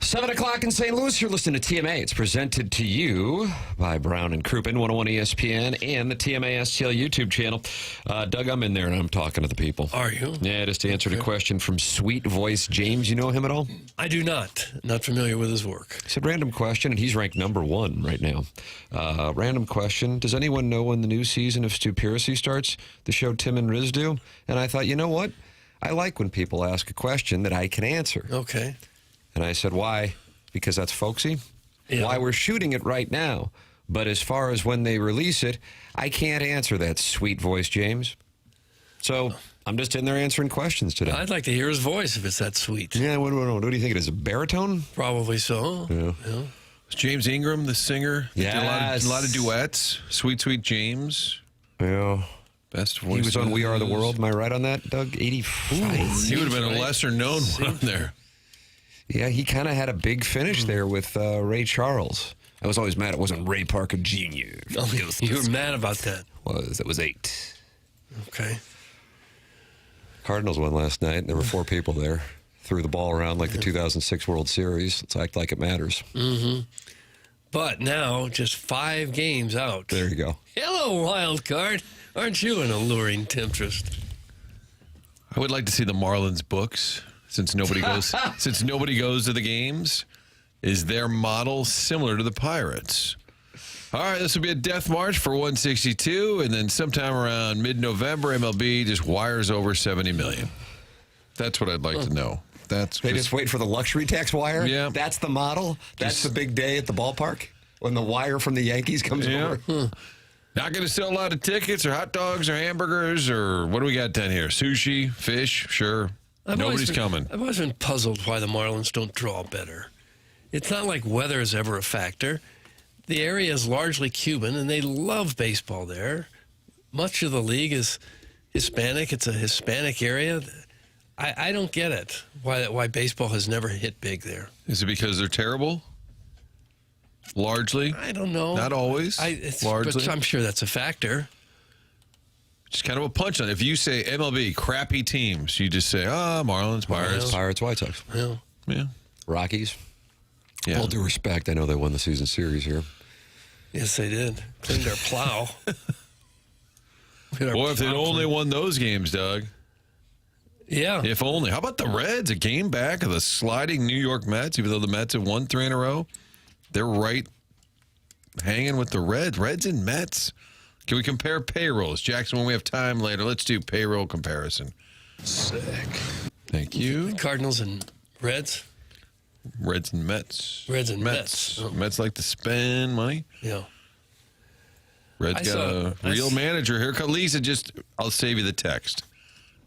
7 o'clock in St. Louis. You're listening to TMA. It's presented to you by Brown and Crouppen, 101 ESPN, and the TMA STL YouTube channel. Doug, I'm in there, and I'm talking to the people. Are you? Yeah, just answered a question from Sweet Voice James. You know him at all? I do not. Not familiar with his work. He said, random question, and he's ranked number 1 right now. Random question. Does anyone know when the new season of Stupiracy starts? The show Tim and Riz do? And I thought, you know what? I like when people ask a question that I can answer. Okay. And I said, why? Because that's folksy. Yeah. Why we're shooting it right now. But as far as when they release it, I can't answer that, Sweet Voice James. So I'm just in there answering questions today. I'd like to hear his voice if it's that sweet. Yeah, what do you think it is, a baritone? Probably so. Yeah. James Ingram, the singer. Yes. Did a lot of duets. Sweet James. Yeah. Best voice. He was on We Are the World. Am I right on that, Doug? 85. He would have been a lesser-known one there. Yeah, he kind of had a big finish there with Ray Charles. I was always mad it wasn't Ray Parker Jr. Oh, you were mad about that. It was 8. Okay. Cardinals won last night, and there were 4 people there. Threw the ball around like the 2006 World Series. Let's act like it matters. Mm-hmm. But now, just 5 games out. There you go. Hello, wild card. Aren't you an alluring temptress? I would like to see the Marlins books since nobody goes to the games. Is their model similar to the Pirates? All right, this will be a death march for 162, and then sometime around mid-November, MLB just wires over $70 million. That's what I'd like to know. They just wait for the luxury tax wire? Yeah. That's the model? That's the big day at the ballpark? When the wire from the Yankees comes over? Not going to sell a lot of tickets or hot dogs or hamburgers or what do we got down here? Sushi, fish, sure. Nobody's coming. I've always been puzzled why the Marlins don't draw better. It's not like weather is ever a factor. The area is largely Cuban, and they love baseball there. Much of the league is Hispanic. It's a Hispanic area. I don't get it, why baseball has never hit big there. Is it because they're terrible? Largely? I don't know. Not always? Largely? But I'm sure that's a factor. Just kind of a punch on it. If you say MLB, crappy teams, you just say, Marlins, Pirates. Pirates, White Sox. Yeah. Rockies. Yeah. All due respect, I know they won the season series here. Yes, they did. Cleaned our plow. Boy, if they'd only won those games, Doug. Yeah. If only. How about the Reds? A game back of the sliding New York Mets, even though the Mets have won 3 in a row. They're right hanging with the Reds. Reds and Mets. Can we compare payrolls? Jackson, when we have time later, let's do payroll comparison. Sick. Thank you. Cardinals and Reds? Reds and Mets. Reds and Mets. Oh. Mets like to spend money. Yeah. Reds got a real manager. Here comes Lisa. I'll save you the text.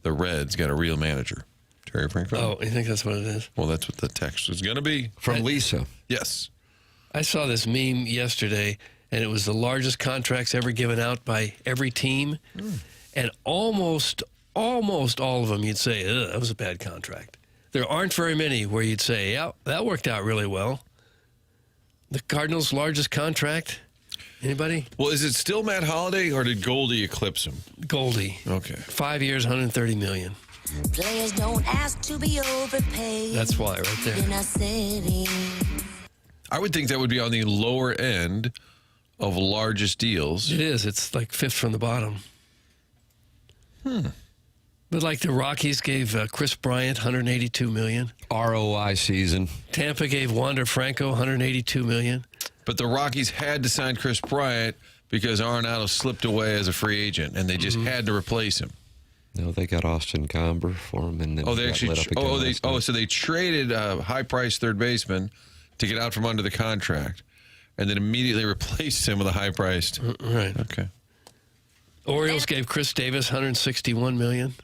The Reds got a real manager. Terry Frankfurt. Oh, you think that's what it is? Well, that's what the text was going to be. From Lisa. Yes. I saw this meme yesterday, and it was the largest contracts ever given out by every team. And almost all of them you'd say, that was a bad contract. There aren't very many where you'd say, yeah, that worked out really well. The Cardinals' largest contract? Anybody? Well, is it still Matt Holliday, or did Goldie eclipse him? Goldie. Okay. 5 years, $130 million. Players don't ask to be overpaid. That's why, right there. In a city. I would think that would be on the lower end of largest deals. It is. It's like 5th from the bottom. But like the Rockies gave Chris Bryant $182 million. ROI season. Tampa gave Wander Franco $182 million. But the Rockies had to sign Chris Bryant because Arenado slipped away as a free agent, and they just had to replace him. No, they got Austin Comber for him, and then they actually. So they traded a high-priced third baseman to get out from under the contract, and then immediately replaced him with a high-priced. Right. Okay. Orioles gave Chris Davis $161 million.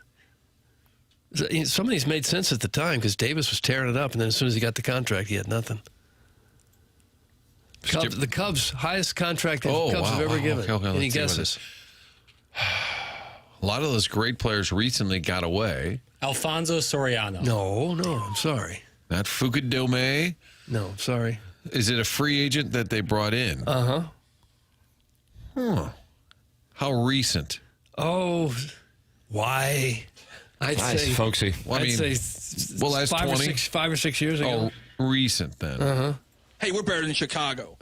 Some of these made sense at the time because Davis was tearing it up, and then as soon as he got the contract, he had nothing. The Cubs, highest contract the Cubs have ever given. Okay, Any guesses? A lot of those great players recently got away. Alfonso Soriano. No, I'm sorry. Not Fukudome. No, I'm sorry. Is it a free agent that they brought in? Uh-huh. How recent? Oh, why? I'd Nice, say folksy. Well, I mean, I'd say last 5 20? or 6 years ago. recent then. Hey, we're better than Chicago.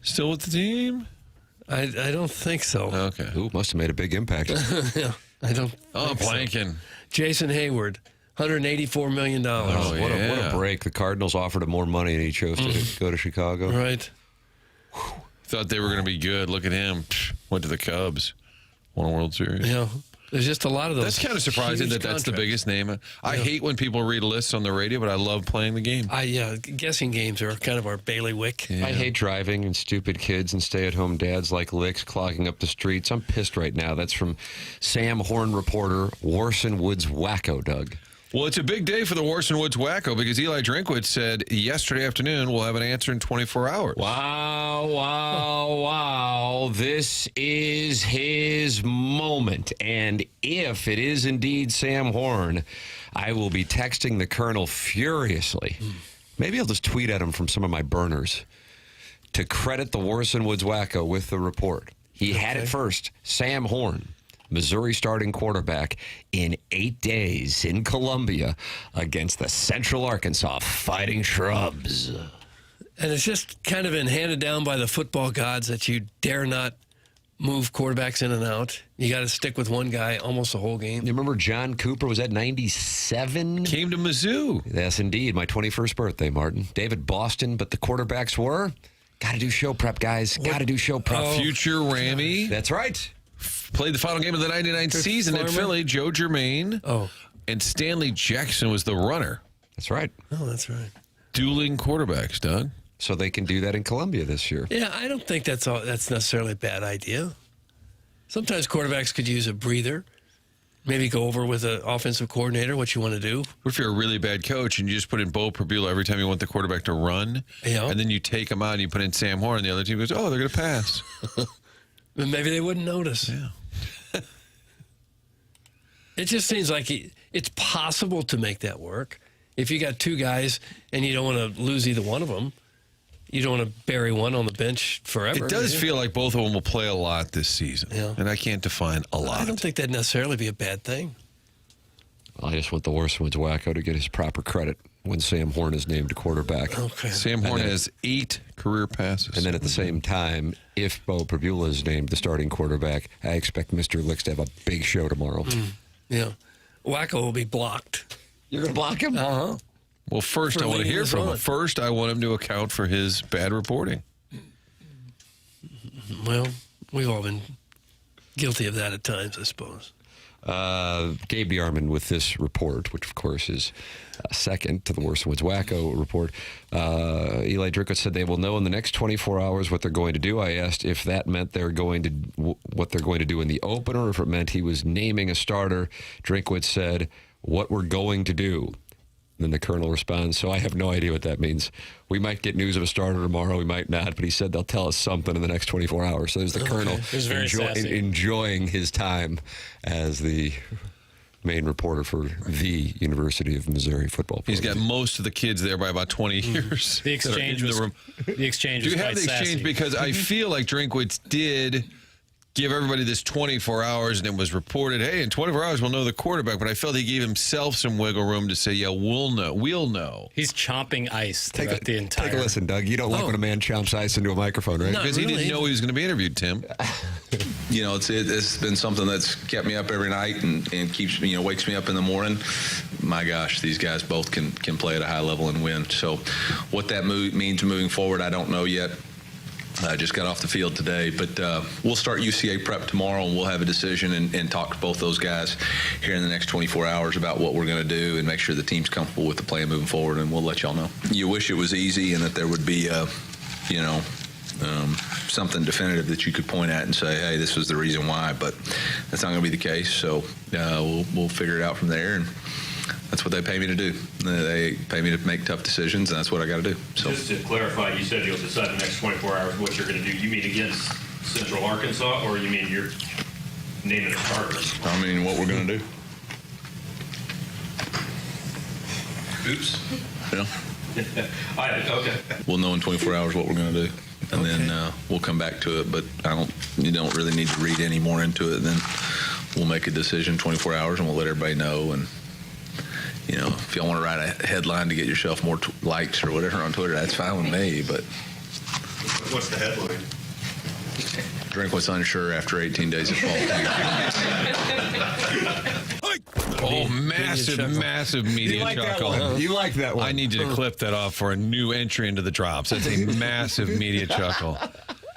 Still with the team? I don't think so. Okay. Ooh, must have made a big impact. Yeah, I don't. Oh, blanking. Jason Hayward, $184 million. Oh, What yeah. a break. The Cardinals offered him more money, and he chose to go to Chicago. Right. Thought they were going to be good. Look at him. Psh, went to the Cubs. Won a World Series. Yeah. There's just a lot of those. That's kind of surprising huge that that's the contracts. biggest name. I hate when people read lists on the radio, but I love playing the game. Guessing games are kind of our bailiwick. Yeah. I hate driving and stupid kids and stay-at-home dads like Licks clogging up the streets. I'm pissed right now. That's from Sam Horn reporter, Warson Woods Wacko, Doug. Well, it's a big day for the Warson Woods Wacko because Eli Drinkwitz said yesterday afternoon we'll have an answer in 24 hours. Wow, wow, wow. This is his moment. And if it is indeed Sam Horn, I will be texting the Colonel furiously. Maybe I'll just tweet at him from some of my burners to credit the Warson Woods Wacko with the report. He had it first. Sam Horn, Missouri starting quarterback, in 8 days in Columbia against the Central Arkansas Fighting Shrubs. And it's just kind of been handed down by the football gods that you dare not move quarterbacks in and out. You got to stick with one guy almost the whole game. You remember John Cooper was at 97? Came to Mizzou. Yes, indeed. My 21st birthday, Martin. David Boston, but the quarterbacks were? Got to do show prep, guys. Got to do show prep. Future Rammy. That's right. Played the final game of the 99 season at Farmer. Philly. Joe Germain. Oh. And Stanley Jackson was the runner. That's right. Oh, that's right. Dueling quarterbacks, Doug. So they can do that in Columbia this year. Yeah, I don't think that's necessarily a bad idea. Sometimes quarterbacks could use a breather. Maybe go over with an offensive coordinator what you want to do. What if you're a really bad coach and you just put in Bo Perbula every time you want the quarterback to run? Yeah. And then you take him out and you put in Sam Horn and the other team goes, oh, they're going to pass. Then maybe they wouldn't notice. Yeah. It just seems like it's possible to make that work. If you got two guys and you don't want to lose either one of them, you don't want to bury one on the bench forever. It does do you? feel like both of them will play a lot this season. Yeah. And I can't define a lot. I don't think that'd necessarily be a bad thing. I just want the Warson Woods Wacko to get his proper credit when Sam Horn is named quarterback. Okay. Sam Horn then- has 8 career passes. And then at the same time, if Bo Perbula is named the starting quarterback, I expect Mr. Licks to have a big show tomorrow. Yeah. Wacko will be blocked. You're going to block him? Uh-huh. Well, first For I want to leading hear us from him. on. First, I want him to account for his bad reporting. Well, we've all been guilty of that at times, I suppose. Gabe Bjarman with this report, which of course is second to the Warson Woods Wacko report. Eli Drinkwitz said they will know in the next 24 hours what they're going to do. I asked if that meant they're going to what they're going to do in the opener, or if it meant he was naming a starter. Drinkwitz said, "What we're going to do." Then the Colonel responds, "So I have no idea what that means. We might get news of a starter tomorrow, we might not, but he said they'll tell us something in the next 24 hours. So there's the Colonel was very sassy. enjoying his time as the main reporter for the University of Missouri football program. He's got most of the kids there by about 20 years. The exchange that are in was the room. the exchange Do was you have quite the exchange? sassy. Because I feel like Drinkwitz did give everybody this 24 hours, and it was reported, hey, in 24 hours we'll know the quarterback, but I felt he gave himself some wiggle room to say, yeah, we'll know. He's chomping ice throughout the entire. Take a listen, Doug. You don't like when a man chomps ice into a microphone, right? No. Because he Really? didn't know he was going to be interviewed, Tim. You know, it's been something that's kept me up every night and keeps me, wakes me up in the morning. My gosh, these guys both can play at a high level and win. So what that means moving forward, I don't know yet. I just got off the field today, but we'll start UCA prep tomorrow, and we'll have a decision and talk to both those guys here in the next 24 hours about what we're going to do and make sure the team's comfortable with the plan moving forward, and we'll let y'all know. You wish it was easy and that there would be, something definitive that you could point at and say, hey, this was the reason why, but that's not going to be the case. So we'll figure it out from there, and that's what they pay me to do. They pay me to make tough decisions, and that's what I got to do. So. Just to clarify, you said you'll decide in the next 24 hours what you're going to do. You mean against Central Arkansas, or you mean you're naming a starter? I mean, what we're going to do. Oops. Yeah. Okay. We'll know in 24 hours what we're going to do, and then we'll come back to it. But you don't really need to read any more into it. Then we'll make a decision 24 hours, and we'll let everybody know. And if y'all want to write a headline to get yourself more likes or whatever on Twitter, that's fine with me. But What's the headline? drink what's unsure after 18 days of fall. Oh, massive media chuckle. You like that one? I need you to clip that off for a new entry into the drops. That's a massive media chuckle.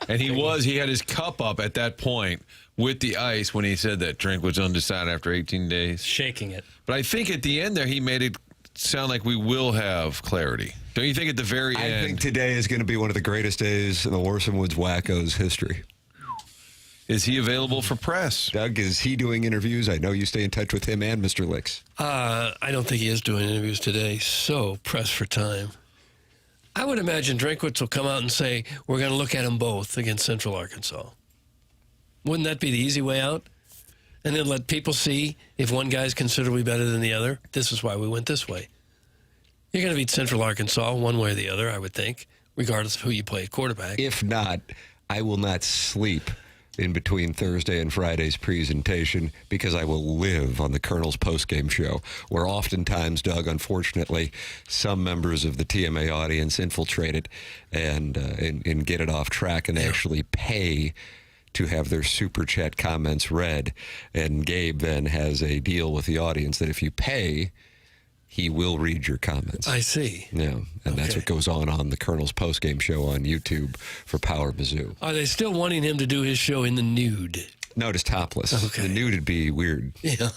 And he had his cup up at that point with the ice when he said that drink was undecided after 18 days. Shaking it. But I think at the end there, he made it sound like we will have clarity. Don't you think at the very end? I think today is going to be one of the greatest days in the Orson Woods Wackos history. Is he available for press? Doug, is he doing interviews? I know you stay in touch with him and Mr. Licks. I don't think he is doing interviews today. So pressed for time. I would imagine Drinkwitz will come out and say, we're going to look at them both against Central Arkansas. Wouldn't that be the easy way out? And then let people see if one guy's considerably better than the other. This is why we went this way. You're going to beat Central Arkansas one way or the other, I would think, regardless of who you play at quarterback. If not, I will not sleep in between Thursday and Friday's presentation because I will live on the Colonel's postgame show, where oftentimes, Doug, unfortunately, some members of the TMA audience infiltrate it and get it off track and actually pay to have their super chat comments read. And Gabe then has a deal with the audience that if you pay, he will read your comments. I see. Yeah, and that's what goes on the Colonel's postgame show on YouTube for Power Mizzou. Are they still wanting him to do his show in the nude? No, just topless. Okay. The nude would be weird. Yeah.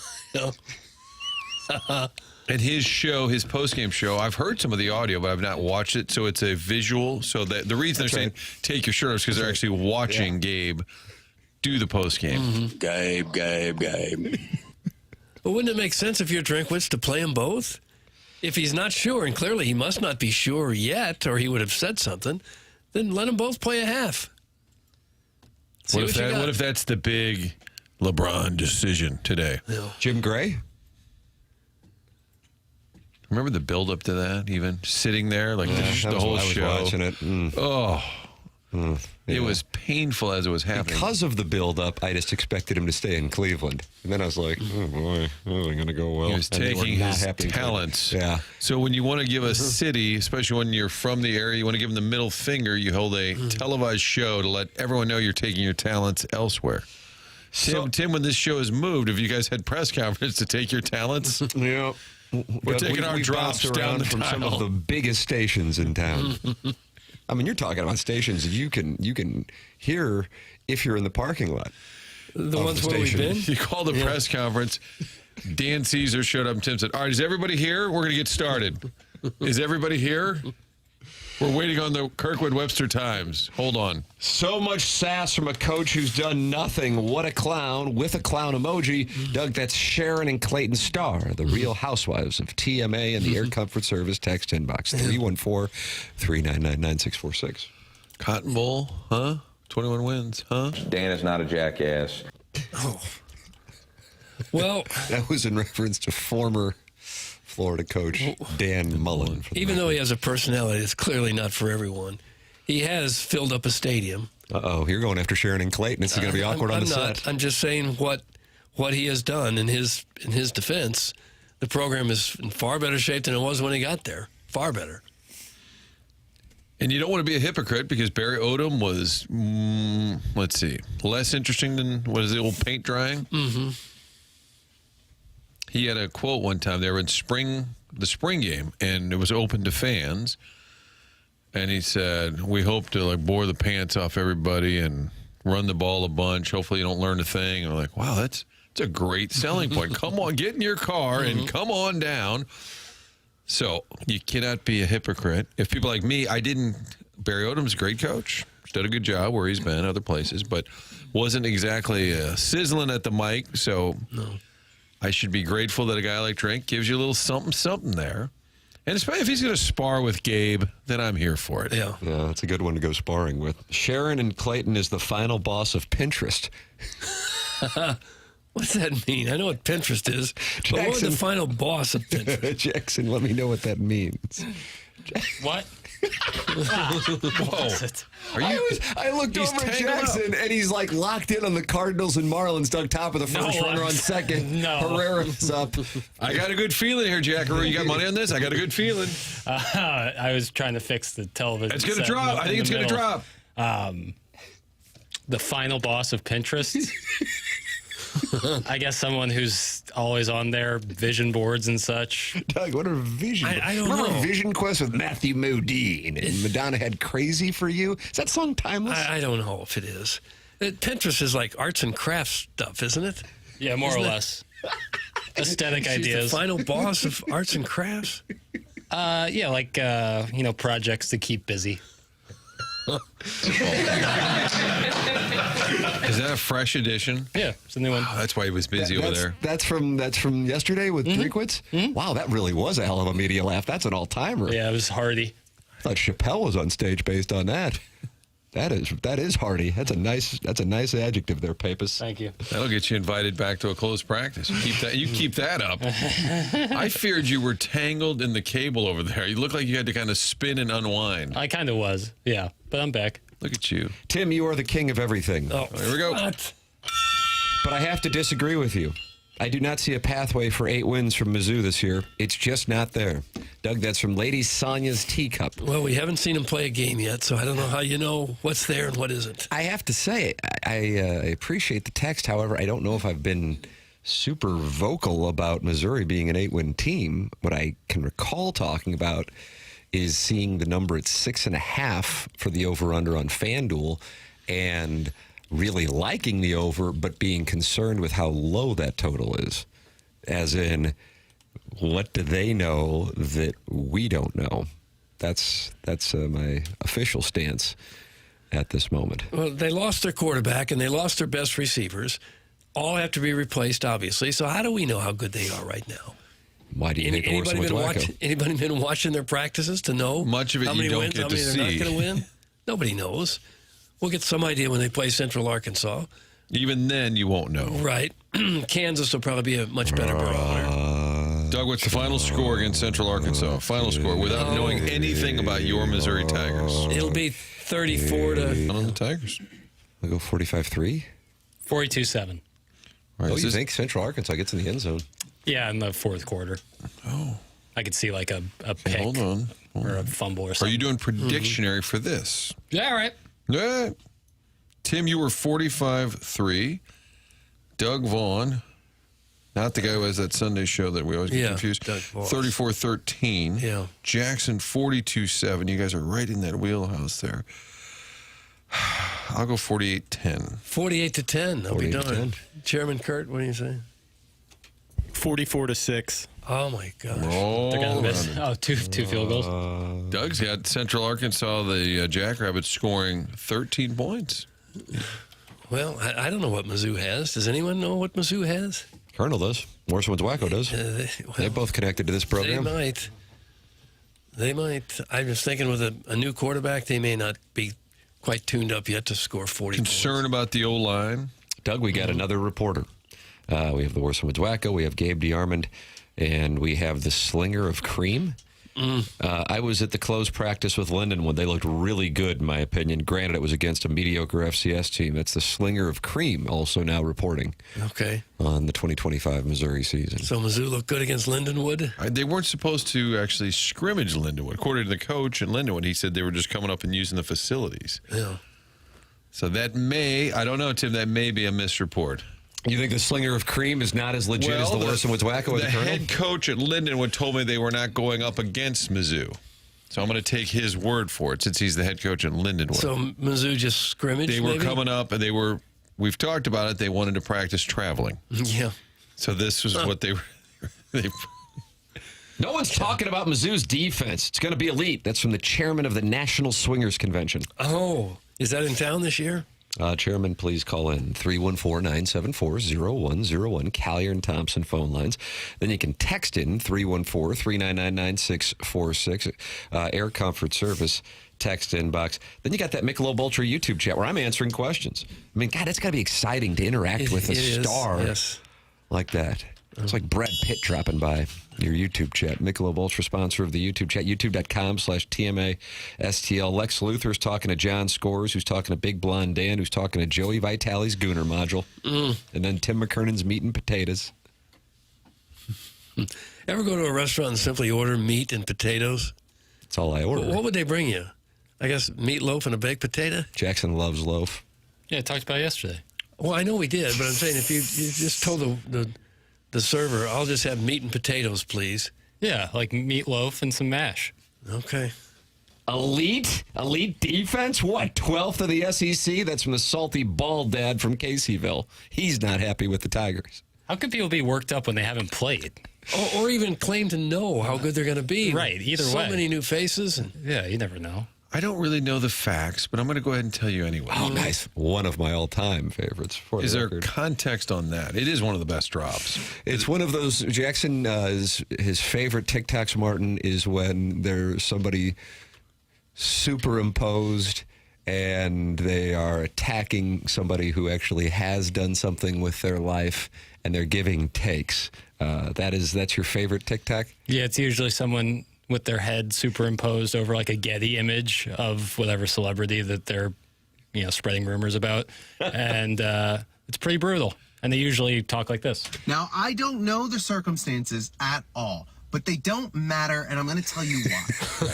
And his show, his postgame show, I've heard some of the audio, but I've not watched it, so it's a visual. So that the reason they're saying take your shirt off is because they're actually watching Gabe do the postgame. Gabe. Well, wouldn't it make sense if you're Drinkwitz to play them both? If he's not sure, and clearly he must not be sure yet, or he would have said something, then let them both play a half. What if that's the big LeBron decision today? No. Jim Gray? Remember the build-up to that, even? Sitting there, like the whole show. I was watching it. Oh. It was painful as it was happening. Because of the build-up, I just expected him to stay in Cleveland. And then I was like, oh, boy, this isn't going to go well. He was taking his talents. Yeah. So when you want to give a city, especially when you're from the area, you want to give them the middle finger, you hold a televised show to let everyone know you're taking your talents elsewhere. Tim, when this show is moved, have you guys had press conference to take your talents? Yeah. We're taking our drops down from some of the biggest stations in town. I mean, you're talking about stations that you can hear if you're in the parking lot. The ones where we've been? You call the press conference. Dan Caesar showed up and Tim said, all right, is everybody here? We're going to get started. Is everybody here? We're waiting on the Kirkwood-Webster Times. Hold on. So much sass from a coach who's done nothing. What a clown, with a clown emoji. Doug, that's Sharon and Clayton Starr, the Real Housewives of TMA and the Air Comfort Service text inbox, 314-399-9646. Cotton Bowl, huh? 21 wins, huh? Dan is not a jackass. Oh. Well, that was in reference to former Florida coach Dan Mullen. Even though he has a personality, it's clearly not for everyone. He has filled up a stadium. Uh-oh, you're going after Sharon and Clayton. It's going to be awkward on the set. I'm just saying what he has done in his defense. The program is in far better shape than it was when he got there. Far better. And you don't want to be a hypocrite because Barry Odom was, less interesting than, what is the old paint drying? Mm-hmm. He had a quote one time. They were in the spring game, and it was open to fans. And he said, we hope to bore the pants off everybody and run the ball a bunch. Hopefully you don't learn a thing. And I'm like, wow, that's a great selling point. Come on, get in your car and come on down. So you cannot be a hypocrite. If people like me, Barry Odom's a great coach. He's done a good job where he's been, other places, but wasn't exactly sizzling at the mic. So I should be grateful that a guy like Drink gives you a little something there. And especially if he's going to spar with Gabe, then I'm here for it. Yeah, that's a good one to go sparring with. Sharon and Clayton is the final boss of Pinterest. What does that mean? I know what Pinterest is, but what was the final boss of Pinterest? Jackson, let me know what that means. What? I looked over at Jackson, and he's like locked in on the Cardinals and Marlins. Doug top of the first, runner on second. No. Herrera's up. I got a good feeling here, Jack. You got money on this? I got a good feeling. I was trying to fix the television. It's going to set drop. up I in think it's the going to middle. drop. The final boss of Pinterest. I guess someone who's always on their vision boards and such. Doug, what are vision? I don't Remember know. Vision Quest with Matthew Modine and Madonna had "Crazy for You"? Is that song timeless? I don't know if it is. Pinterest is like arts and crafts stuff, isn't it? Yeah, more Isn't or it? less. Aesthetic She's ideas. the final boss of arts and crafts. Yeah, like projects to keep busy. Is that a fresh edition? Yeah, it's a new one. Oh, that's why he was busy over there. That's from yesterday with Drinkwitz? Wow, that really was a hell of a media laugh. That's an all-timer. Yeah, it was hearty. I thought Chappelle was on stage based on that. That is hearty. That's a nice adjective there, Papus. Thank you. That'll get you invited back to a closed practice. You keep that up. I feared you were tangled in the cable over there. You look like you had to kind of spin and unwind. I kind of was, yeah, but I'm back. Look at you. Tim, you are the king of everything. Oh, Here we go. what? But I have to disagree with you. I do not see a pathway for 8 wins from Mizzou this year. It's just not there. Doug, that's from Lady Sonia's Teacup. Well, we haven't seen him play a game yet, so I don't know how you know what's there and what isn't. I have to say, I appreciate the text. However, I don't know if I've been super vocal about Missouri being an 8-win team. What I can recall talking about is seeing the number at 6.5 for the over-under on FanDuel and really liking the over, but being concerned with how low that total is. As in, what do they know that we don't know? That's my official stance at this moment. Well, they lost their quarterback and they lost their best receivers. All have to be replaced, obviously. So how do we know how good they are right now? Why do you think Anybody been watching their practices to know Much of it how you many don't wins, get how to many they're see. not going to win? Nobody knows. We'll get some idea when they play Central Arkansas. Even then, you won't know. Right. Kansas will probably be a much better barometer. Doug, what's the final score against Central Arkansas? Final score without knowing anything about your Missouri Tigers. It'll be 34 to... Not on the Tigers. I'll go 45-3. 42-7. All right, Oh, is you this- think Central Arkansas gets in the end zone? Yeah, in the fourth quarter. Oh. I could see like a pick Hold on. or a fumble or Are something. you doing predictionary for this? Yeah, all right. Yeah. Tim, you were 45-3. Doug Vaughn, not the guy who has that Sunday show that we always get confused. Doug Vaughn. 34-13. Yeah. Jackson 42-7. You guys are right in that wheelhouse there. I'll go 48-10. 48-10. I'll be 48-10. darned. Chairman Kurt, what do you say? 44-6. Oh, my gosh. Oh, They're gonna miss. Oh, two field goals. Doug's got Central Arkansas, the Jackrabbits, scoring 13 points. Well, I don't know what Mizzou has. Does anyone know what Mizzou has? Colonel does. Morrison's Wacko does. They're both connected to this program. They might. I'm just thinking with a new quarterback, they may not be quite tuned up yet to score 40 Concern about the O-line. Doug, we got another reporter. We have the Morrison Wacko, we have Gabe DeArmond, and we have the Slinger of Cream. I was at the closed practice with Lindenwood. They looked really good, in my opinion. Granted, it was against a mediocre FCS team. That's the Slinger of Cream, also now reporting Okay. on the 2025 Missouri season. So Mizzou looked good against Lindenwood? They weren't supposed to actually scrimmage Lindenwood. According to the coach at Lindenwood, he said they were just coming up and using the facilities. Yeah. So that I don't know, Tim, that may be a misreport. You think the Slinger of Cream is not as legit as the Morrison Wacko or The the Colonel? head coach at Lindenwood told me they were not going up against Mizzou. So I'm going to take his word for it since he's the head coach at Lindenwood. So Mizzou just scrimmaged, they were maybe? coming up and we've talked about it, they wanted to practice traveling. Yeah. So this was what they were. No one's talking about Mizzou's defense. It's going to be elite. That's from the chairman of the National Swingers Convention. Oh, is that in town this year? Chairman, please call in 314-974-0101, Callier and Thompson phone lines. Then you can text in 314-399-9646, Air Comfort Service text inbox. Then you got that Michelob Ultra YouTube chat where I'm answering questions. I mean, God, that's got to be exciting to interact with a It is, star yes. like that. It's like Brad Pitt dropping by your YouTube chat. Michelob Ultra, sponsor of the YouTube chat. YouTube.com/TMASTL. Lex Luthor's talking to John Scores, who's talking to Big Blonde Dan, who's talking to Joey Vitale's Gooner module. And then Tim McKernan's meat and potatoes. Ever go to a restaurant and simply order meat and potatoes? That's all I order. What would they bring you? I guess meatloaf and a baked potato? Jackson loves loaf. Yeah, I talked about it yesterday. Well, I know we did, but I'm saying if you just told the server, I'll just have meat and potatoes, please. Yeah, like meatloaf and some mash. Okay. Elite defense? What, 12th of the SEC? That's from the salty bald dad from Caseyville. He's not happy with the Tigers. How can people be worked up when they haven't played? Or even claim to know how good they're going to be. Right, either way. So many new faces. Yeah, you never know. I don't really know the facts, but I'm going to go ahead and tell you anyway. Oh, nice. One of my all-time favorites. For Is the there record. context on that? It is one of the best drops. It's one of those. Jackson, his favorite TikToks, Martin, is when there's somebody superimposed and they are attacking somebody who actually has done something with their life, and they're giving takes. That's your favorite TikTok? Yeah, it's usually someone with their head superimposed over like a Getty image of whatever celebrity that they're, spreading rumors about. And it's pretty brutal. And they usually talk like this. Now, I don't know the circumstances at all, but they don't matter, and I'm going to tell you why.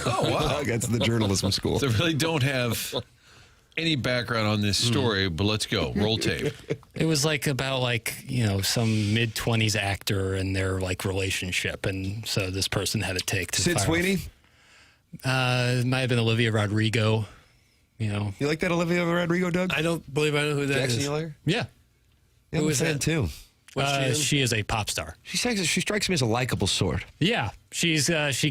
Oh, wow. That's the journalism school. So really don't have any background on this story, but let's go. Roll tape. It was about some mid-20s actor and their relationship, and so this person had a take to Sid fire Sweeney? It might have been Olivia Rodrigo. You like that Olivia Rodrigo, Doug? I don't believe I know who that Jackson, is. you like her? Yeah. Yeah, Who I'm a is fan that? too. She is a pop star. She strikes me as a likable sort. Yeah, she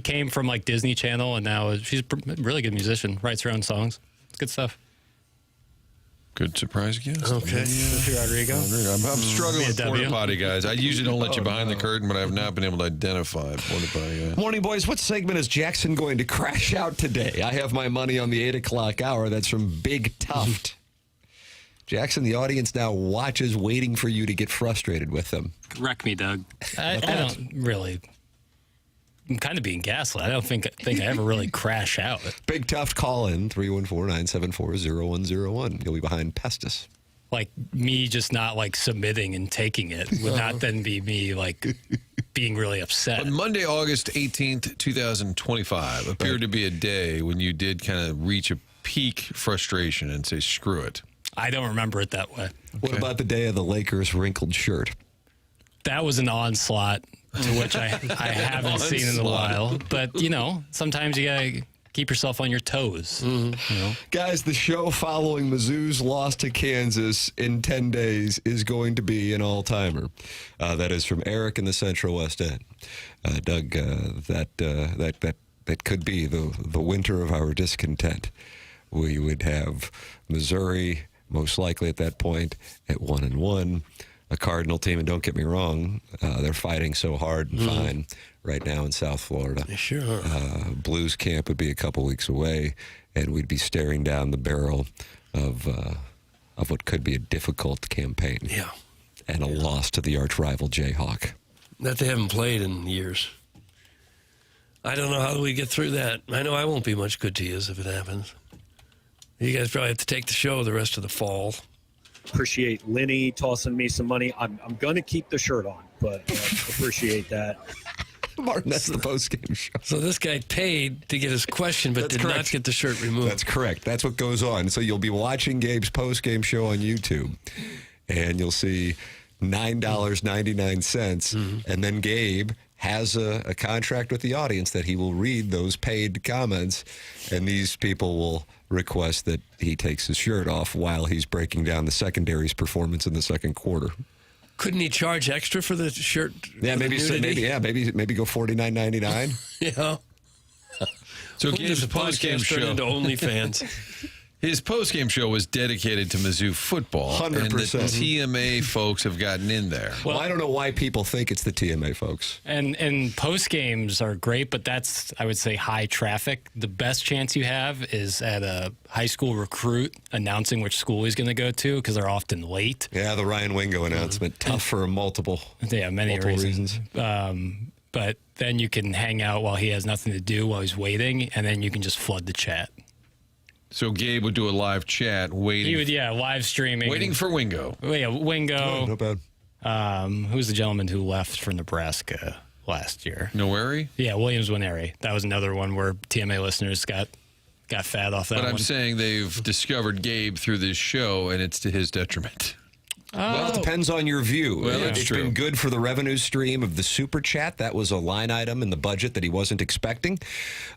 came from Disney Channel, and now she's a really good musician. Writes her own songs. It's good stuff. Good surprise guest. Okay. Olivia Rodrigo. I'm struggling with W. porta potty guys. I usually don't let you behind the curtain, but I have not been able to identify a porta potty guy. Morning, boys. What segment is Jackson going to crash out today? I have my money on the 8 o'clock hour. That's from Big Tuft. Jackson, the audience now watches, waiting for you to get frustrated with them. Wreck me, Doug. I don't really. I'm kind of being gaslit. I don't think I ever really crash out. Big Tuft, call in 314-974-0101. You'll be behind Pestis. Me just not submitting and taking it would not then be me being really upset. But Monday, August 18th, 2025 appeared to be a day when you did kind of reach a peak frustration and say, screw it. I don't remember it that way. What about the day of the Lakers' wrinkled shirt? That was an onslaught to which I haven't seen in a while. But, sometimes you got to keep yourself on your toes. Guys, the show following Mizzou's loss to Kansas in 10 days is going to be an all-timer. That is from Eric in the Central West End. Doug, that could be the winter of our discontent. We would have Missouri most likely at that point at 1-1. A Cardinal team, and don't get me wrong, they're fighting so hard and fine right now in South Florida. They sure are. Blues camp would be a couple weeks away, and we'd be staring down the barrel of what could be a difficult campaign. Yeah. And a loss to the arch rival Jayhawk. That they haven't played in years. I don't know how we get through that. I know I won't be much good to you if it happens. You guys probably have to take the show the rest of the fall. Appreciate Lenny tossing me some money. I'm going to keep the shirt on, but appreciate that. Martin, that's the post-game show. So this guy paid to get his question, but That's did correct. not get the shirt removed. That's correct. That's what goes on. So you'll be watching Gabe's post-game show on YouTube, and you'll see $9.99, and then Gabe has a contract with the audience that he will read those paid comments, and these people will request that he takes his shirt off while he's breaking down the secondary's performance in the second quarter. Couldn't he charge extra for the shirt? Yeah, maybe go $49.99. Yeah. So When Gabe's does the post-game podcast turn show. into OnlyFans? His postgame show was dedicated to Mizzou football. 100%. And the TMA folks have gotten in there. Well, I don't know why people think it's the TMA folks. And post games are great, but that's, I would say, high traffic. The best chance you have is at a high school recruit announcing which school he's going to go to, because they're often late. Yeah, the Ryan Wingo announcement. Tough for multiple reasons. But then you can hang out while he has nothing to do while he's waiting, and then you can just flood the chat. So Gabe would do a live chat waiting. He would, live streaming. Waiting for Wingo. Well, yeah, Wingo. Oh, not bad. Who's the gentleman who left for Nebraska last year? Noweri? Yeah, Williams Winery. That was another one where TMA listeners got fat off that one. But I'm saying they've discovered Gabe through this show, and it's to his detriment. Well, it depends on your view. Well, that's it's true. been good for the revenue stream of the Super Chat. That was a line item in the budget that he wasn't expecting.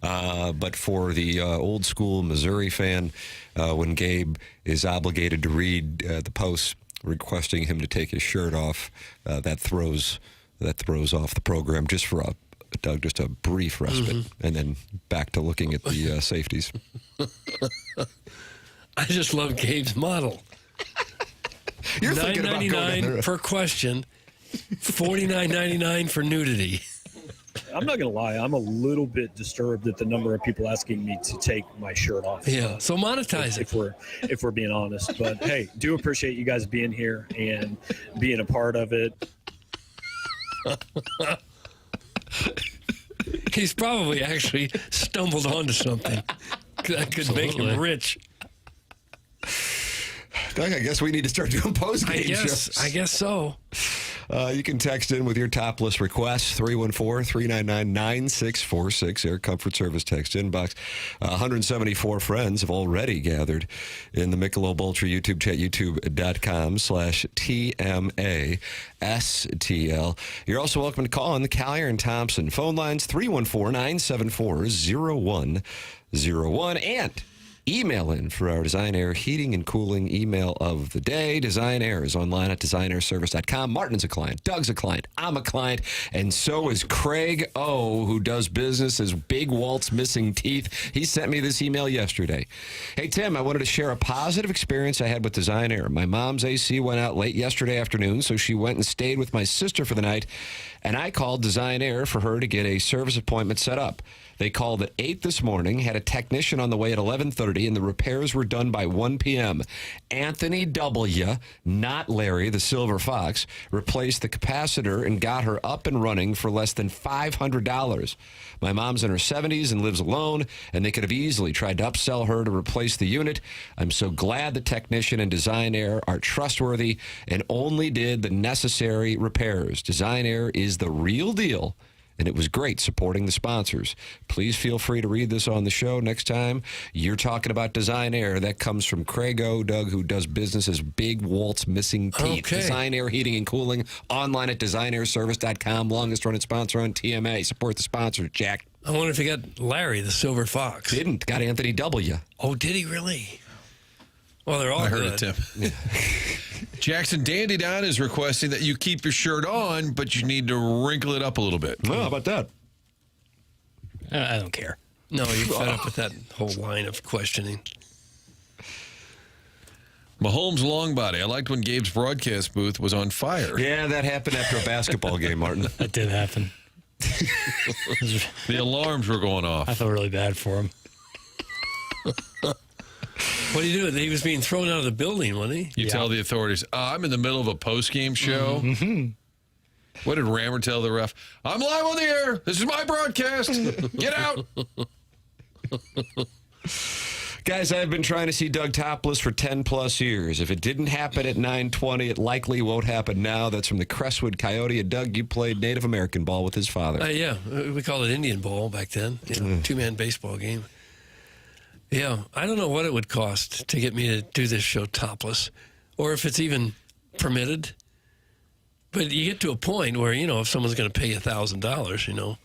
But for the old school Missouri fan, when Gabe is obligated to read the posts requesting him to take his shirt off, that throws off the program just for just a brief respite, and then back to looking at the safeties. I just love Gabe's model. You're thinking about going down there. $9.99 per question, $49.99 for nudity. I'm not going to lie. I'm a little bit disturbed at the number of people asking me to take my shirt off. Yeah, so monetize it. If we're being honest. But, hey, do appreciate you guys being here and being a part of it. He's probably actually stumbled onto something that could make him rich. Doug, I guess we need to start doing post-game shows. I guess so. You can text in with your topless requests, 314-399-9646, Air Comfort Service text inbox. 174 friends have already gathered in the Michelob Ultra YouTube chat, youtube.com/TMASTL. You're also welcome to call on the Collier and Thompson phone lines, 314-974-0101, and email in for our Design Air heating and cooling email of the day. Design Air is online at designairservice.com. Martin's a client. Doug's a client. I'm a client. And so is Craig O., who does business as Big Walt's Missing Teeth. He sent me this email yesterday. Hey, Tim, I wanted to share a positive experience I had with Design Air. My mom's AC went out late yesterday afternoon, so she went and stayed with my sister for the night, and I called Design Air for her to get a service appointment set up. They called at 8 this morning, had a technician on the way at 11:30, and the repairs were done by 1 p.m. Anthony W., not Larry, the Silver Fox, replaced the capacitor and got her up and running for less than $500. My mom's in her 70s and lives alone, and they could have easily tried to upsell her to replace the unit. I'm so glad the technician and Design Air are trustworthy and only did the necessary repairs. Design Air is the real deal, and it was great supporting the sponsors. Please feel free to read this on the show next time you're talking about Design Air. That comes from Craig O., Doug, who does business as Big Walt's Missing Teeth. Okay. Design Air Heating and Cooling, online at designairservice.com. Longest running sponsor on TMA. Support the sponsors, Jack. I wonder if he got Larry, the Silver Fox. Didn't. Got Anthony W. Oh, did he really? Well, they're all I heard good. it, Tim. Jackson Dandy Don is requesting that you keep your shirt on, but you need to wrinkle it up a little bit. Well, how about that? I don't care. No, you're fed up with that whole line of questioning. Mahomes' long body. I liked when Gabe's broadcast booth was on fire. Yeah, that happened after a basketball game, Martin. That did happen. The alarms were going off. I felt really bad for him. What do you do? He was being thrown out of the building, wasn't he? You tell the authorities, I'm in the middle of a post-game show. Mm-hmm. What did Rammer tell the ref? I'm live on the air. This is my broadcast. Get out. Guys, I've been trying to see Doug topless for 10-plus years. If it didn't happen at 9:20, it likely won't happen now. That's from the Crestwood Coyote. And Doug, you played Native American ball with his father. Yeah, we called it Indian ball back then. Two-man baseball game. Yeah, I don't know what it would cost to get me to do this show topless, or if it's even permitted. But you get to a point where, if someone's going to pay $1,000,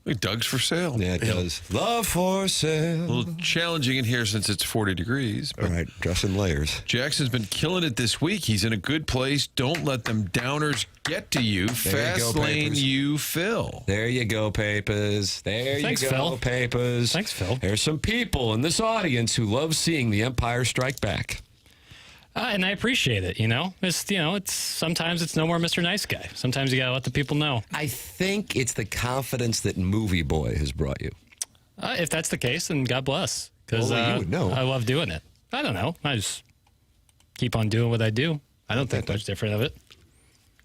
Look, Doug's for sale. Yeah, it does. Love for A sale. little challenging in here since it's 40 degrees. All right, dress in layers. Jackson's been killing it this week. He's in a good place. Don't let them downers get to you. Fast lane you, Phil. There you go, Papers. Thanks, you go, Phil. Papers. Thanks, Phil. There's some people in this audience who love seeing the Empire strike back. And I appreciate it, It's sometimes it's no more Mr. Nice Guy. Sometimes you got to let the people know. I think it's the confidence that Movie Boy has brought you. If that's the case, then God bless. Because you would know. I love doing it. I don't know. I just keep on doing what I do. I don't think much different of it.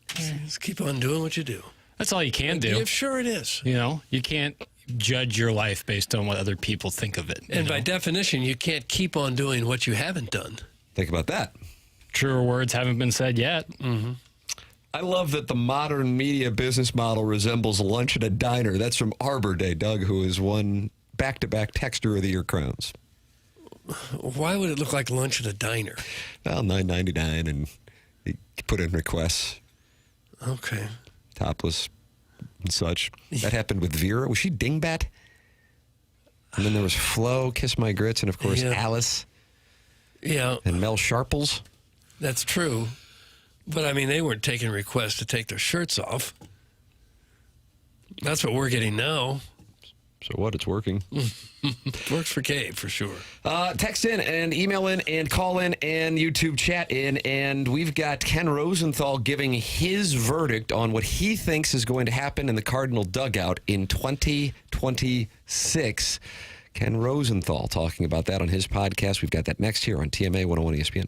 Just keep on doing what you do. That's all you can do. Yeah, sure it is. You can't judge your life based on what other people think of it. And by definition, you can't keep on doing what you haven't done. Think about that. Truer words haven't been said yet. Mm-hmm. I love that the modern media business model resembles lunch at a diner. That's from Arbor Day, Doug, who has won back-to-back Texter of the Year crowns. Why would it look like lunch at a diner? Well, $9.99, and you put in requests. Okay. Topless and such. That happened with Vera. Was she Dingbat? And then there was Flo, Kiss My Grits, and of course Alice. Yeah. And Mel Sharples. That's true. But, I mean, they weren't taking requests to take their shirts off. That's what we're getting now. So what? It's working. Works for Cave, for sure. Text in and email in and call in and YouTube chat in. And we've got Ken Rosenthal giving his verdict on what he thinks is going to happen in the Cardinal dugout in 2026. Ken Rosenthal talking about that on his podcast. We've got that next here on TMA 101 ESPN.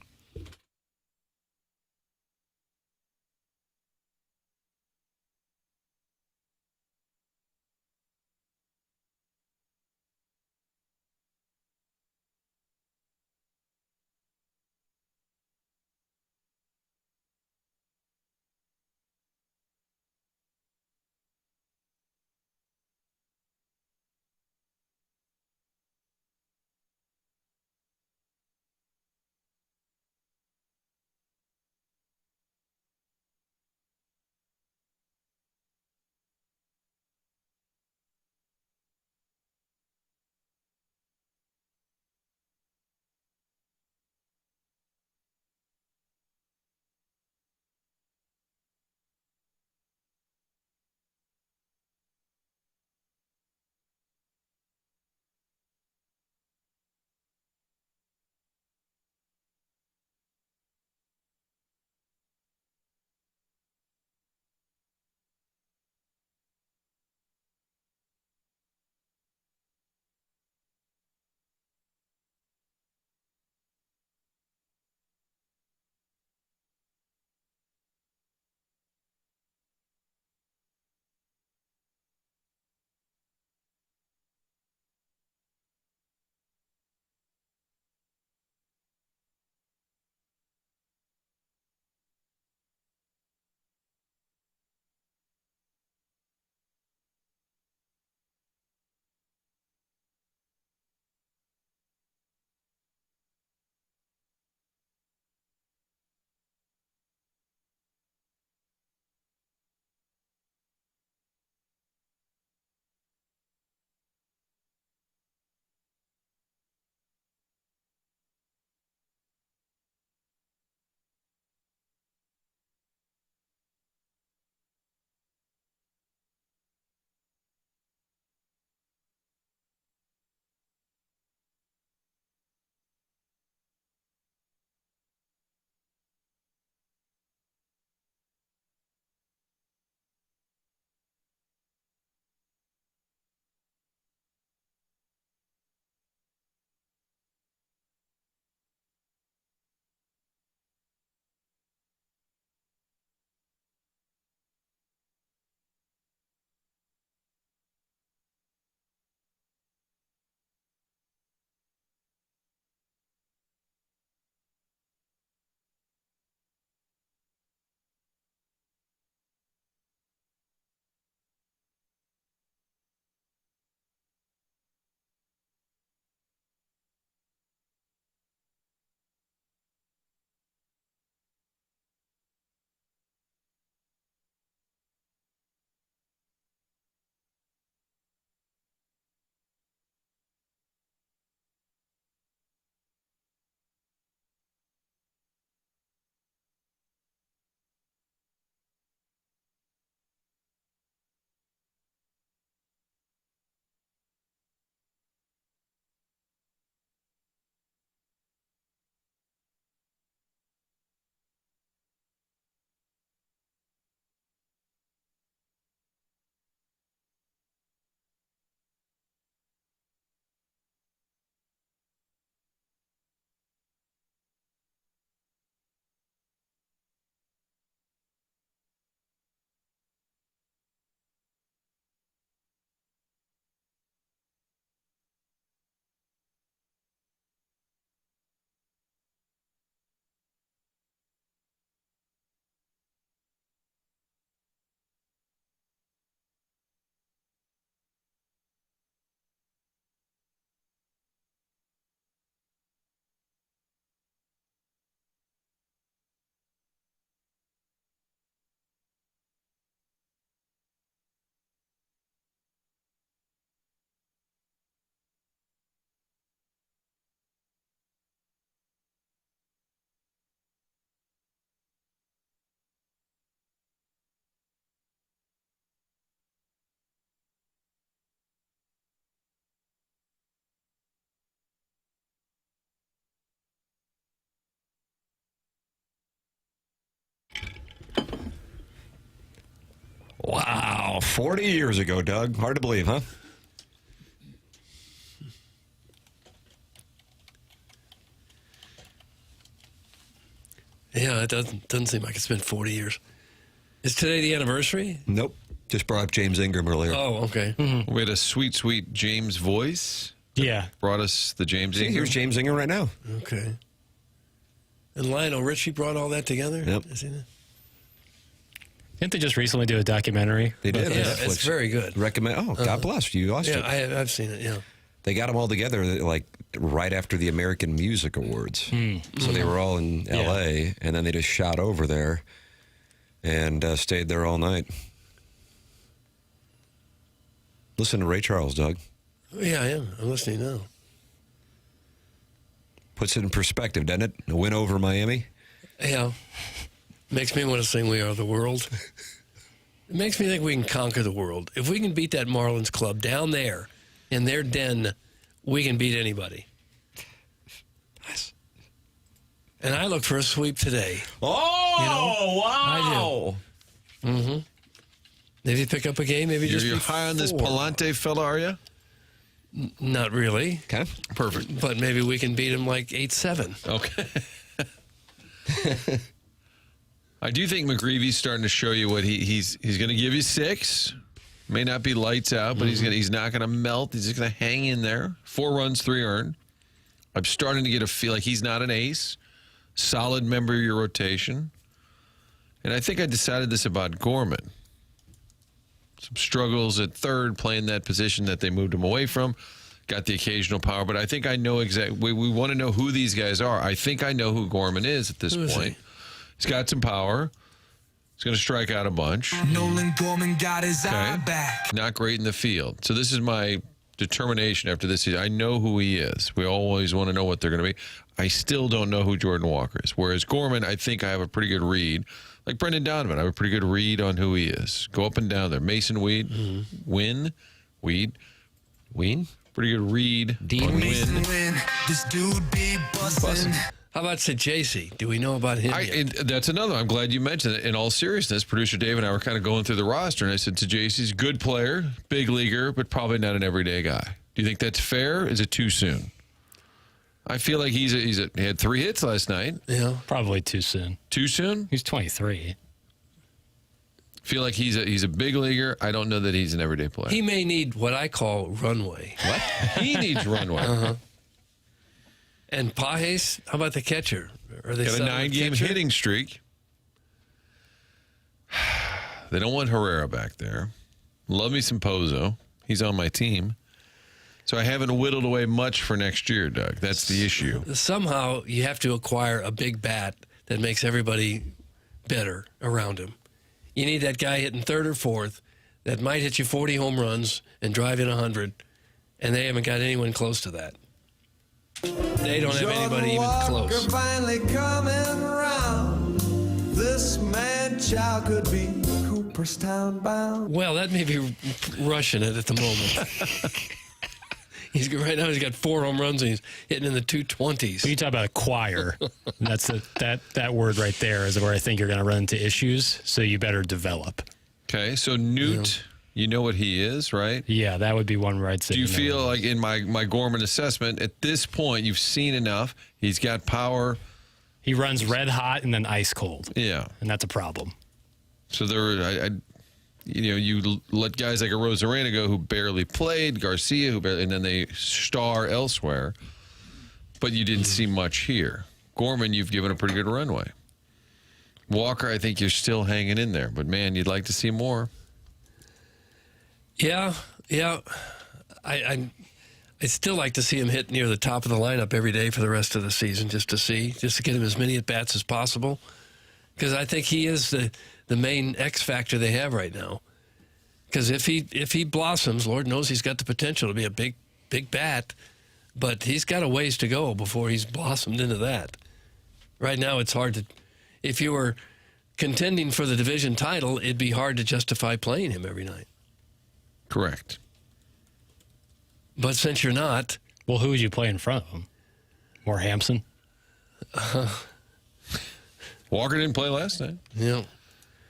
Wow, 40 years ago, Doug. Hard to believe, huh? Yeah, it doesn't seem like it's been 40 years. Is today the anniversary? Nope. Just brought up James Ingram earlier. Oh, okay. We had a sweet, sweet James voice. Yeah. Brought us the James See, Ingram. here's James Ingram right now. Okay. And Lionel Richie brought all that together? Yep. Is he there? Didn't they just recently do a documentary? They did. Yeah, Netflix. it's very good. Recommend. Oh, God bless you. Lost Yeah, it. I've seen it, yeah. They got them all together like right after the American Music Awards. So they were all in L.A. and then they just shot over there and stayed there all night. Listen to Ray Charles, Doug. Yeah, I am. I'm listening now. Puts it in perspective, doesn't it? A win over Miami. Yeah. Makes me want to sing We Are the World. It makes me think we can conquer the world. If we can beat that Marlins club down there in their den, we can beat anybody. Nice. And I look for a sweep today. Oh, wow. I do. Mm-hmm. Maybe pick up a game, maybe just You're high on this Palante fella, are you? Not really. Okay. Perfect. But maybe we can beat him like 8-7. Okay. I do think McGreevy's starting to show you what he's going to give you 6. May not be lights out, but he's not going to melt. He's just going to hang in there. 4 runs, 3 earned. I'm starting to get a feel like he's not an ace. Solid member of your rotation. And I think I decided this about Gorman. Some struggles at third, playing that position that they moved him away from. Got the occasional power, but I think I know exactly. We want to know who these guys are. I think I know who Gorman is at this point. He's got some power. He's going to strike out a bunch. Nolan Gorman got his eye back. Not great in the field. So this is my determination after this season. I know who he is. We always want to know what they're going to be. I still don't know who Jordan Walker is. Whereas Gorman, I think I have a pretty good read. Like Brendan Donovan, I have a pretty good read on who he is. Go up and down there. Mason Weed, Win, Weed, Ween. Pretty good read. Dean Win. This dude be bussin'. How about Sajasi? Do we know about him yet? That's another. I'm glad you mentioned it. In all seriousness, producer Dave and I were kind of going through the roster, and I said Sajasi's a good player, big leaguer, but probably not an everyday guy. Do you think that's fair? Is it too soon? I feel like he had 3 hits last night. Yeah, probably too soon. Too soon? He's 23. Feel like he's a big leaguer. I don't know that he's an everyday player. He may need what I call runway. What? He needs runway. And Pajes, how about the catcher? Are they got a 9-game hitting streak. They don't want Herrera back there. Love me some Pozo. He's on my team. So I haven't whittled away much for next year, Doug. That's the issue. Somehow you have to acquire a big bat that makes everybody better around him. You need that guy hitting third or fourth that might hit you 40 home runs and drive in 100, and they haven't got anyone close to that. They don't have anybody even close. Finally coming around. This man child could be Cooperstown bound. Well, that may be rushing it at the moment. Right now he's got 4 home runs and he's hitting in the 220s. When you talk about acquire, that's that word right there is where I think you're going to run into issues. So you better develop. Okay, so Newt, you know what he is, right? Yeah, that would be one where I'd say. Do you feel like in my Gorman assessment, at this point, you've seen enough? He's got power. He runs red hot and then ice cold. Yeah. And that's a problem. So you let guys like a Rosarena go who barely played, Garcia, and then they star elsewhere. But you didn't see much here. Gorman, you've given a pretty good runway. Walker, I think you're still hanging in there. But, man, you'd like to see more. Yeah. I still like to see him hit near the top of the lineup every day for the rest of the season, just to get him as many at bats as possible, because I think he is the main X factor they have right now. Because if he blossoms, Lord knows he's got the potential to be a big bat, but he's got a ways to go before he's blossomed into that. Right now, it's hard to. If you were contending for the division title, it'd be hard to justify playing him every night. Correct. But since you're not... Well, who would you play in front of him? More Hampson? Walker didn't play last night. Yeah.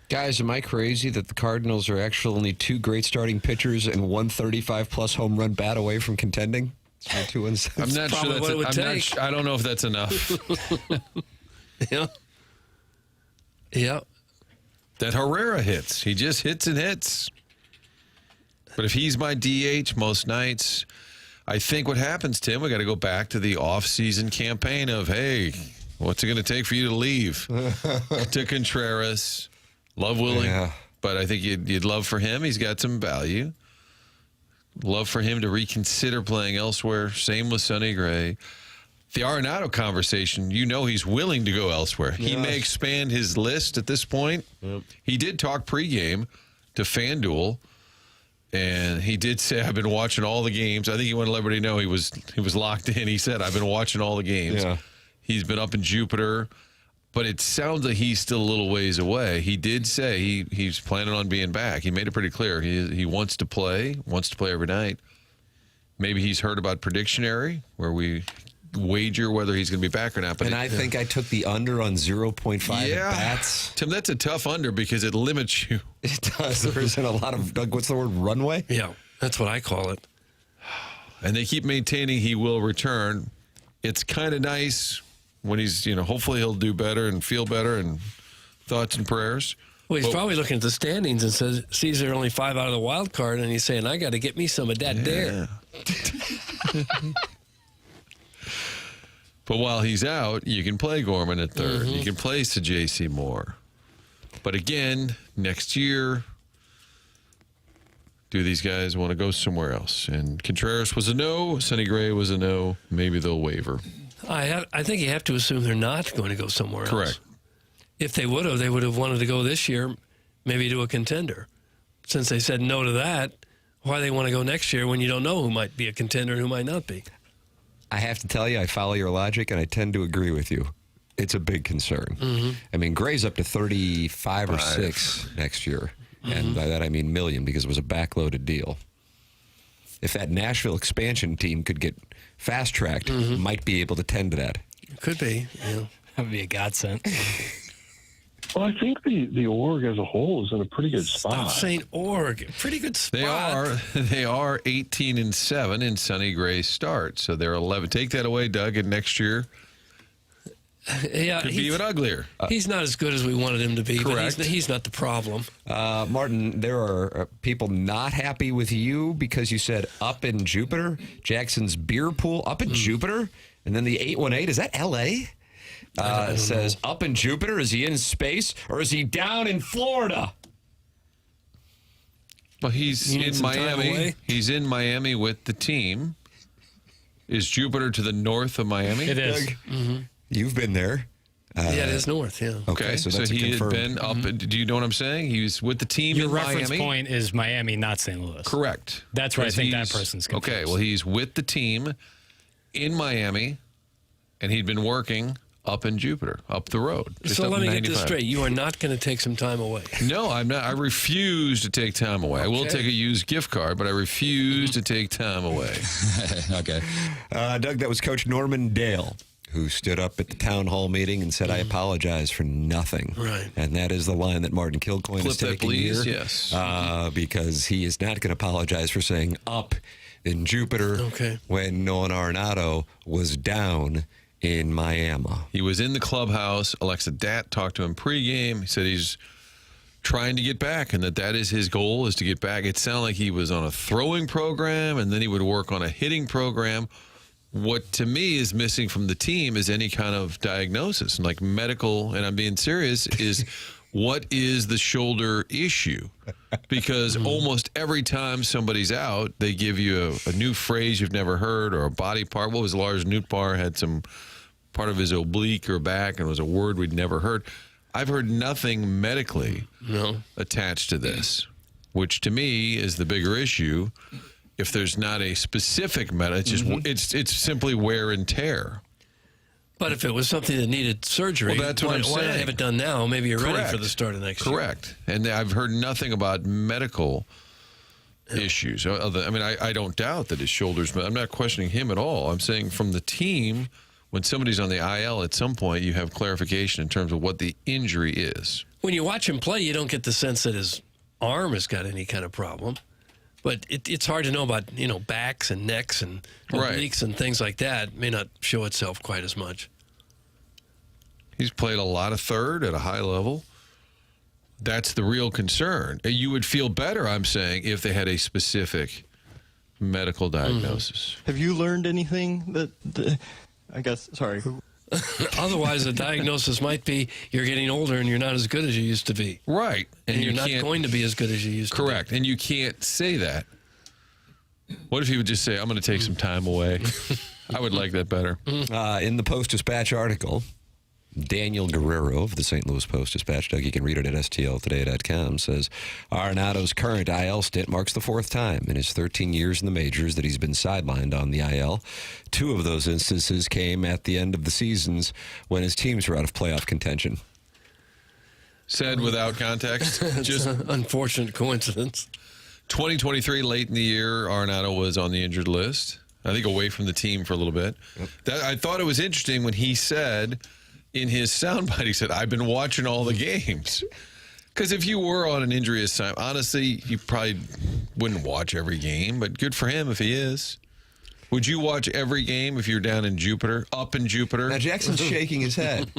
Guys, am I crazy that the Cardinals are actually only 2 great starting pitchers and 135-plus home run bat away from contending? It's 2 and 7. I'm not sure what it would take. I don't know if that's enough. Yeah. Yeah. That Herrera hits. He just hits and hits. But if he's my DH most nights, I think what happens, Tim, we got to go back to the off-season campaign of, hey, what's it going to take for you to leave? To Contreras. Love Willie, but I think you'd love for him. He's got some value. Love for him to reconsider playing elsewhere. Same with Sonny Gray. The Arenado conversation, he's willing to go elsewhere. Yes. He may expand his list at this point. Yep. He did talk pregame to FanDuel, and he did say, I've been watching all the games. I think he wanted to let everybody know he was locked in. He said, I've been watching all the games. Yeah. He's been up in Jupiter. But it sounds like he's still a little ways away. He did say he's planning on being back. He made it pretty clear. He wants to play every night. Maybe he's heard about Predictionary, where we wager whether he's going to be back or not. But I think I took the under on 0.5 at bats. Tim, that's a tough under because it limits you. It does. There isn't a lot of, what's the word, runway? Yeah, that's what I call it. And they keep maintaining he will return. It's kind of nice when he's, hopefully he'll do better and feel better, and thoughts and prayers. Well, he's probably looking at the standings and sees they're only 5 out of the wild card, and he's saying, I got to get me some of that dare. But while he's out, you can play Gorman at third. Mm-hmm. You can play J.C. Moore. But again, next year, do these guys want to go somewhere else? And Contreras was a no. Sonny Gray was a no. Maybe they'll waver. I think you have to assume they're not going to go somewhere else. Correct. If they would have wanted to go this year, maybe to a contender. Since they said no to that, why they want to go next year when you don't know who might be a contender and who might not be? I have to tell you, I follow your logic, and I tend to agree with you. It's a big concern. Mm-hmm. I mean, Gray's up to 35 or 6 next year. Mm-hmm. And by that I mean million, because it was a backloaded deal. If that Nashville expansion team could get fast-tracked, might be able to tend to that. Could be. Yeah. That would be a godsend. Well, I think the org as a whole is in a pretty good spot. Stop saying org. Pretty good spot. They are 18-7 in Sonny Gray's start. So they're 11. Take that away, Doug, and next year yeah, could be even uglier. He's not as good as we wanted him to be. Correct. But he's not the problem. Martin, there are people not happy with you because you said up in Jupiter. Jackson's beer pool up in Jupiter. And then the 818, is that L.A.? Says up in Jupiter. Is he in space or is he down in Florida? Well, he's in Miami. He's in Miami with the team. Is Jupiter to the north of Miami? It is. Mm-hmm. You've been there. Yeah, it is north, yeah. Okay, so he had been up. Do you know what I'm saying? He was with the team in Miami. Your reference point is Miami, not St. Louis. Correct. That's where I think that person's confused. Okay, well, he's with the team in Miami, and he'd been working up in Jupiter, up the road. So let me get this straight. You are not going to take some time away. No, I'm not. I refuse to take time away. Okay. I will take a used gift card, but I refuse to take time away. Okay. Doug, that was Coach Norman Dale, who stood up at the town hall meeting and said, I apologize for nothing. Right. And that is the line that Martin Kilcoyne is taking here. Yes. Because he is not going to apologize for saying up in Jupiter when Nolan Arenado was down in Miami. He was in the clubhouse. Alexa Datt talked to him pregame. He said he's trying to get back and that is his goal, is to get back. It sounded like he was on a throwing program and then he would work on a hitting program. What to me is missing from the team is any kind of diagnosis, like medical, and I'm being serious, is what is the shoulder issue? Because almost every time somebody's out, they give you a new phrase you've never heard or a body part. What was Lars Nootbaar had some part of his oblique or back and it was a word we'd never heard. I've heard nothing medically attached to this, which to me is the bigger issue. If there's not a specific it's just it's simply wear and tear. But if it was something that needed surgery, well, that's what I'm saying. Why not have it done now? Maybe you're ready for the start of next year. Correct. And I've heard nothing about medical issues. I mean, I don't doubt that his shoulders. I'm not questioning him at all. I'm saying from the team, when somebody's on the IL, at some point you have clarification in terms of what the injury is. When you watch him play, you don't get the sense that his arm has got any kind of problem. But it's hard to know about, backs and necks and obliques and things like that. It may not show itself quite as much. He's played a lot of third at a high level. That's the real concern. You would feel better, I'm saying, if they had a specific medical diagnosis. Have you learned anything sorry. Otherwise, the diagnosis might be you're getting older and you're not as good as you used to be. Right. And you're not going to be as good as you used to be. Correct. And you can't say that. What if he would just say, I'm going to take some time away? I would like that better. In the Post-Dispatch article, Daniel Guerrero of the St. Louis Post-Dispatch, Doug, you can read it at stltoday.com, says Arenado's current IL stint marks the fourth time in his 13 years in the majors that he's been sidelined on the IL. 2 of those instances came at the end of the seasons when his teams were out of playoff contention. Said without context. Just an unfortunate coincidence. 2023, late in the year, Arenado was on the injured list. I think away from the team for a little bit. Yep. I thought it was interesting when he said in his soundbite, he said, I've been watching all the games. Because if you were on an injury assignment, honestly, you probably wouldn't watch every game, but good for him if he is. Would you watch every game if you're down in Jupiter, up in Jupiter? Now, Jackson's shaking his head.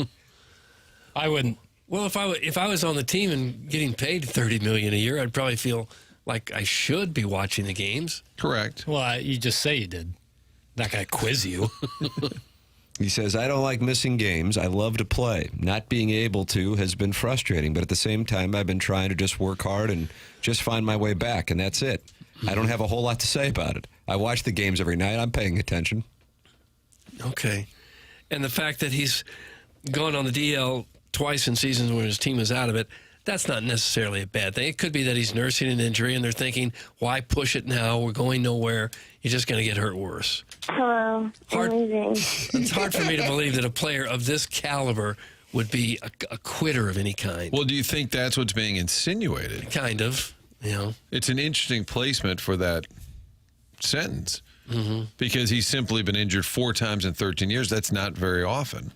I wouldn't. Well, if I was on the team and getting paid $30 million a year, I'd probably feel like I should be watching the games. Correct. Well, you just say you did. Not going to quiz you. He says, I don't like missing games. I love to play. Not being able to has been frustrating, but at the same time, I've been trying to just work hard and just find my way back, and that's it. I don't have a whole lot to say about it. I watch the games every night. I'm paying attention. Okay. And the fact that he's gone on the DL twice in seasons when his team is out of it, that's not necessarily a bad thing. It could be that he's nursing an injury and they're thinking, why push it now? We're going nowhere. You're just going to get hurt worse. Hello. Amazing. It's hard for me to believe that a player of this caliber would be a quitter of any kind. Well, do you think that's what's being insinuated? Kind of. It's an interesting placement for that sentence because he's simply been injured 4 times in 13 years. That's not very often.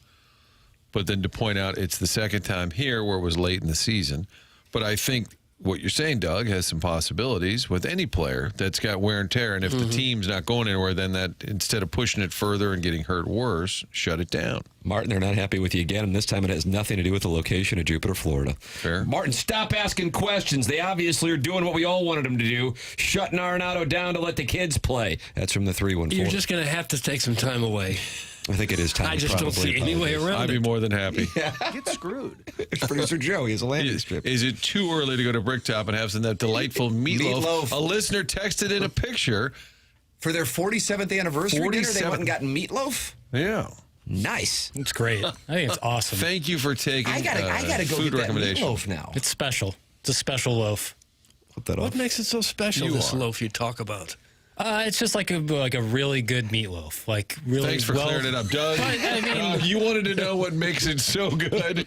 But then to point out it's the second time here where it was late in the season. But I think what you're saying, Doug, has some possibilities with any player that's got wear and tear. And if the team's not going anywhere, then that instead of pushing it further and getting hurt worse, shut it down. Martin, they're not happy with you again, and this time it has nothing to do with the location of Jupiter, Florida. Fair. Martin, stop asking questions. They obviously are doing what we all wanted them to do, shutting Arenado down to let the kids play. That's from the 314. You're just going to have to take some time away. I think it is time. I just don't see any way around I'd be more than happy. Get screwed. It's producer Joe. He has a landing strip. Is it too early to go to Bricktop and have some that delightful meatloaf? A listener texted in a picture. For their 47th anniversary dinner, they went and gotten meatloaf? Yeah. Nice. It's great. I think it's awesome. Thank you for taking I gotta go food get that recommendation. meatloaf now. It's special. It's a special loaf. What makes it so special, this loaf you talk about? It's just like a really good meatloaf. Like really. Thanks for clearing it up, Doug. I mean, you wanted to know what makes it so good.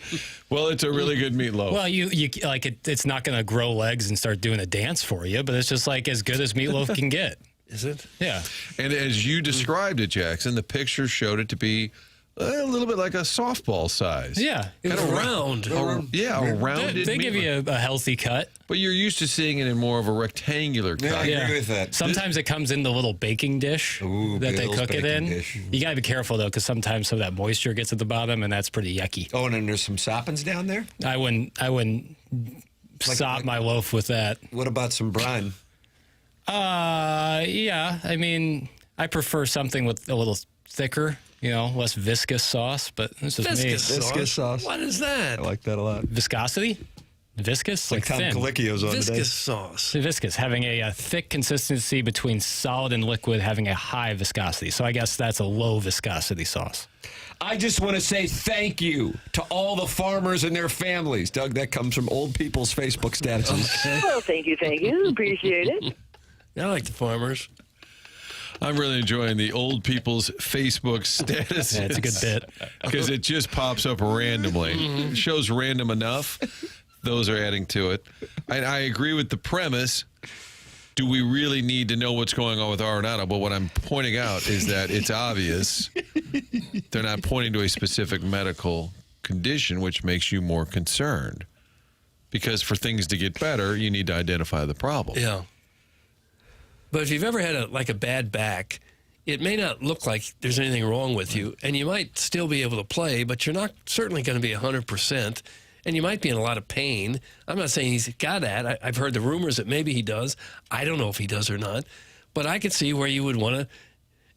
Well, it's a really good meatloaf. Well, you like it. It's not going to grow legs and start doing a dance for you, but it's just like as good as meatloaf can get. Is it? Yeah. And as you described it, Jackson, the picture showed it to be a little bit like a softball size. Yeah. It's round. A rounded They give you a healthy cut. But you're used to seeing it in more of a rectangular cut. Yeah, I agree with that. Sometimes it comes in the little baking dish that they cook it in. Dish. You got to be careful, though, because sometimes some of that moisture gets at the bottom, and that's pretty yucky. Oh, and then there's some soppins down there? I wouldn't sop my loaf with that. What about some brine? Yeah. I mean, I prefer something with a little thicker, less viscous sauce, but this is me. Viscous sauce. What is that? I like that a lot. Viscosity? Viscous? Like Tom thin. Colicchio's on today. Viscous sauce. Viscous, having a thick consistency between solid and liquid, having a high viscosity. So I guess that's a low viscosity sauce. I just want to say thank you to all the farmers and their families. Doug, that comes from Old People's Facebook statuses. Well, thank you. Appreciate it. I like the farmers. I'm really enjoying the Old People's Facebook status. Yeah, it's a good bit. Because it just pops up randomly. It shows random enough. Those are adding to it. I agree with the premise. Do we really need to know what's going on with Arenado? But what I'm pointing out is that it's obvious they're not pointing to a specific medical condition, which makes you more concerned. Because for things to get better, you need to identify the problem. Yeah. But if you've ever had a bad back, it may not look like there's anything wrong with you, and you might still be able to play, but you're not certainly going to be 100%, and you might be in a lot of pain. I'm not saying he's got that. I've heard the rumors that maybe he does. I don't know if he does or not, but I could see where you would want to,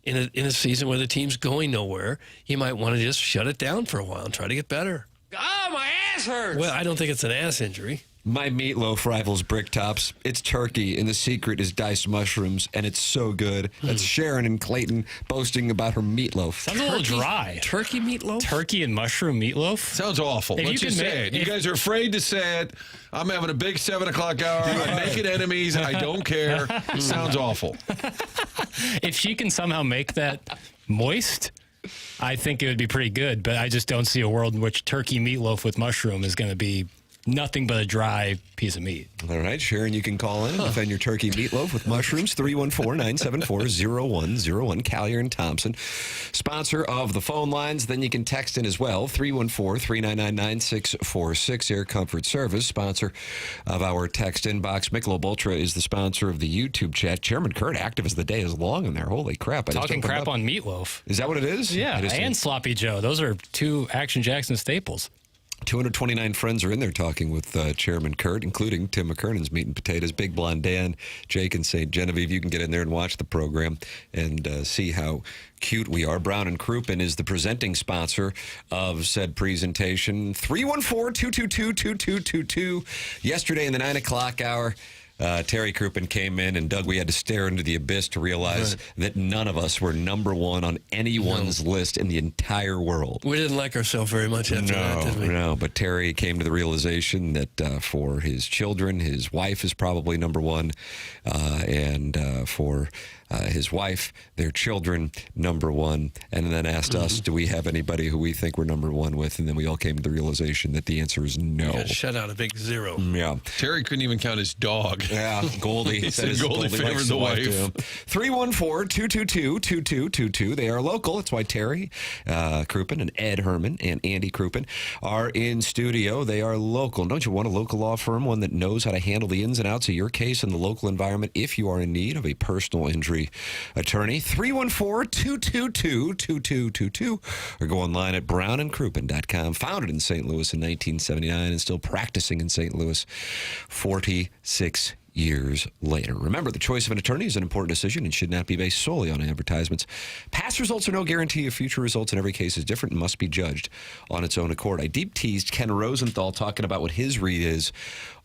in a season where the team's going nowhere, you might want to just shut it down for a while and try to get better. Oh, my ass hurts. Well, I don't think it's an ass injury. My meatloaf rivals brick tops. It's turkey, and the secret is diced mushrooms, and it's so good. That's Sharon and Clayton boasting about her meatloaf. Sounds a little dry. Turkey meatloaf? Turkey and mushroom meatloaf? Sounds awful. Let's just say it. You guys are afraid to say it. I'm having a big 7 o'clock hour. I'm making enemies. I don't care. Sounds awful. If she can somehow make that moist, I think it would be pretty good, but I just don't see a world in which turkey meatloaf with mushroom is going to be nothing but a dry piece of meat. All right, Sharon, you can call in and defend your turkey meatloaf with mushrooms. 314-974-0101. Collier and Thompson, sponsor of the phone lines. Then you can text in as well. 314-399-9646. Air Comfort Service, sponsor of our text inbox. Michelob Ultra is the sponsor of the YouTube chat. Chairman Kurt, active as the day is long in there. Holy crap. Talking crap on meatloaf. Is that what it is? Yeah, and Sloppy Joe. Those are two Action Jackson staples. 229 friends are in there talking with Chairman Kurt, including Tim McKernan's Meat and Potatoes, Big Blonde Dan, Jake and St. Genevieve. You can get in there and watch the program and see how cute we are. Brown and Crouppen is the presenting sponsor of said presentation. 314-222-2222. Yesterday in the 9 o'clock hour, Terry Crouppen came in, and Doug, we had to stare into the abyss to realize that none of us were number one on anyone's list in the entire world. We didn't like ourselves very much after that, did we? No, but Terry came to the realization that for his children, his wife is probably number one, and for his wife, their children, number one, and then asked us, do we have anybody who we think we're number one with? And then we all came to the realization that the answer is no. You got shut out a big 0. Yeah. Terry couldn't even count his dog. Yeah, Goldie. He said Goldie favored the wife. 314-222-2222. They are local. That's why Terry Crouppen and Ed Herman and Andy Crouppen are in studio. They are local. Don't you want a local law firm, one that knows how to handle the ins and outs of your case in the local environment if you are in need of a personal injury attorney? 314-222-2222, or go online at brownandcrouppen.com. Founded in St. Louis in 1979 and still practicing in St. Louis 46 years later. Remember, the choice of an attorney is an important decision and should not be based solely on advertisements. Past results are no guarantee of future results, and every case is different and must be judged on its own accord. I deep teased Ken Rosenthal talking about what his read is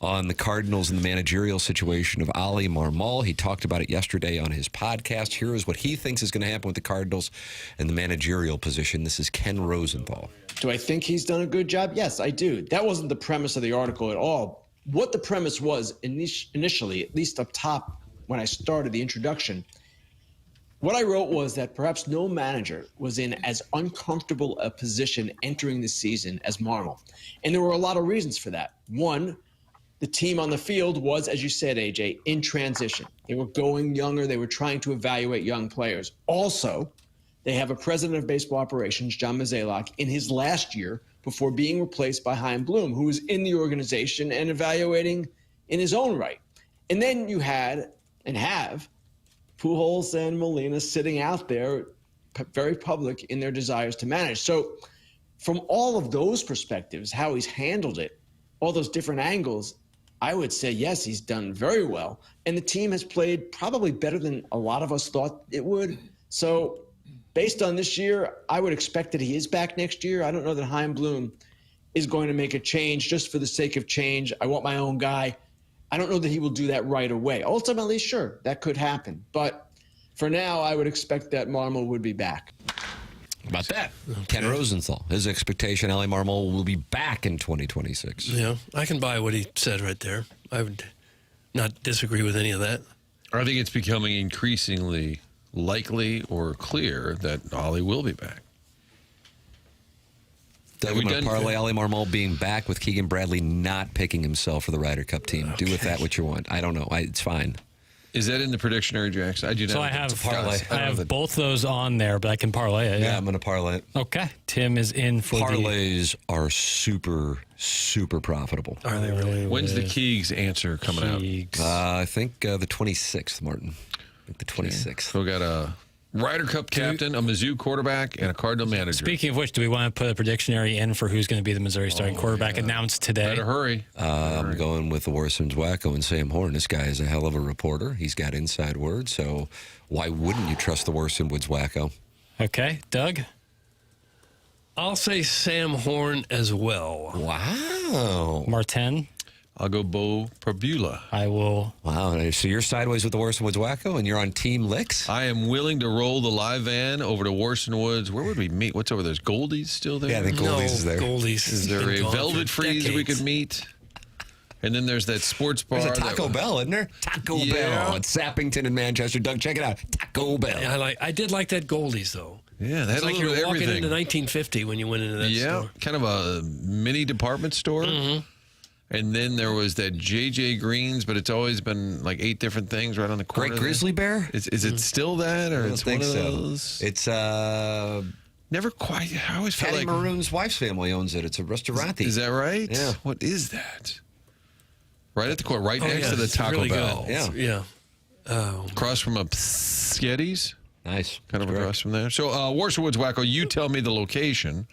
on the Cardinals and the managerial situation of Ali Marmol. He talked about it yesterday on his podcast. Here is what he thinks is going to happen with the Cardinals and the managerial position. This is Ken Rosenthal. Do I think he's done a good job? Yes, I do. That wasn't the premise of the article at all. What the premise was initially, at least up top when I started the introduction, what I wrote was that perhaps no manager was in as uncomfortable a position entering the season as Marmol. And there were a lot of reasons for that. One, the team on the field was, as you said, AJ, in transition. They were going younger. They were trying to evaluate young players. Also, they have a president of baseball operations, John Mozeliak, in his last year before being replaced by Chaim Bloom, who was in the organization and evaluating in his own right. And then you had and have Pujols and Molina sitting out there, very public in their desires to manage. So from all of those perspectives, how he's handled it, all those different angles, I would say, yes, he's done very well. And the team has played probably better than a lot of us thought it would. So based on this year, I would expect that he is back next year. I don't know that Chaim Bloom is going to make a change just for the sake of change. I want my own guy. I don't know that he will do that right away. Ultimately, sure, that could happen. But for now, I would expect that Marmol would be back. About that, Ken Rosenthal. His expectation, Ali Marmol will be back in 2026. Yeah, I can buy what he said right there. I would not disagree with any of that. I think it's becoming increasingly likely or clear that Ali will be back. Doug, we going to parlay Ali Marmol being back with Keegan Bradley not picking himself for the Ryder Cup team. Okay. Do with that what you want. I don't know. It's fine. Is that in the predictionary, Jackson? I do not. So I have both those on there, but I can parlay it. Yeah, I'm going to parlay it. Okay. Tim is in for parlays are super, super profitable. Are they really? When's the Keegs answer coming out? I think the 26th, Martin. I think the 26th. So we got a Ryder Cup captain, a Mizzou quarterback, and a Cardinal manager. Speaking of which, do we want to put a predictionary in for who's going to be the Missouri starting quarterback announced today? Better hurry. I'm going with the Warson's Wacko and Sam Horn. This guy is a hell of a reporter. He's got inside word, so why wouldn't you trust the Warson Woods Wacko? Okay, Doug? I'll say Sam Horn as well. Wow. Martin? I'll go Bo Prabula. I will. Wow. So you're sideways with the Warson Woods Wacko, and you're on Team Licks? I am willing to roll the live van over to Warson Woods. Where would we meet? What's over there? Is Goldie's still there? Yeah, I think Goldie's is there. Goldie's is there a Velvet Freeze we could meet? And then there's that sports bar. There's a Taco Bell, isn't there? Taco Bell at Sappington in Manchester. Doug, check it out. Taco Bell. Yeah, I did like that Goldie's, though. Yeah, that's like you're walking everything. into 1950 when you went into that store. Kind of a mini department store. Mm-hmm. And then there was that J.J. Green's, but it's always been like 8 different things right on the corner. Great Grizzly Bear? Is it still that, or it's one of those? It's never quite. I always felt Patty like Maroon's wife's family owns it. It's a restaurant. Is that right? Yeah. What is that? Right at the corner, right next yeah, to the it's Taco really Bell. good. Yeah. Across from a Sketty's. Nice. Kind of across from there. So, Warson Woods Wacko, you tell me the location,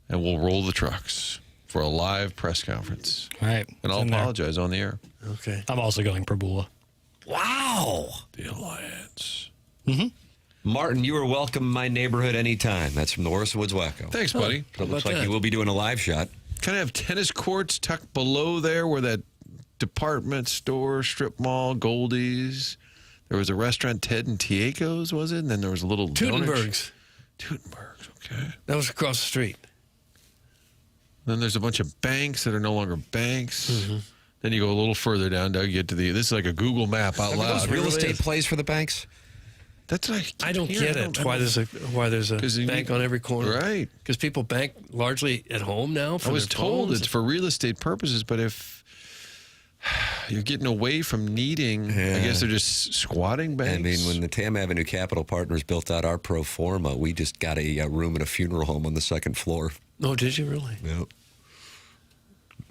and we'll roll the trucks for a live press conference. All right. And I'll apologize on the air. Okay. I'm also going Prabula. Wow. The Alliance. Mm-hmm. Martin, you are welcome in my neighborhood anytime. That's from the Warson Woods Wacko. Thanks, buddy. It looks like you will be doing a live shot. Kind of have tennis courts tucked below there where that department store, strip mall, Goldie's. There was a restaurant, Ted and Tieco's, was it? And then there was a little Tutenberg's. Tutenberg's, okay. That was across the street. Then there's a bunch of banks that are no longer banks. Mm-hmm. Then you go a little further down, Doug, you get to this is like a Google map out loud. Those real estate plays for the banks? That's like I don't get it. Why there's a bank on every corner? Right. Because people bank largely at home now. For I was their told phones. it's for real estate purposes, but if you're getting away from needing, I guess they're just squatting banks. I mean, when the Tam Avenue Capital Partners built out our pro forma, we just got a room in a funeral home on the second floor. Oh, did you really? Yep.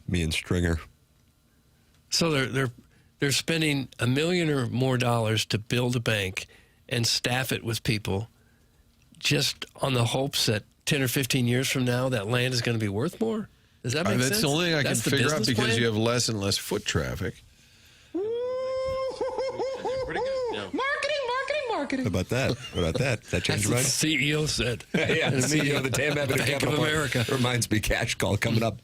Me and Stringer. So they're spending $1 million or more to build a bank and staff it with people, just on the hopes that 10 or 15 years from now that land is going to be worth more. Does that make sense? That's the only thing I can That's the figure out business because plan? you have less and less foot traffic. How about that? Does that change your mind? That's what the CEO said. Yeah, the CEO of the Tam Avenue Bank Capital of Partners. America. Reminds me, cash call coming up.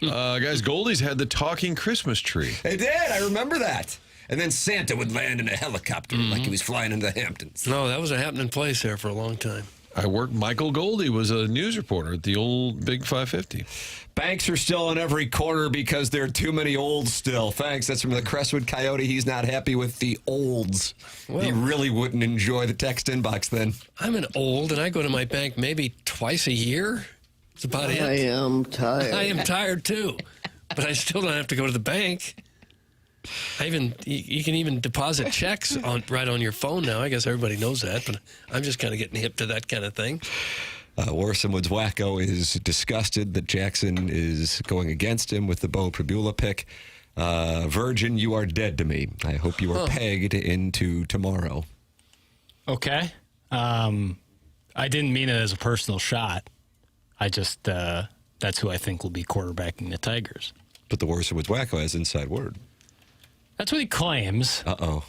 Guys, Goldie's had the talking Christmas tree. They did. I remember that. And then Santa would land in a helicopter like he was flying into the Hamptons. No, that was a happening place there for a long time. Michael Goldie was a news reporter at the old Big 550. Banks are still on every corner because there are too many olds still. Thanks. That's from the Crestwood Coyote. He's not happy with the olds. Well, he really wouldn't enjoy the text inbox then. I'm an old, and I go to my bank maybe twice a year. That's about it. I am tired. I am tired, too. But I still don't have to go to the bank. You can even deposit checks right on your phone now. I guess everybody knows that, but I'm just kind of getting hip to that kind of thing. Warson Woods Wacko is disgusted that Jackson is going against him with the Bo Prabula pick. Virgin, you are dead to me. I hope you are pegged into tomorrow. Okay. I didn't mean it as a personal shot. I just, that's who I think will be quarterbacking the Tigers. But the Warson Woods Wacko has inside word. That's what he claims. Uh-oh.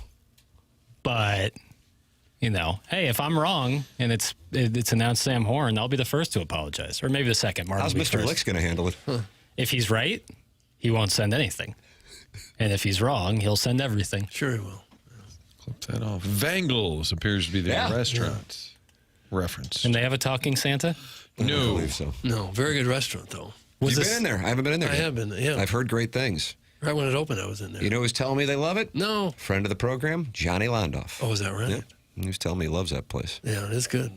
But, hey, if I'm wrong and it's announced Sam Horn, I'll be the first to apologize. Or maybe the second. Martin How's Mr. Lick's going to handle it? If he's right, he won't send anything. And if he's wrong, he'll send everything. Sure he will. Clip that off. Vangles appears to be the restaurant reference. And they have a talking Santa? I don't believe so. No, very good restaurant, though. You've been in there. I haven't been in there I yet. have been, yeah. I've heard great things. Right when it opened, I was in there. You know who's telling me they love it? No. Friend of the program, Johnny Londoff. Oh, is that right? Yeah. He was telling me he loves that place. Yeah, it is good.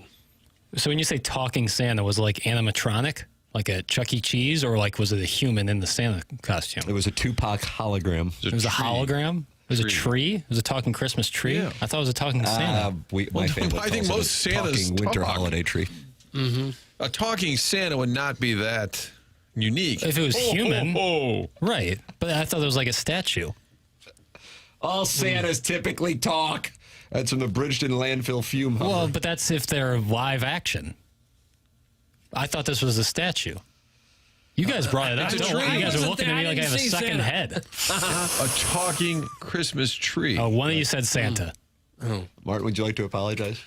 So when you say talking Santa, was it like animatronic? Like a Chuck E. Cheese? Or was it a human in the Santa costume? It was a Tupac hologram. It was a hologram? It was a tree? It was a talking Christmas tree? Yeah. I thought it was a talking Santa. My family I think calls it most a Santas talking winter talk. holiday tree. Mm-hmm. A talking Santa would not be that unique. If it was human. Oh. Right. But I thought it was like a statue. All Santas typically talk. That's from the Bridgeton landfill fume Hummer. Well, but that's if they're live action. I thought this was a statue. You guys brought it up. It's a Don't tree. You guys are Wasn't looking there? at me I like I have a didn't see second Santa. head. A talking Christmas tree. Oh, one of you said Santa. Martin, would you like to apologize?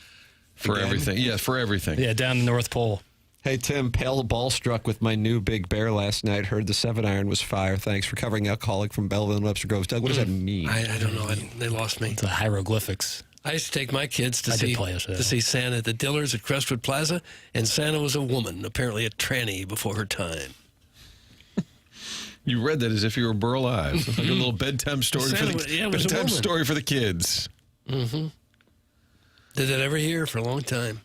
For Again? everything. Yeah, for everything. Yeah, down the North Pole. Hey, Tim, pale ball struck with my new big bear last night. Heard the 7-iron was fire. Thanks for covering alcoholic from Belleville and Webster Groves. Doug, what does that mean? I don't know. They lost me. It's the hieroglyphics. I used to take my kids to I did see play us, yeah. to see Santa at the Dillers at Crestwood Plaza, and Santa was a woman, apparently a tranny before her time. You read that as if you were Burl Ives. Like a little bedtime story Santa for the was- yeah, it was a bedtime woman. story for the kids. Mm-hmm. Did that every year for a long time.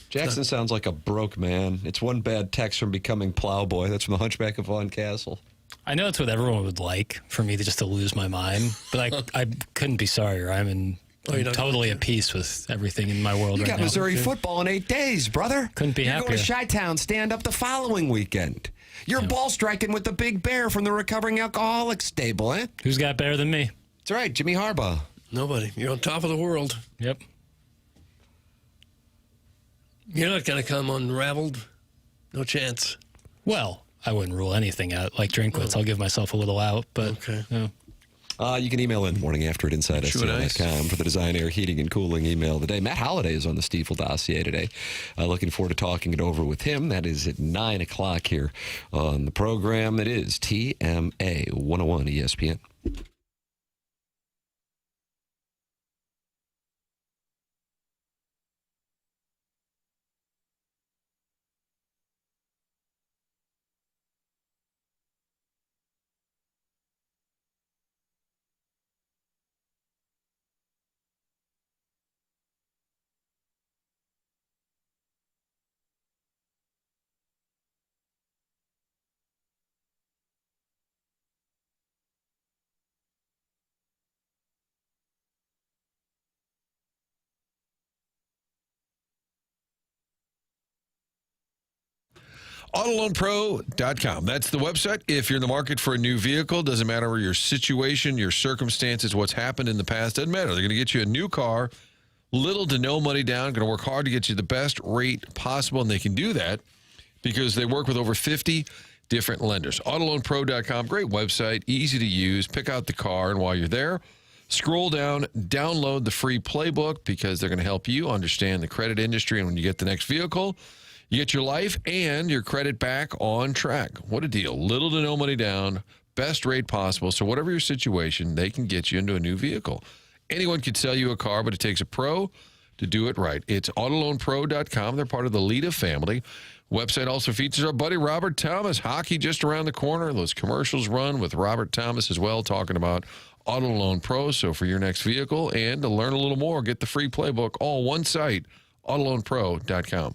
Jackson sounds like a broke man. It's one bad text from becoming plowboy. That's from the Hunchback of Vaughn Castle. I know it's what everyone would like for me to just to lose my mind, but I couldn't be sorrier. I'm totally at peace with everything in my world You right got now. Missouri football in 8 days, brother. Couldn't be You're happier. going to Chi-Town stand up the following weekend. You're ball striking with the big bear from the recovering alcoholic stable, eh? Who's got better than me? That's right, Jimmy Harbaugh. Nobody. You're on top of the world. Yep. You're not going to come unraveled. No chance. Well, I wouldn't rule anything out. Like Drinkwitz, I'll give myself a little out, but okay. You can email in the morning after at InsideSTL.com for the Design, Air, Heating, and Cooling email of the day. Matt Holliday is on the Stiefel dossier today. Looking forward to talking it over with him. That is at 9 o'clock here on the program. It is TMA 101 ESPN. AutoLoanPro.com. That's the website. If you're in the market for a new vehicle, doesn't matter your situation, your circumstances, what's happened in the past, doesn't matter. They're going to get you a new car, little to no money down, going to work hard to get you the best rate possible, and they can do that because they work with over 50 different lenders. AutoLoanPro.com, great website, easy to use. Pick out the car, and while you're there, scroll down, download the free playbook because they're going to help you understand the credit industry, and when you get the next vehicle, you get your life and your credit back on track. What a deal. Little to no money down, best rate possible. So whatever your situation, they can get you into a new vehicle. Anyone could sell you a car, but it takes a pro to do it right. It's AutoLoanPro.com. They're part of the Lita family. Website also features our buddy Robert Thomas. Hockey just around the corner. Those commercials run with Robert Thomas as well, talking about Auto Loan Pro. So for your next vehicle and to learn a little more, get the free playbook, all one site, AutoLoanPro.com.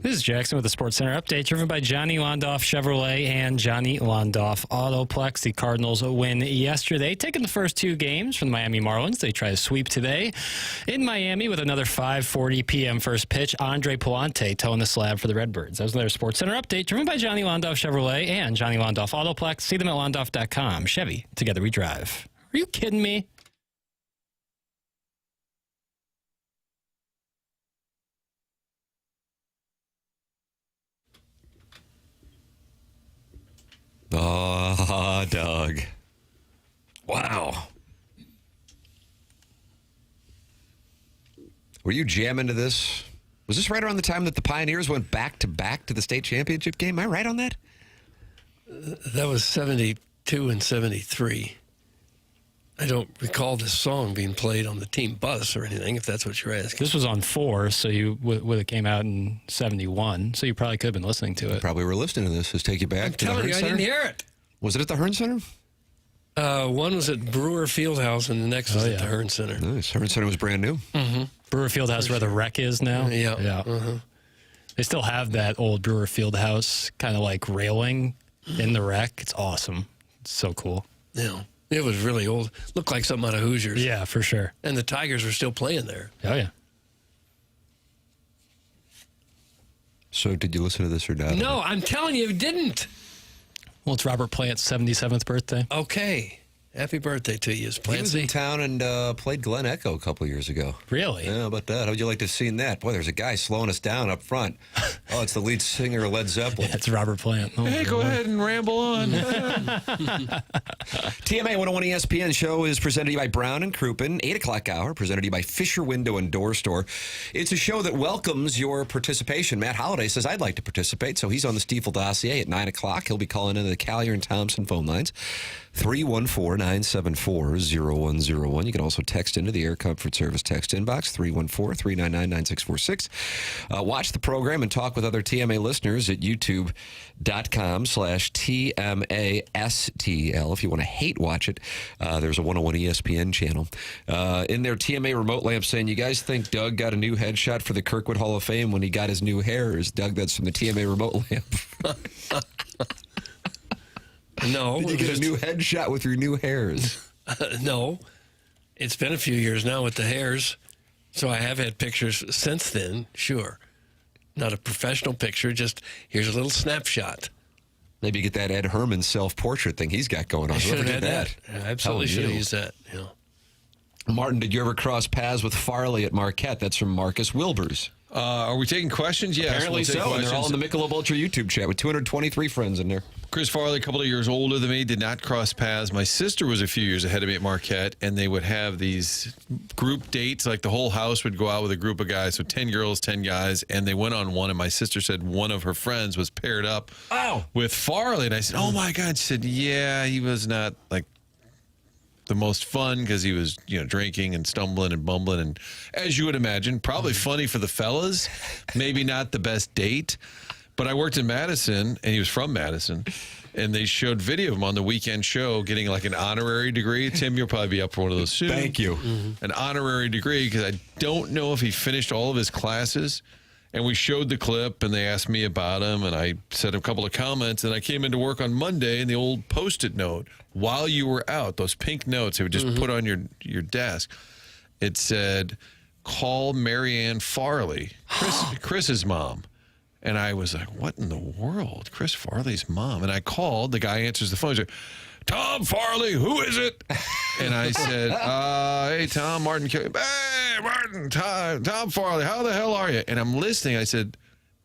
This is Jackson with the Sports Center update, driven by Johnny Londoff Chevrolet and Johnny Londoff Autoplex. The Cardinals win yesterday, taking the first two games from the Miami Marlins. They try to sweep today in Miami with another 5:40 p.m. first pitch. Andre Palante towing the slab for the Redbirds. That was another Sports Center update, driven by Johnny Londoff Chevrolet and Johnny Londoff Autoplex. See them at londoff.com. Chevy, together we drive. Are you kidding me? Oh, Doug. Wow. Were you jamming to this? Was this right around the time that the Pioneers went back-to-back to the state championship game? Am I right on that? That was 72 and 73. I don't recall this song being played on the team bus or anything, if that's what you're asking. This was on 4, so you would have came out in 71, so you probably could have been listening to it. You probably were listening to this. Let's take you back to the telling Hearn you, I Center. didn't hear it. Was it at the Hearn Center? One was at Brewer Fieldhouse, and the next was at the Hearn Center. Nice. Hearn Center was brand new. Mm-hmm. Brewer Fieldhouse, where the wreck is now. Yeah. Yeah. They still have that old Brewer Fieldhouse kind of like railing in the wreck. It's awesome. It's so cool. Yeah. It was really old. Looked like something out of Hoosiers. Yeah, for sure. And the Tigers were still playing there. Oh, yeah. So did you listen to this or not? No, I'm telling you, didn't. Well, it's Robert Plant's 77th birthday. Okay. Happy birthday to you, He was Plancy. in town and played Glen Echo a couple years ago. Really? Yeah, how about that? How'd you like to have seen that? Boy, there's a guy slowing us down up front. Oh, it's the lead singer of Led Zeppelin. That's Robert Plant. Oh, Hey, go ahead and ramble on. TMA 101 ESPN show is presented to you by Brown and Crouppen, 8 o'clock hour, presented to you by Fisher Window and Door Store. It's a show that welcomes your participation. Matt Holliday says, I'd like to participate, so he's on the Stiefel dossier at 9 o'clock. He'll be calling into the Collier and Thompson phone lines, 314-974-0101. You can also text into the Air Comfort Service text inbox, 314-399-9646. Watch the program and talk with other TMA listeners at youtube.com/TMASTL. If you want to hate watch it, there's a 101 ESPN channel. In their TMA remote lamp saying, you guys think Doug got a new headshot for the Kirkwood Hall of Fame when he got his new hairs? Doug, that's from the TMA remote lamp. No. Did you get a new headshot with your new hairs? No. It's been a few years now with the hairs, so I have had pictures since then, sure. Not a professional picture, just here's a little snapshot. Maybe get that Ed Herman self-portrait thing he's got going on. I should have Whoever had did that. I absolutely should have used that. Yeah. Martin, did you ever cross paths with Farley at Marquette? That's from Marcus Wilbers. Are we taking questions? Yes. Apparently we'll take so. And they're all in the Michelob Ultra YouTube chat with 223 friends in there. Chris Farley, a couple of years older than me, did not cross paths. My sister was a few years ahead of me at Marquette, and they would have these group dates. Like the whole house would go out with a group of guys, so 10 girls, 10 guys, and they went on one, and my sister said one of her friends was paired up with Farley. And I said, oh, my God. She said, yeah, he was not, like, the most fun because he was, drinking and stumbling and bumbling. And as you would imagine, probably funny for the fellas, maybe not the best date. But I worked in Madison, and he was from Madison, and they showed video of him on the weekend show getting like an honorary degree. Tim, you'll probably be up for one of those soon. Thank you. Mm-hmm. An honorary degree, because I don't know if he finished all of his classes. And we showed the clip, and they asked me about him, and I said a couple of comments, and I came into work on Monday, and the old Post-it note, while you were out, those pink notes they would just put on your desk, it said, call Marianne Farley, Chris's mom. And I was like, what in the world? Chris Farley's mom. And I called. The guy answers the phone. He's like, Tom Farley, who is it? And I said, hey, Tom, Martin. Hey, Martin, Tom Farley, how the hell are you? And I'm listening. I said,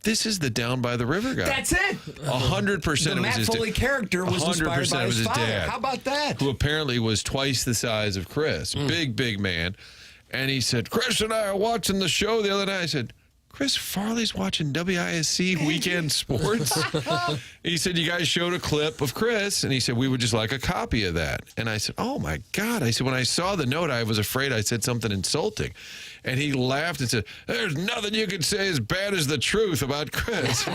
this is the Down by the River guy. That's it. 100%. The Matt Foley character was inspired by his father. Dad. How about that? Who apparently was twice the size of Chris. Big man. And he said, Chris and I are watching the show the other night. I said, Chris Farley's watching WISC Weekend Sports. He said, you guys showed a clip of Chris, and he said, we would just like a copy of that. And I said, oh, my God. I said, when I saw the note, I was afraid I said something insulting. And he laughed and said, there's nothing you can say as bad as the truth about Chris.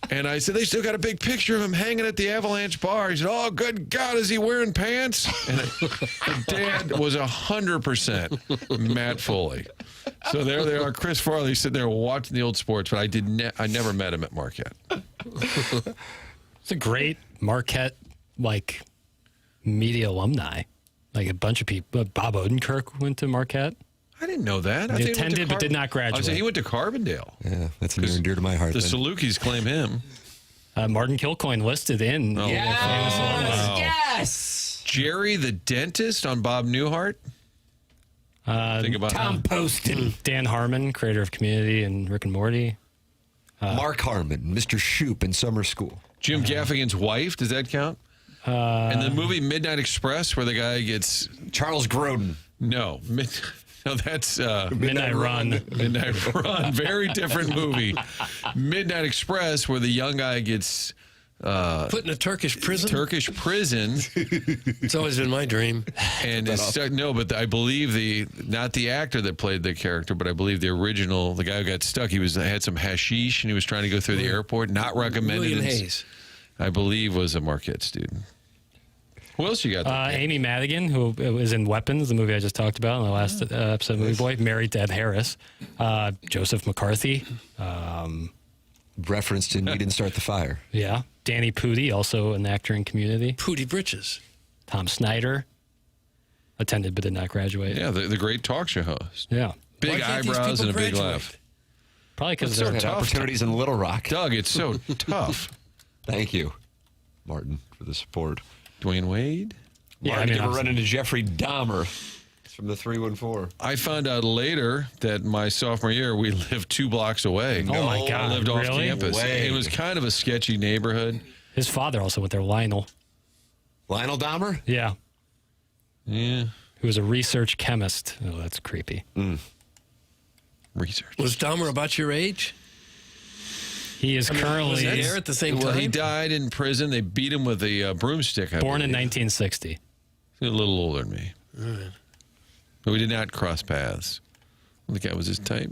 And I said, they still got a big picture of him hanging at the Avalanche bar. He said, oh, good God, is he wearing pants? And the dad was 100% Matt Foley. So there they are, Chris Farley sitting there watching the old sports, but I never met him at Marquette. It's a great Marquette, media alumni. Like a bunch of people. Bob Odenkirk went to Marquette. I didn't know that. He attended but did not graduate. I was saying he went to Carbondale. Yeah, that's near and dear to my heart. The Salukis claim him. Martin Kilcoyne listed in. Oh, Yes! Jerry the dentist on Bob Newhart. Think about Tom Poston. Dan Harmon, creator of Community and Rick and Morty. Mark Harmon, Mr. Shoop in summer school. Jim Gaffigan's wife, does that count? And the movie Midnight Express, where the guy gets... Charles Grodin. No, that's... Midnight Run. Midnight Run, very different movie. Midnight Express, where the young guy gets... put in a Turkish prison? Turkish prison. It's always been my dream. And it's stuck. No, but I believe not the actor that played the character, but I believe the original, the guy who got stuck, had some hashish and he was trying to go through the airport. Not recommended. William Hayes. I believe was a Marquette student. Who else you got there? Amy Madigan, who was in Weapons, the movie I just talked about in the last episode of Movie Boy, married to Ed Harris. Joseph McCarthy. Referenced in You Didn't Start the Fire. Yeah. Danny Pudi, also an actor in Community. Pudi Britches. Tom Snyder. Attended but did not graduate. Yeah, the great talk show host. Yeah. Big eyebrows and a big laugh. Probably because there they're are tough. opportunities in Little Rock. Doug, it's so tough. Thank you, Martin, for the support. Dwayne Wade? Yeah, Martin, I run into Jeffrey Dahmer. It's from the 314. I found out later that my sophomore year, we lived 2 blocks away. Oh, my God. I lived off Really? campus. Way. It was kind of a sketchy neighborhood. His father also went there, Lionel. Lionel Dahmer? Yeah. Yeah. Who was a research chemist. Oh, that's creepy. Research. Was Dahmer about your age? He is currently... Was that there at the same time? Well, he died in prison. They beat him with a broomstick. Born in 1960. He's a little older than me. All right. But we did not cross paths. The guy was his type.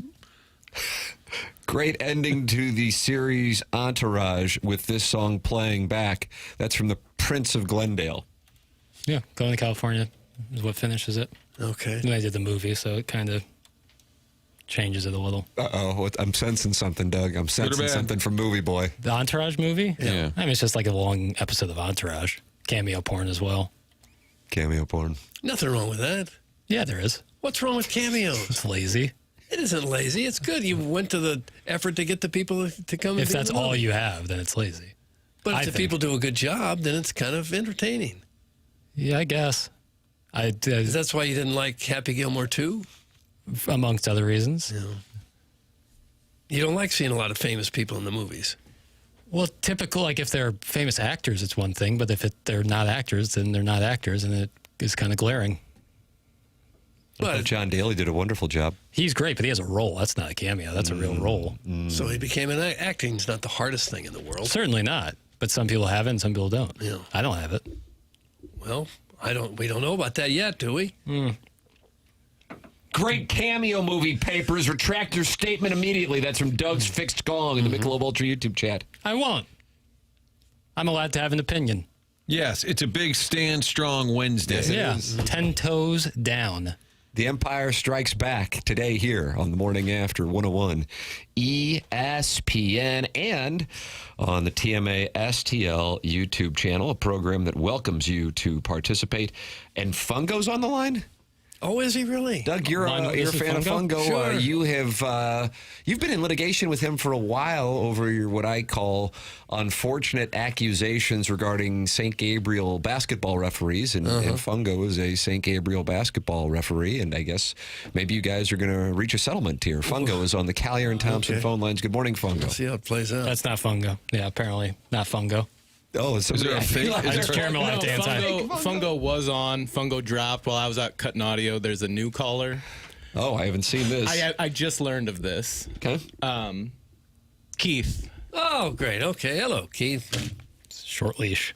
Great ending to the series Entourage with this song playing back. That's from the Prince of Glendale. Yeah, Going to California is what finishes it. Okay. And I did the movie, so it kind of changes it a little. Uh-oh, I'm sensing something, Doug. I'm sensing something from Movie Boy. The Entourage movie? Yeah. I mean, it's just like a long episode of Entourage. Cameo porn as well. Cameo porn. Nothing wrong with that. Yeah, there is. What's wrong with cameos? It's lazy. It isn't lazy. It's good. You went to the effort to get the people to come. If and that's all you have, then it's lazy. But I if the think. people do a good job, then it's kind of entertaining. Yeah, I guess. That's why you didn't like Happy Gilmore 2? Amongst other reasons. Yeah. You don't like seeing a lot of famous people in the movies. Well, typical, like if they're famous actors, it's one thing. But if they're not actors, then they're not actors, and it is kind of glaring. But John Daly did a wonderful job. He's great, but he has a role. That's not a cameo. That's a real role. So he became an acting's not the hardest thing in the world. Certainly not. But some people have it and some people don't. Yeah. I don't have it. Well, we don't know about that yet, do we? Great cameo movie papers. Retract your statement immediately. That's from Doug's Fixed Gong in the Michelob Ultra YouTube chat. I won't. I'm allowed to have an opinion. Yes, it's a big Stand Strong Wednesday. Yes, yeah. 10 toes down. The Empire Strikes Back today here on the Morning After 101 ESPN and on the TMA STL YouTube channel, a program that welcomes you to participate. And Fungo's on the line? Oh, is he really? Doug, you're a fan of Fungo. Sure. You've been in litigation with him for a while over your what I call unfortunate accusations regarding St. Gabriel basketball referees, and Fungo is a St. Gabriel basketball referee, and I guess maybe you guys are going to reach a settlement here. Fungo is on the Callier and Thompson phone lines. Good morning, Fungo. Let's see how it plays out. That's not Fungo. Yeah, apparently not Fungo. Oh, is there a fake? Fungo was on. Fungo dropped while I was out cutting audio. There's a new caller. Oh, I haven't seen this. I just learned of this. Okay. Keith. Oh, great. Okay. Hello, Keith. Short leash.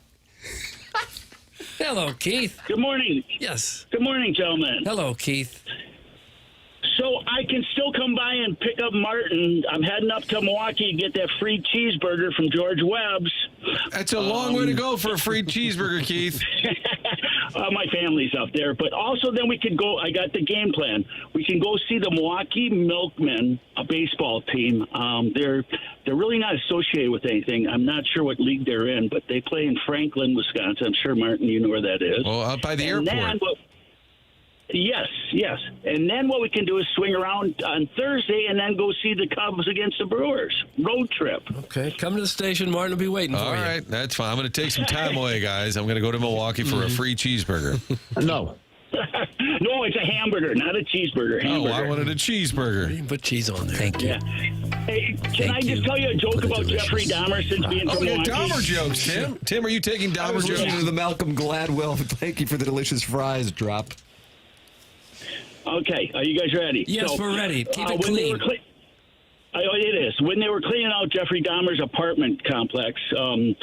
Hello, Keith. Good morning. Yes. Good morning, gentlemen. Hello, Keith. So I can still come by and pick up Martin. I'm heading up to Milwaukee to get that free cheeseburger from George Webb's. That's a long way to go for a free cheeseburger, Keith. My family's up there. But also then we could go, I got the game plan. We can go see the Milwaukee Milkmen, a baseball team. They're really not associated with anything. I'm not sure what league they're in, but they play in Franklin, Wisconsin. I'm sure, Martin, you know where that is. Well, out by the airport. Yes. And then what we can do is swing around on Thursday and then go see the Cubs against the Brewers. Road trip. Okay, come to the station. Martin will be waiting for you. All right, that's fine. I'm going to take some time away, guys. I'm going to go to Milwaukee for a free cheeseburger. No. No, it's a hamburger, not a cheeseburger. Hamburger. Oh, I wanted a cheeseburger. You can put cheese on there. Thank you. Yeah. Hey, can I just tell you a joke about Jeffrey Dahmer since being from Milwaukee? Dahmer jokes, Tim. Tim, are you taking I Dahmer was jokes? listening to the Malcolm Gladwell. Thank you for the delicious fries drop. Okay, are you guys ready? Yes, we're ready. Keep it when they clean. were it is. When they were cleaning out Jeffrey Dahmer's apartment complex, one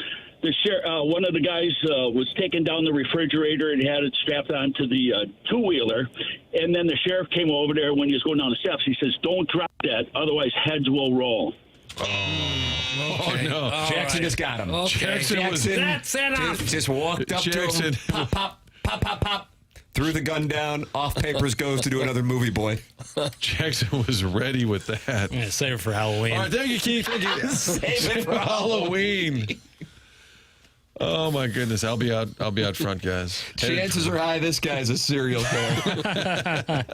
of the guys was taking down the refrigerator and had it strapped onto the two-wheeler. And then the sheriff came over there when he was going down the steps. He says, "Don't drop that, otherwise heads will roll." Oh, no. Jackson just got him. Okay. Jackson just walked up to him. Pop, pop, pop, pop, pop. Threw the gun down. Off papers goes to do another movie, boy. Jackson was ready with that. Yeah, save it for Halloween. All right, thank you, Keith. Thank you. Save it for Halloween. Oh my goodness, I'll be out front, guys. Chances are high this guy's a serial killer.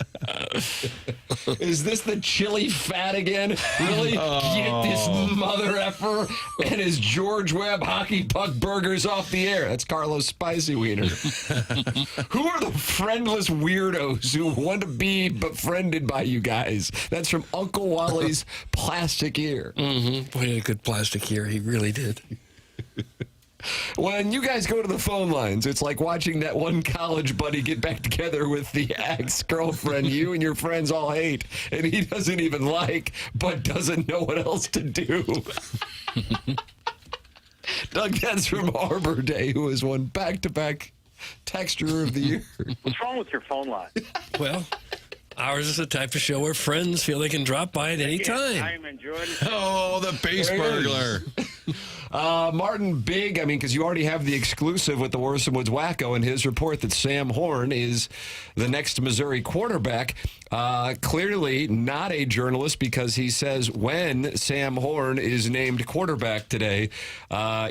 Is this the chili fat again? Really? Get this mother effer and his George Webb hockey puck burgers off the air. That's Carlos Spicy Wiener. Who are the friendless weirdos who want to be befriended by you guys? That's from Uncle Wally's plastic ear. Mm-hmm. Boy, he had a good plastic ear. He really did. When you guys go to the phone lines, it's like watching that one college buddy get back together with the ex-girlfriend you and your friends all hate, and he doesn't even like, but doesn't know what else to do. Doug, that's from Arbor Day, who has won back-to-back Texture of the Year. What's wrong with your phone line? Well, ours is the type of show where friends feel they can drop by at any time. I'm enjoying it. Oh, the base burglar. Martin, big, because you already have the exclusive with the Orson Woods Wacko and his report that Sam Horn is the next Missouri quarterback. Clearly not a journalist, because he says when Sam Horn is named quarterback today,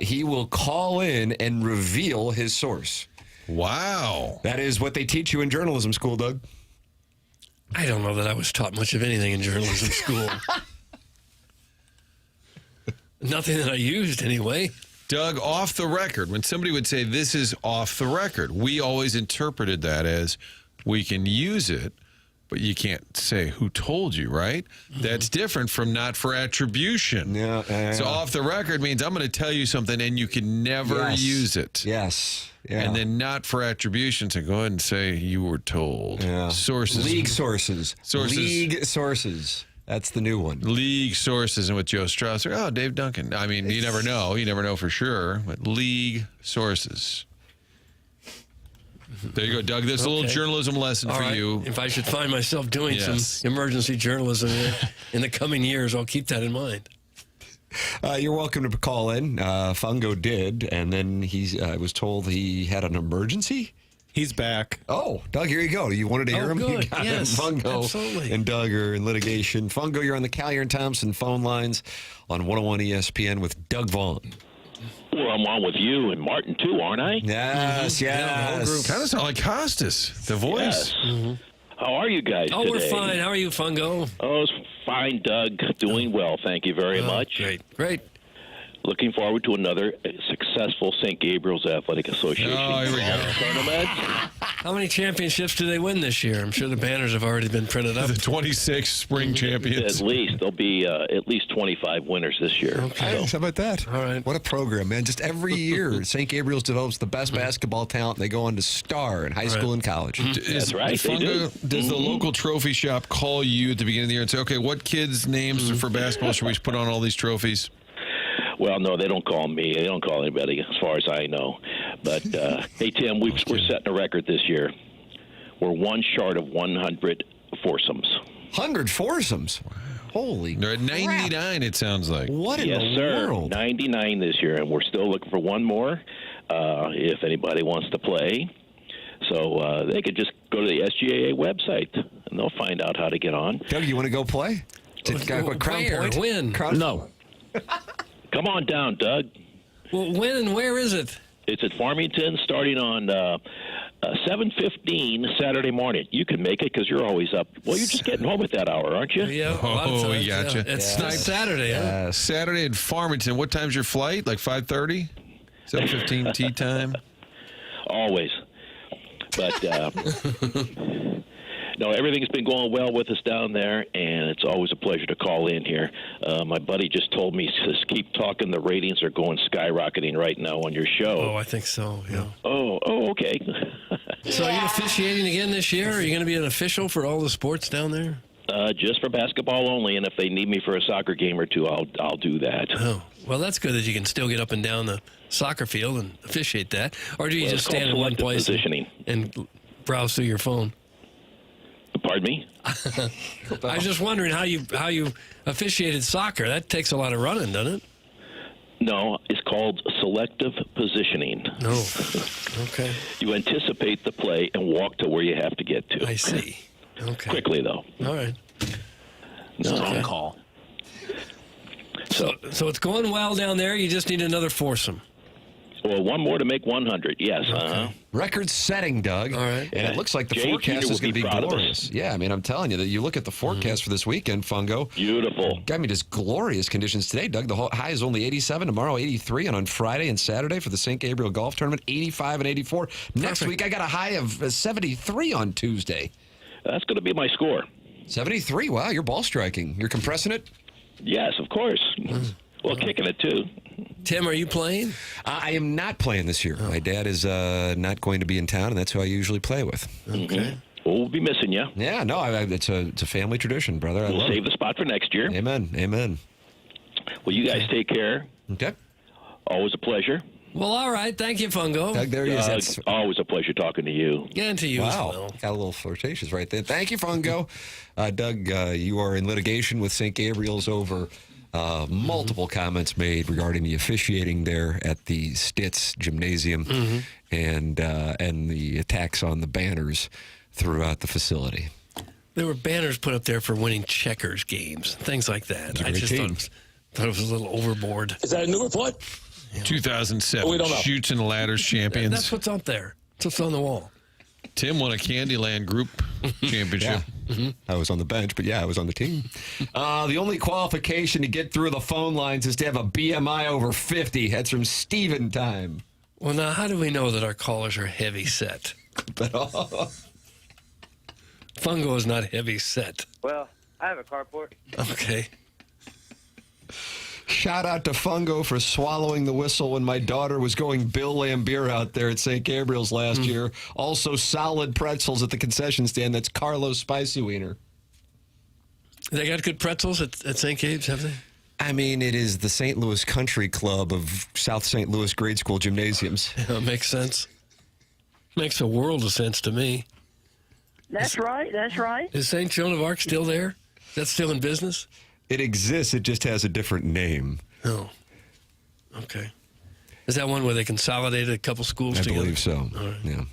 he will call in and reveal his source. Wow. That is what they teach you in journalism school, Doug. I don't know that I was taught much of anything in journalism school. Nothing that I used, anyway. Doug, off the record, when somebody would say this is off the record, we always interpreted that as we can use it, but you can't say who told you, right? Mm-hmm. That's different from not for attribution. Yeah. So off the record means I'm going to tell you something and you can never use it. Yes. Yeah. And then not for attribution, so go ahead and say you were told. Yeah. Sources. League sources. League sources. That's the new one. League sources, and with Joe Strasser, Dave Duncan. You never know. You never know for sure. But league sources. There you go, Doug. There's a little journalism lesson for you. If I should find myself doing some emergency journalism in the coming years, I'll keep that in mind. You're welcome to call in. Fungo did, and then he was told he had an emergency. He's back. Oh, Doug, here you go. You wanted to hear him? Good. You got Yes, him. Fungo absolutely. and Doug are in litigation. Fungo, you're on the Callier and Thompson phone lines on 101 ESPN with Doug Vaughn. Well, I'm on with you and Martin, too, aren't I? Yes, yes. Kind of sound like Costas, the voice. Yes. Mm-hmm. How are you guys today? We're fine. How are you, Fungo? Oh, it's fine, Doug. Doing well. Thank you very much. Great. Looking forward to another successful St. Gabriel's Athletic Association tournament. How many championships do they win this year? I'm sure the banners have already been printed up. The 26 spring champions. At least. There'll be at least 25 winners this year. Okay. How about that? All right. What a program, man. Just every year, St. Gabriel's develops the best basketball talent. They go on to star in high school and college. That's right. They do. Does the local trophy shop call you at the beginning of the year and say, okay, what kids' names for basketball should we put on all these trophies? Well, no, they don't call me. They don't call anybody, as far as I know. But, hey, Tim, we're setting a record this year. We're one short of 100 foursomes. 100 foursomes. Wow. Holy They're at 99, it sounds like. What in yes, the sir. world? 99 this year, and we're still looking for one more if anybody wants to play. So they could just go to the SGAA website, and they'll find out how to get on. Doug, you want to go play? Crown Point? When? No. Come on down, Doug. Well, when and where is it? It's at Farmington, starting on 7:15 Saturday morning. You can make it because you're always up. Well, you're just getting home at that hour, aren't you? Yeah. Oh, we gotcha. It's Saturday, huh? Saturday at Farmington. What time's your flight? Like 5:30? 7:15 tea time? Always. But, no, everything's been going well with us down there, and it's always a pleasure to call in here. My buddy just told me, says, keep talking. The ratings are going skyrocketing right now on your show. Oh, I think so, yeah. Oh, okay. So are you officiating again this year? Are you going to be an official for all the sports down there? Just for basketball only, and if they need me for a soccer game or two, I'll do that. Oh, well, that's good that you can still get up and down the soccer field and officiate that. Or do you just stand in one place and browse through your phone? Pardon me? I was just wondering how you officiated soccer. That takes a lot of running, doesn't it? No, it's called selective positioning. No. Okay. You anticipate the play and walk to where you have to get to. I see. Okay. Quickly, though. All right. No. Okay. Call. So it's going well down there. You just need another foursome. Well, one more to make 100. Yes. Okay. Record-setting, Doug. All right. And it looks like the Jay forecast Peter is going to will be be proud of glorious. us. Yeah, I mean, I'm telling you that you look at the forecast for this weekend, Fungo. Beautiful. I mean, just glorious conditions today, Doug. The high is only 87. Tomorrow, 83. And on Friday and Saturday for the St. Gabriel Golf Tournament, 85 and 84. Next week, I got a high of 73 on Tuesday. That's going to be my score. 73. Wow, you're ball striking. You're compressing it? Yes, of course. Well, kicking it, too. Tim, are you playing? I am not playing this year. My dad is not going to be in town, and that's who I usually play with. Okay. Well, we'll be missing you. Yeah, no, it's a family tradition, brother. I We'll love save it. the spot for next year. Amen. Amen. Well, you guys take care. Okay. Always a pleasure. Well, all right. Thank you, Fungo. Doug, there he is. That's Always a pleasure talking to you. And to you as wow. well. Got a little flirtatious right there. Thank you, Fungo. Doug, you are in litigation with St. Gabriel's over multiple comments made regarding the officiating there at the Stitz Gymnasium and the attacks on the banners throughout the facility. There were banners put up there for winning checkers games, things like that. I just thought it was a little overboard. Is that a new report? 2007 We don't know. Chutes and Ladders champions. That's what's up there. That's what's on the wall. Tim won a Candyland group championship. I was on the bench, but yeah, I was on the team. The only qualification to get through the phone lines is to have a BMI over 50. That's from Steven time. Well, now, how do we know that our callers are heavy set? Fungo is not heavy set. Well, I have a carport. Okay. Shout out to Fungo for swallowing the whistle when my daughter was going Bill Lambier out there at St. Gabriel's last year. Also, solid pretzels at the concession stand. That's Carlos Spicy Wiener. They got good pretzels at St. Gabe's, have they? I mean, it is the St. Louis Country Club of South St. Louis grade school gymnasiums. Yeah, makes sense. Makes a world of sense to me. That's right. That's right. Is St. Joan of Arc still there? Is that still in business? It exists. It just has a different name. Oh. Okay. Is that one where they consolidated a couple schools together? I believe so. All right. Yeah.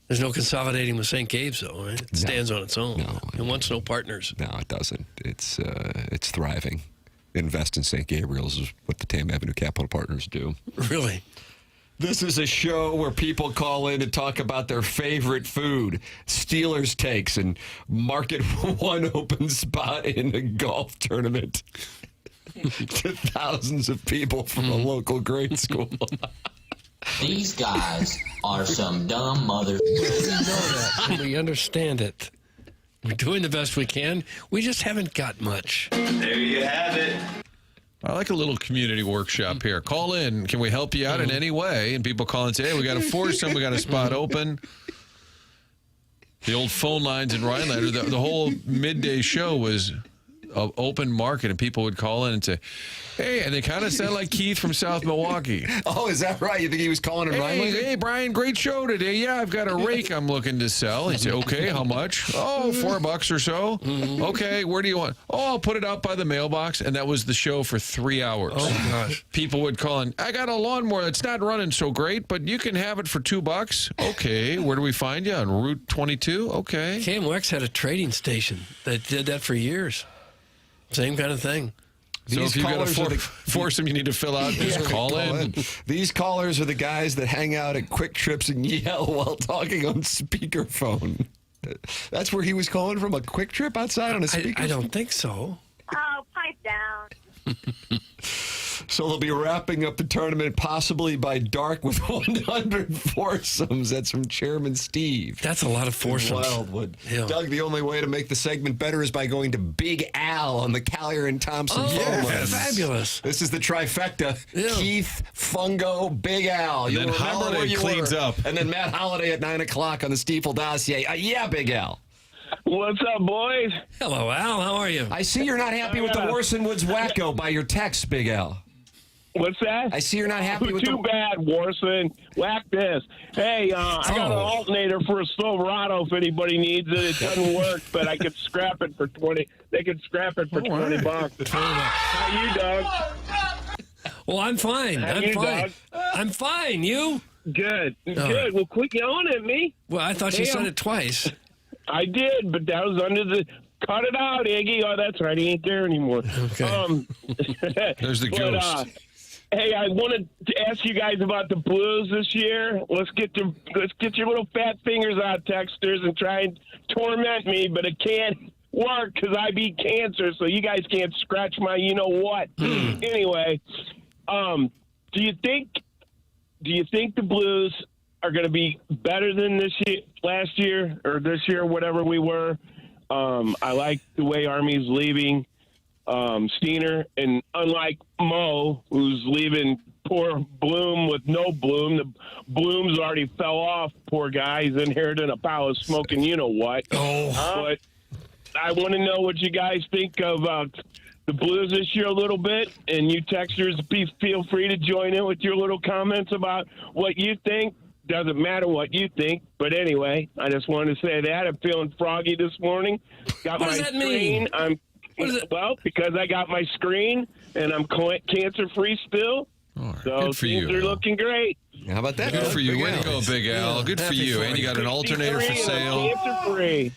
There's no consolidating with St. Gabe's, though, right? It stands on its own. No. It wants no partners. No, it doesn't. It's thriving. Invest in St. Gabriel's is what the Tam Avenue Capital Partners do. Really? This is a show where people call in to talk about their favorite food, Steelers takes, and market one open spot in a golf tournament to thousands of people from a local grade school. These guys are some dumb mother. We know that. We understand it. We're doing the best we can. We just haven't got much. There you have it. I like a little community workshop here. Call in. Can we help you out in any way? And people call and say, hey, we got a foursome, we got a spot open. The old phone lines in Rhinelander, the whole midday show was an open market, and people would call in and say, hey, and they kind of sound like Keith from South Milwaukee. Oh, is that right? You think he was calling in Rhinelander? Hey, Brian, great show today. Yeah, I've got a rake I'm looking to sell. He'd say, okay, how much? Oh, $4 or so. Okay, where do you want? Oh, I'll put it out by the mailbox. And that was the show for 3 hours. Oh, gosh. People would call in, I got a lawnmower that's not running so great, but you can have it for $2. Okay, where do we find you? On Route 22? Okay. KMOX had a trading station that did that for years. Same kind of thing. So if you've got a foursome you need to fill out, just call in. These callers are the guys that hang out at Quick Trips and yell while talking on speakerphone. That's where he was calling from, a Quick Trip outside on a speakerphone? I don't think so. Oh, pipe down. So they'll be wrapping up the tournament possibly by dark with 100 foursomes. That's from Chairman Steve. That's a lot of foursomes. Wildwood. Yeah. Doug, the only way to make the segment better is by going to Big Al on the Callier and Thompson phone line. Fabulous. This is the trifecta. Yeah. Keith, Fungo, Big Al. And You'll then remember Holliday where you cleans were. up. And then Matt Holliday at 9 o'clock on the Stiefel dossier. Yeah, Big Al. What's up, boys? Hello, Al. How are you? I see you're not happy with the Warson Woods Wacko by your text, Big Al. What's that? I see you're not happy with Too bad, Warson. Whack this. Hey, I got an alternator for a Silverado if anybody needs it. It doesn't work, but I could scrap it for 20. They could scrap it for $20. How you, Doug? Well, I'm fine. I'm fine. Doug? I'm fine. You? Good. Good. Well, quit yelling at me. Well, I thought you said it twice. I did, but that was under the... Cut it out, Iggy. Oh, that's right. He ain't there anymore. Okay. There's the ghost. Hey, I wanted to ask you guys about the Blues this year. Let's get your little fat fingers out, texters, and try and torment me, but it can't work because I beat cancer, so you guys can't scratch my you-know-what. Anyway, do you think the Blues are going to be better than last year, or this year, whatever we were? I like the way Army's leaving Steiner, and unlike Mo, who's leaving poor Bloom with no Bloom, the Blooms already fell off. Poor guy, he's inherited a pile of smoking you-know-what. But I want to know what you guys think of the Blues this year a little bit, and you texters, feel free to join in with your little comments about what you think. Doesn't matter what you think, but anyway, I just wanted to say that. I'm feeling froggy this morning. Got What my does that screen. mean? Well, because I got my screen and I'm cancer-free still. So good for things you, are Al. looking great. How about that? Good for you. Big Way Al. to go, Big Al. Good for you. And you got an alternator for sale. Cancer-free.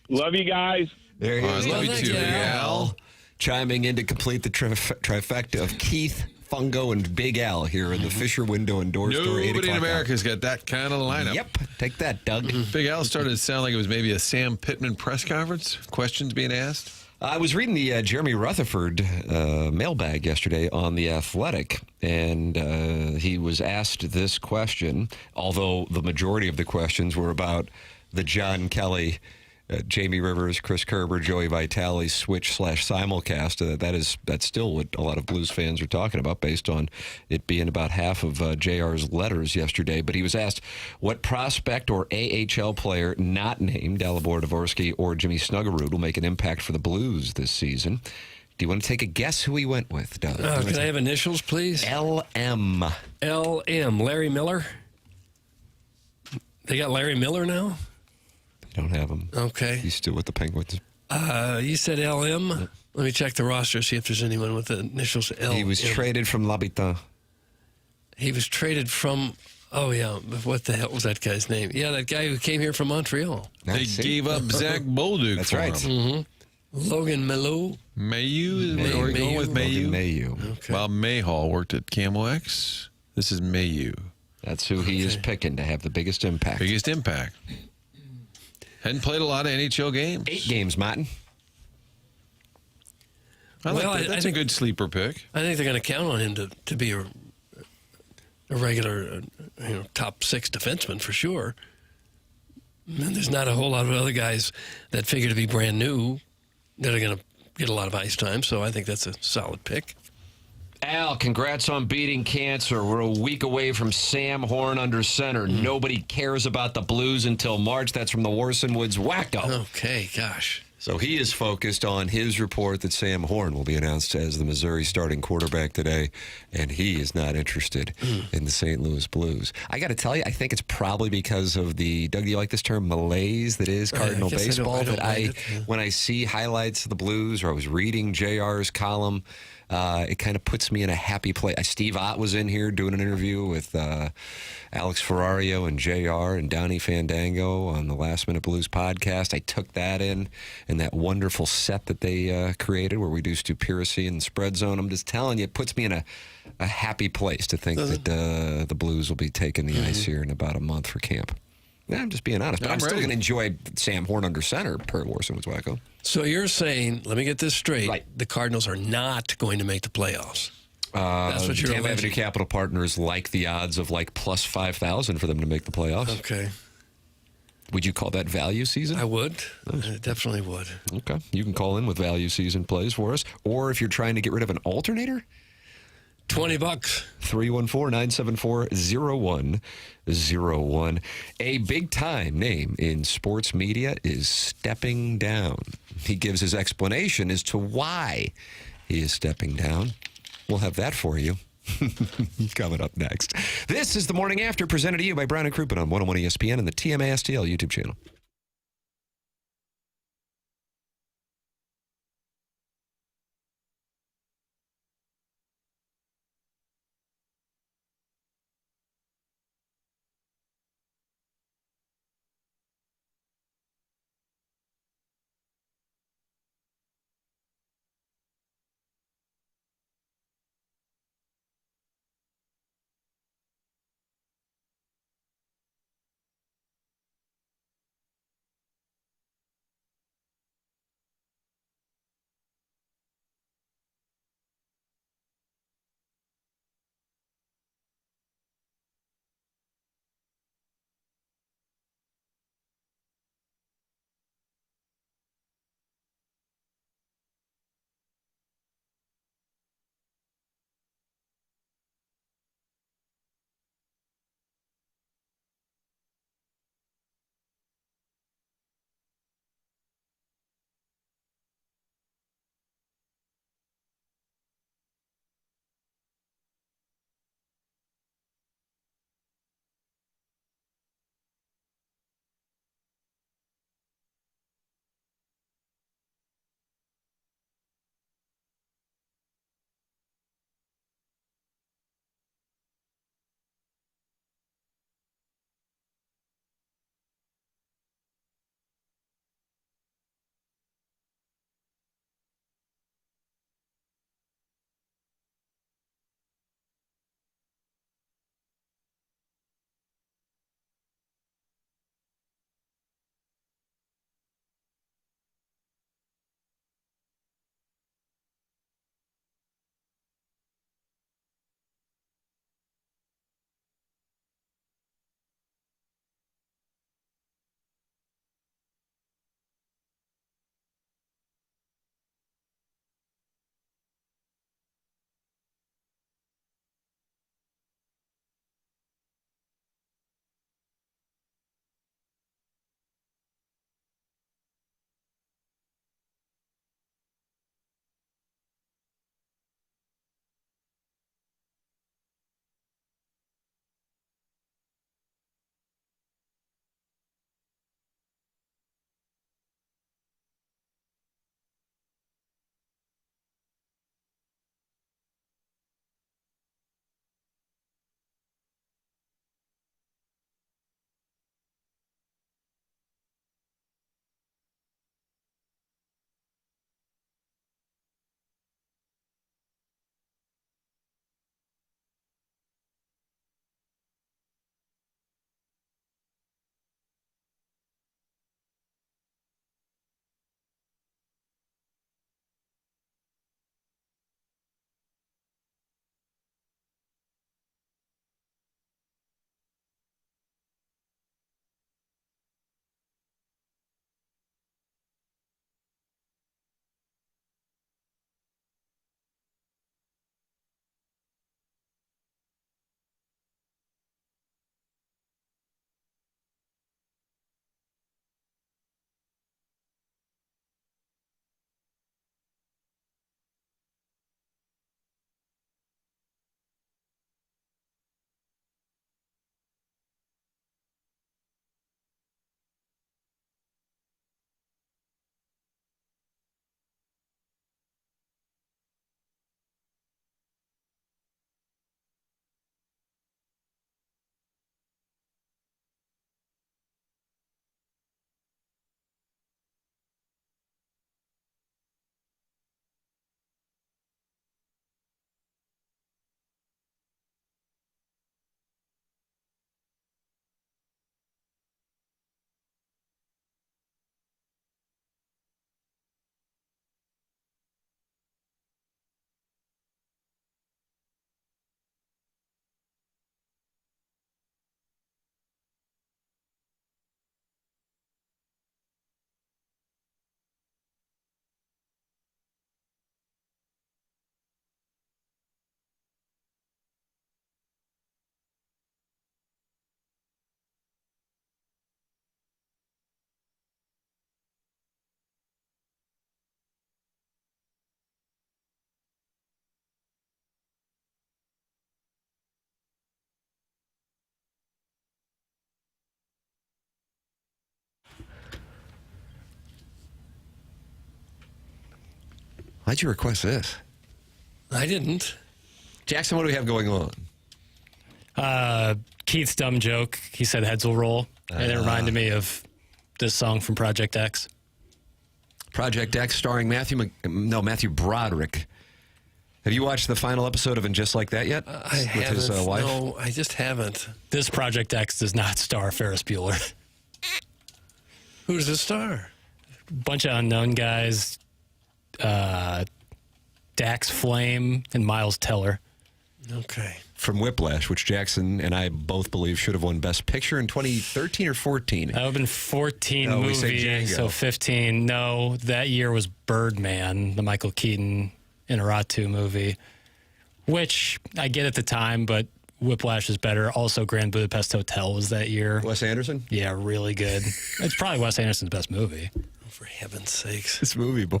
Love you guys. There you go. Love you too, Big Al. Chiming in to complete the trifecta of Keith, Fungo, and Big Al here in the Fisher Window and Door Store. 8 Nobody in o'clock America's got that kind of lineup. Yep. Take that, Doug. Big Al started to sound like it was maybe a Sam Pittman press conference. Questions being asked. I was reading the Jeremy Rutherford mailbag yesterday on The Athletic, and he was asked this question, although the majority of the questions were about the John Kelly, Jamie Rivers, Chris Kerber, Joey Vitale switch/simulcast. That's still what a lot of Blues fans are talking about, based on it being about half of JR's letters yesterday. But he was asked what prospect or AHL player not named Dalibor Dvorsky or Jimmy Snuggerud will make an impact for the Blues this season. Do you want to take a guess who he went with, Doug? Can I have initials, please? LM. LM. Larry Miller? They got Larry Miller now? Don't have him. Okay. He's still with the Penguins. You said LM? Let me check the roster, see if there's anyone with the initials LM. He was traded from L'Habitat. He was traded from, oh yeah, what the hell was that guy's name? Yeah, that guy who came here from Montreal. They gave up Zach Bolduc That's for right. him. Logan Mailloux. Mayu? Are we going with Mayu? Mayu. Okay. Bob Mayhall worked at Camo X. This is Mayu. That's who he is picking to have the biggest impact. Biggest impact. Hadn't played a lot of NHL games. 8 games, Martin. I like that. That's a good sleeper pick. I think they're going to count on him to be a regular, top 6 defenseman for sure. And there's not a whole lot of other guys that figure to be brand new that are going to get a lot of ice time, so I think that's a solid pick. Al, congrats on beating cancer. We're a week away from Sam Horn under center. Nobody cares about the Blues until March. That's from the Warson Woods Wacko. Okay, gosh. So he is focused on his report that Sam Horn will be announced as the Missouri starting quarterback today, and he is not interested in the St. Louis Blues. I got to tell you, I think it's probably because of the, Doug, do you like this term, malaise that is Cardinal baseball? When I see highlights of the Blues, or I was reading JR's column, it kind of puts me in a happy place. Steve Ott was in here doing an interview with Alex Ferrario and JR and Donnie Fandango on the Last Minute Blues podcast. I took that in, and that wonderful set that they created where we do Stupiracy and Spread Zone. I'm just telling you, it puts me in a happy place to think that the Blues will be taking the ice here in about a month for camp. Yeah, I'm just being honest. But I'm still going to enjoy Sam Horn under center per Warson with Wacko. So you're saying, let me get this straight, the Cardinals are not going to make the playoffs. That's what you're Tampa Avenue Capital Partners like the odds of like plus 5,000 for them to make the playoffs. Okay. Would you call that value season? I would. I definitely would. Okay. You can call in with value season plays for us. Or if you're trying to get rid of an alternator, $20. 314-974-0101. A big-time name in sports media is stepping down. He gives his explanation as to why he is stepping down. We'll have that for you coming up next. This is The Morning After, presented to you by Brown & Crouppen on 101 ESPN and the TMASTL YouTube channel. Why'd you request this? I didn't. Jackson, what do we have going on? Keith's dumb joke. He said heads will roll. And it reminded me of this song from Project X. Project X starring Matthew Broderick. Have you watched the final episode of And Just Like That yet? I haven't. His wife? No, I just haven't. This Project X does not star Ferris Bueller. Who's the star? Bunch of unknown guys. Dax Flame and Miles Teller. Okay. From Whiplash, which Jackson and I both believe should have won Best Picture in 2013 or 14. That would have been 14 No, we movie, said Django. so 15. No, that year was Birdman, the Michael Keaton Inarritu movie, which I get at the time, but Whiplash is better. Also, Grand Budapest Hotel was that year. Wes Anderson? Yeah, really good. It's probably Wes Anderson's best movie. For heaven's sakes. This movie, boy.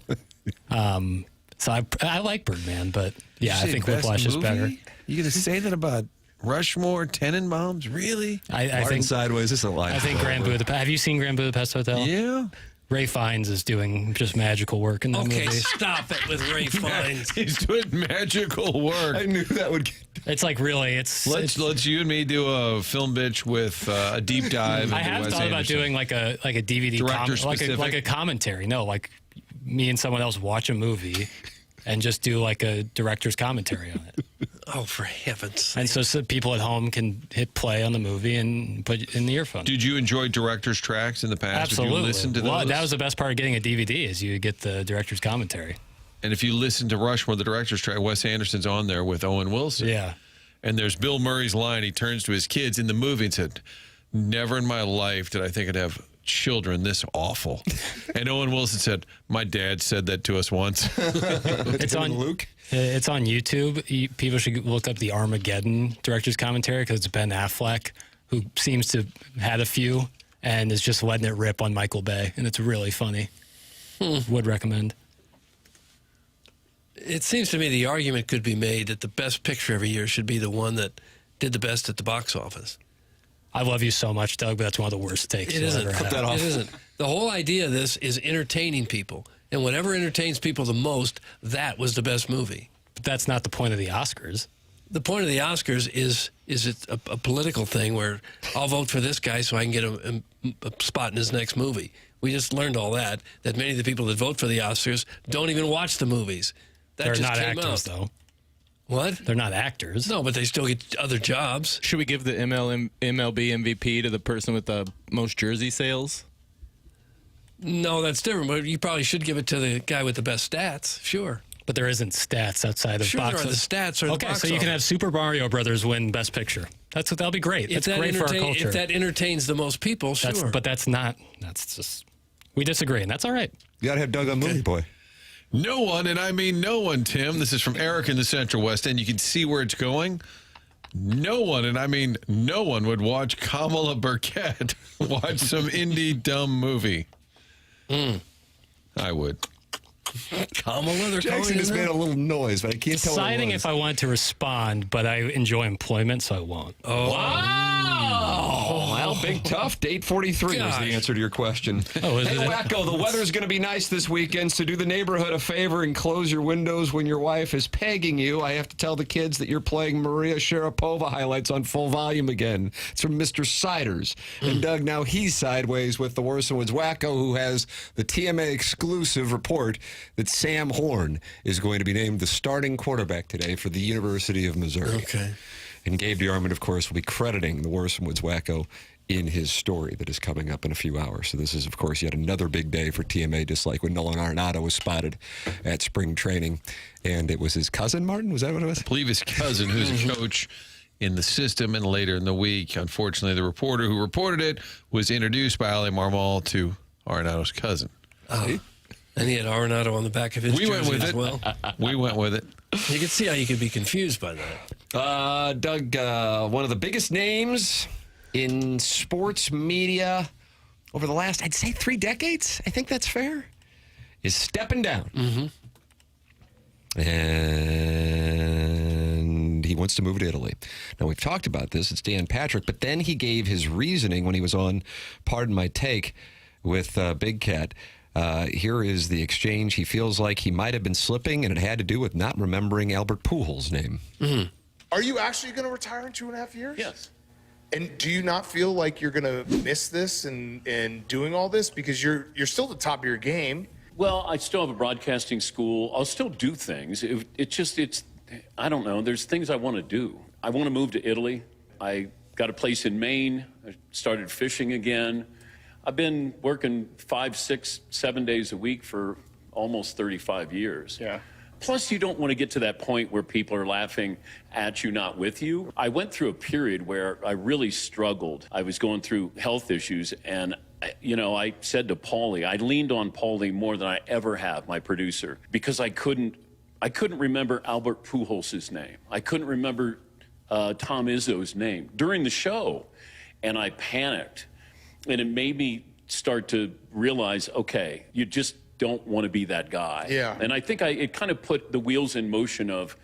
So I like Birdman, but yeah, I think best Whiplash is movie? better. You going to say that about Rushmore, Tenenbaums? Really? I think Sideways is a lie. I think Grand Budapest. Have you seen Grand Budapest Hotel? Yeah. Ray Fiennes is doing just magical work in that Okay, movie. stop it with Ray Fiennes. He's doing magical work. I knew that would get... It's like really, it's. Let's you and me do a film bitch with a deep dive into I have Wes thought about Anderson. doing like a DVD Director-specific? like a commentary. No, like me and someone else watch a movie and just do like a director's commentary on it. Oh, for heaven's sake. And so people at home can hit play on the movie and put it in the earphone. Did you enjoy director's tracks in the past? Absolutely. Did you listen to Well, those? that was the best part of getting a DVD is you get the director's commentary. And if you listen to Rushmore, the director's track, Wes Anderson's on there with Owen Wilson. Yeah. And there's Bill Murray's line. He turns to his kids in the movie and said, "Never in my life did I think I'd have children this awful." And Owen Wilson said, "My dad said that to us once." It's on Luke. It's on YouTube. People should look up the Armageddon director's commentary because it's Ben Affleck who seems to have had a few and is just letting it rip on Michael Bay, and it's really funny. Would recommend. It seems to me the argument could be made that the best picture every year should be the one that did the best at the box office. I love you so much, Doug, but that's one of the worst takes. It you'll isn't. ever have. It isn't. The whole idea of this is entertaining people. And whatever entertains people the most, that was the best movie. But that's not the point of the Oscars. The point of the Oscars is it a political thing where I'll vote for this guy so I can get a spot in his next movie. We just learned all that many of the people that vote for the Oscars don't even watch the movies. That They're just not came actors, out. though. What? They're not actors. No, but they still get other jobs. Should we give the MLB MVP to the person with the most jersey sales? No, that's different. But you probably should give it to the guy with the best stats. Sure. But there isn't stats outside of Sure, box there are. The stats are the okay, box so you can have office. Super Mario Brothers win Best Picture. That'll be great. That's great for our culture. If that entertains the most people, sure. But that's not. That's just. We disagree, and that's all right. You got to have Doug on Movie Boy. No one, and I mean no one, Tim. This is from Eric in the Central West End. You can see where it's going. No one, and I mean no one, would watch Kamala Burkett watch some indie dumb movie. I would. Kamala, they're Jackson just made a little noise, but I can't tell what it Deciding was. if I want to respond, but I enjoy employment, so I won't. Oh. Wow. Well, big tough. Date 43 is the answer to your question. Oh, is hey, it? Wacko, the weather's going to be nice this weekend, so do the neighborhood a favor and close your windows when your wife is pegging you. I have to tell the kids that you're playing Maria Sharapova highlights on full volume again. It's from Mr. Siders. And Doug, now he's sideways with the Worcester Woods Wacko, who has the TMA exclusive report that Sam Horn is going to be named the starting quarterback today for the University of Missouri. Okay. And Gabe DeArmond, of course, will be crediting the Worcester Woods Wacko in his story that is coming up in a few hours. So this is, of course, yet another big day for TMA, just like when Nolan Arenado was spotted at spring training. And it was his cousin, Martin? Was that what it was? I believe his cousin, who's a coach in the system, and later in the week, unfortunately, the reporter who reported it was introduced by Ali Marmol to Arenado's cousin. Oh. And he had Arenado on the back of his We went jersey with as it. well. We went with it. You can see how you could be confused by that. Doug, one of the biggest names in sports media over the last, I'd say, 3 decades, I think that's fair, is stepping down. And he wants to move to Italy. Now, we've talked about this. It's Dan Patrick. But then he gave his reasoning when he was on Pardon My Take with Big Cat Here is the exchange. He feels like he might have been slipping, and it had to do with not remembering Albert Pujols' name. Mm-hmm. Are you actually going to retire in 2.5 years? Yes. And do you not feel like you're going to miss this and doing all this because you're still at the top of your game? Well, I still have a broadcasting school. I'll still do things. It's I don't know. There's things I want to do. I want to move to Italy. I got a place in Maine. I started fishing again. I've been working 5, 6, 7 days a week for almost 35 years. Yeah. Plus, you don't want to get to that point where people are laughing at you, not with you. I went through a period where I really struggled. I was going through health issues, and I said to Paulie, I leaned on Paulie more than I ever have, my producer, because I couldn't remember Albert Pujols' name. I couldn't remember Tom Izzo's name during the show, and I panicked. And it made me start to realize, okay, you just don't want to be that guy. Yeah. And I think it kind of put the wheels in motion of,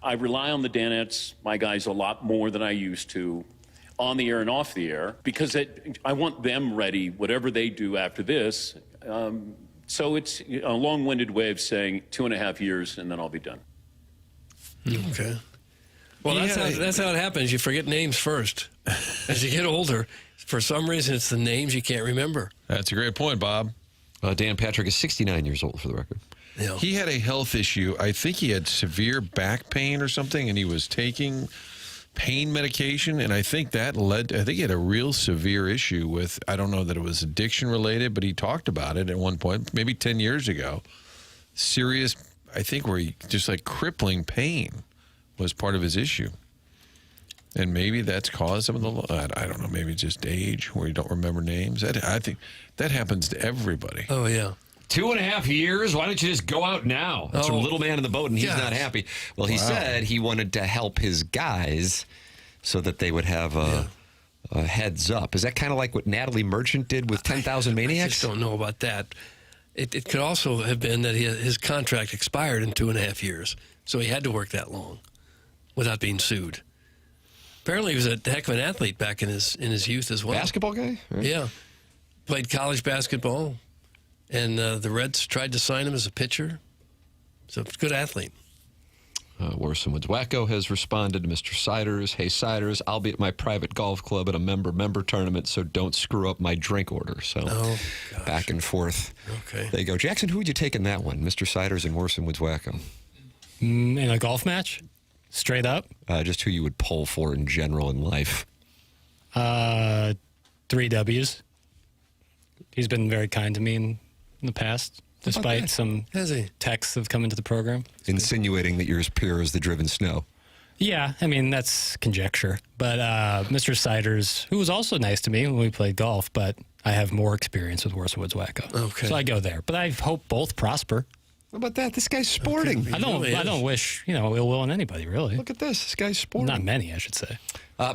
I rely on the Danettes, my guys, a lot more than I used to, on the air and off the air, because I want them ready, whatever they do after this. So it's a long-winded way of saying 2.5 years, and then I'll be done. Okay. Well, that's how it happens. You forget names first. As you get older, for some reason, it's the names you can't remember. That's a great point, Bob. Dan Patrick is 69 years old, for the record. Yeah. He had a health issue. I think he had severe back pain or something, and he was taking pain medication, and I think I think he had a real severe issue with, I don't know that it was addiction related, but he talked about it at one point, maybe 10 years ago. Serious, I think, where he just like crippling pain was part of his issue. And maybe that's caused some of the, I don't know, maybe just age where you don't remember names. I think that happens to everybody. Oh, yeah. 2.5 years? Why don't you just go out now? That's from Little Man in the Boat, and he's not happy. Well, he said he wanted to help his guys so that they would have a heads up. Is that kind of like what Natalie Merchant did with 10,000 Maniacs? I just don't know about that. It could also have been that his contract expired in 2.5 years, so he had to work that long without being sued. Apparently, he was a heck of an athlete back in his youth as well. Basketball guy? Right. Yeah. Played college basketball, and the Reds tried to sign him as a pitcher. So, good athlete. Worse Woods Wacko has responded to Mr. Siders. Hey, Siders, I'll be at my private golf club at a member tournament, so don't screw up my drink order. So, back and forth. Okay. There you go. Jackson, who would you take in that one? Mr. Siders and Worse Woods Wacko? In a golf match? Straight up? Just who you would poll for in general in life. 3 W's. He's been very kind to me in the past, despite some texts that have come into the program. Insinuating that you're as pure as the driven snow. Yeah, I mean, that's conjecture. But Mr. Siders, who was also nice to me when we played golf, but I have more experience with Worse Woods Wacko. Okay. So I go there. But I hope both prosper. How about that? This guy's sporting. I don't wish, ill will on anybody, really. Look at this. This guy's sporting. Not many, I should say.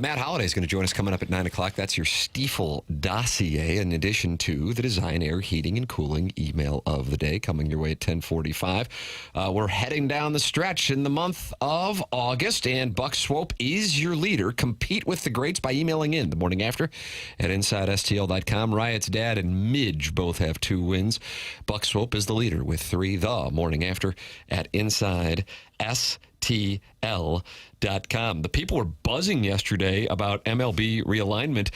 Matt Holliday is going to join us coming up at 9 o'clock. That's your Stiefel dossier, in addition to the Design, Air, Heating, and Cooling email of the day coming your way at 10:45. We're heading down the stretch in the month of August, and Buck Swope is your leader. Compete with the greats by emailing in the morning after at InsideSTL.com. Riot's dad and Midge both have 2 wins. Buck Swope is the leader with 3. The morning after at InsideSTL.com. The people were buzzing yesterday about MLB realignment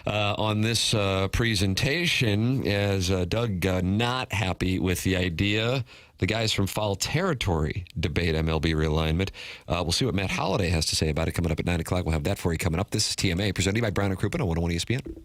on this presentation, as Doug not happy with the idea. The guys from Foul Territory debate MLB realignment. We'll see what Matt Holliday has to say about it coming up at 9 o'clock. We'll have that for you coming up. This is TMA, presented by Brown & Crouppen on 101 ESPN.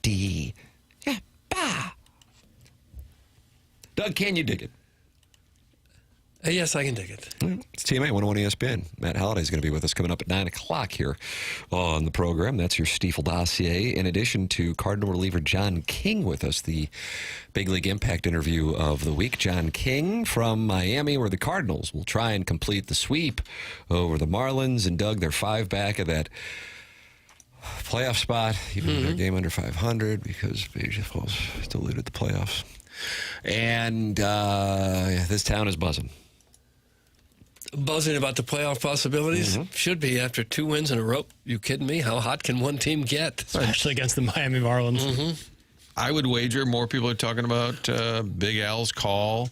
50. Yeah, bah. Doug, can you dig it? Yes, I can dig it. It's TMA 101 ESPN. Matt Holliday is going to be with us coming up at 9 o'clock here on the program. That's your Stiefel dossier. In addition to Cardinal reliever John King with us, the Big League Impact interview of the week. John King from Miami, where the Cardinals will try and complete the sweep over the Marlins. And Doug, they're 5 back of that playoff spot, even with their game under 500 because baseball diluted the playoffs. And this town is buzzing. Buzzing about the playoff possibilities? Should be after 2 wins in a row. You kidding me? How hot can one team get? Especially against the Miami Marlins. I would wager more people are talking about Big Al's call.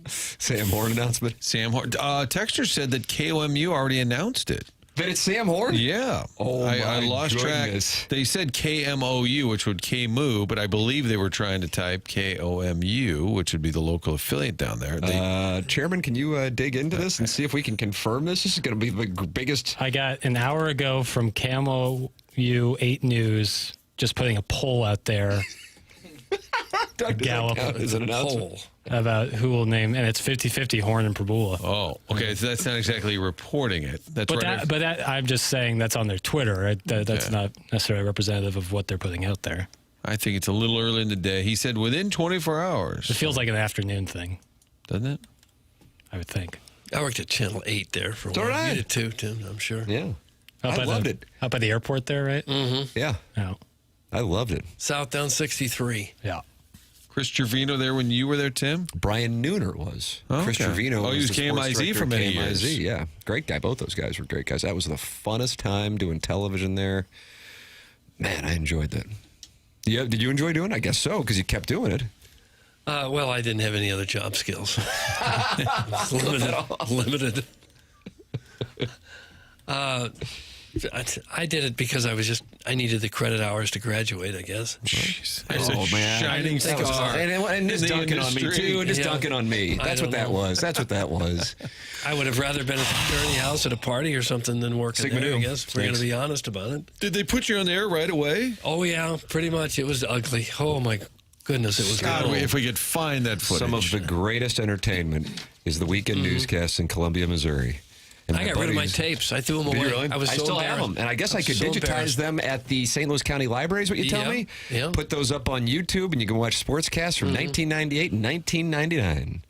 Sam Horn announcement. Sam Horn. Texter said that KOMU already announced it. That it's Sam Horn? Yeah. Oh, I lost goodness. track. They said KMOU, which would KMU, but I believe they were trying to type KOMU, which would be the local affiliate down there. Chairman, can you dig into this and see if we can confirm this? This is going to be the biggest. I got an hour ago from KMOU 8 News just putting a poll out there. Gallup is an announcement poll about who will name, and it's 50-50 Horn and Prabula. Oh, okay. So that's not exactly reporting it. That's But right. that I'm just saying that's on their Twitter. Right? That's not necessarily representative of what they're putting out there. I think it's a little early in the day. He said within 24 hours. It feels like an afternoon thing, doesn't it? I would think. I worked at Channel 8 there for a It's while. all right. You did too, Tim, I'm sure. Yeah. I loved it. Out by the airport there, right? Yeah. Oh. I loved it. Southdown 63. Yeah. Chris Trevino there when you were there, Tim? Brian Nooner was. Oh, Chris okay. Trevino he was the sports KMIZ director for of many KMIZ, years. Yeah. Great guy. Both those guys were great guys. That was the funnest time doing television there. Man, I enjoyed that. Yeah, did you enjoy doing it? I guess so, because you kept doing it. Well, I didn't have any other job skills. Limited. I did it because I needed the credit hours to graduate, I guess. Jeez. Oh, man. Shining star. And just dunking on me, too. And just dunking on me. That's what that was. That's what that was. I would have rather been at the fraternity house at a party or something than working Sigma there, I Nu. guess. If we're going to be honest about it. Did they put you on the air right away? Oh, yeah, pretty much. It was ugly. Oh, my goodness, it was God, good. if we could find that footage. Some of the greatest entertainment is the weekend newscasts in Columbia, Missouri. And I got rid of my tapes. I threw them Did away. you really? I was so still have embarrassed. them, and I guess I could so digitize embarrassed. them at the St. Louis County Library. Is what you tell me? Yeah. Put those up on YouTube, and you can watch sportscasts from 1998 and 1999.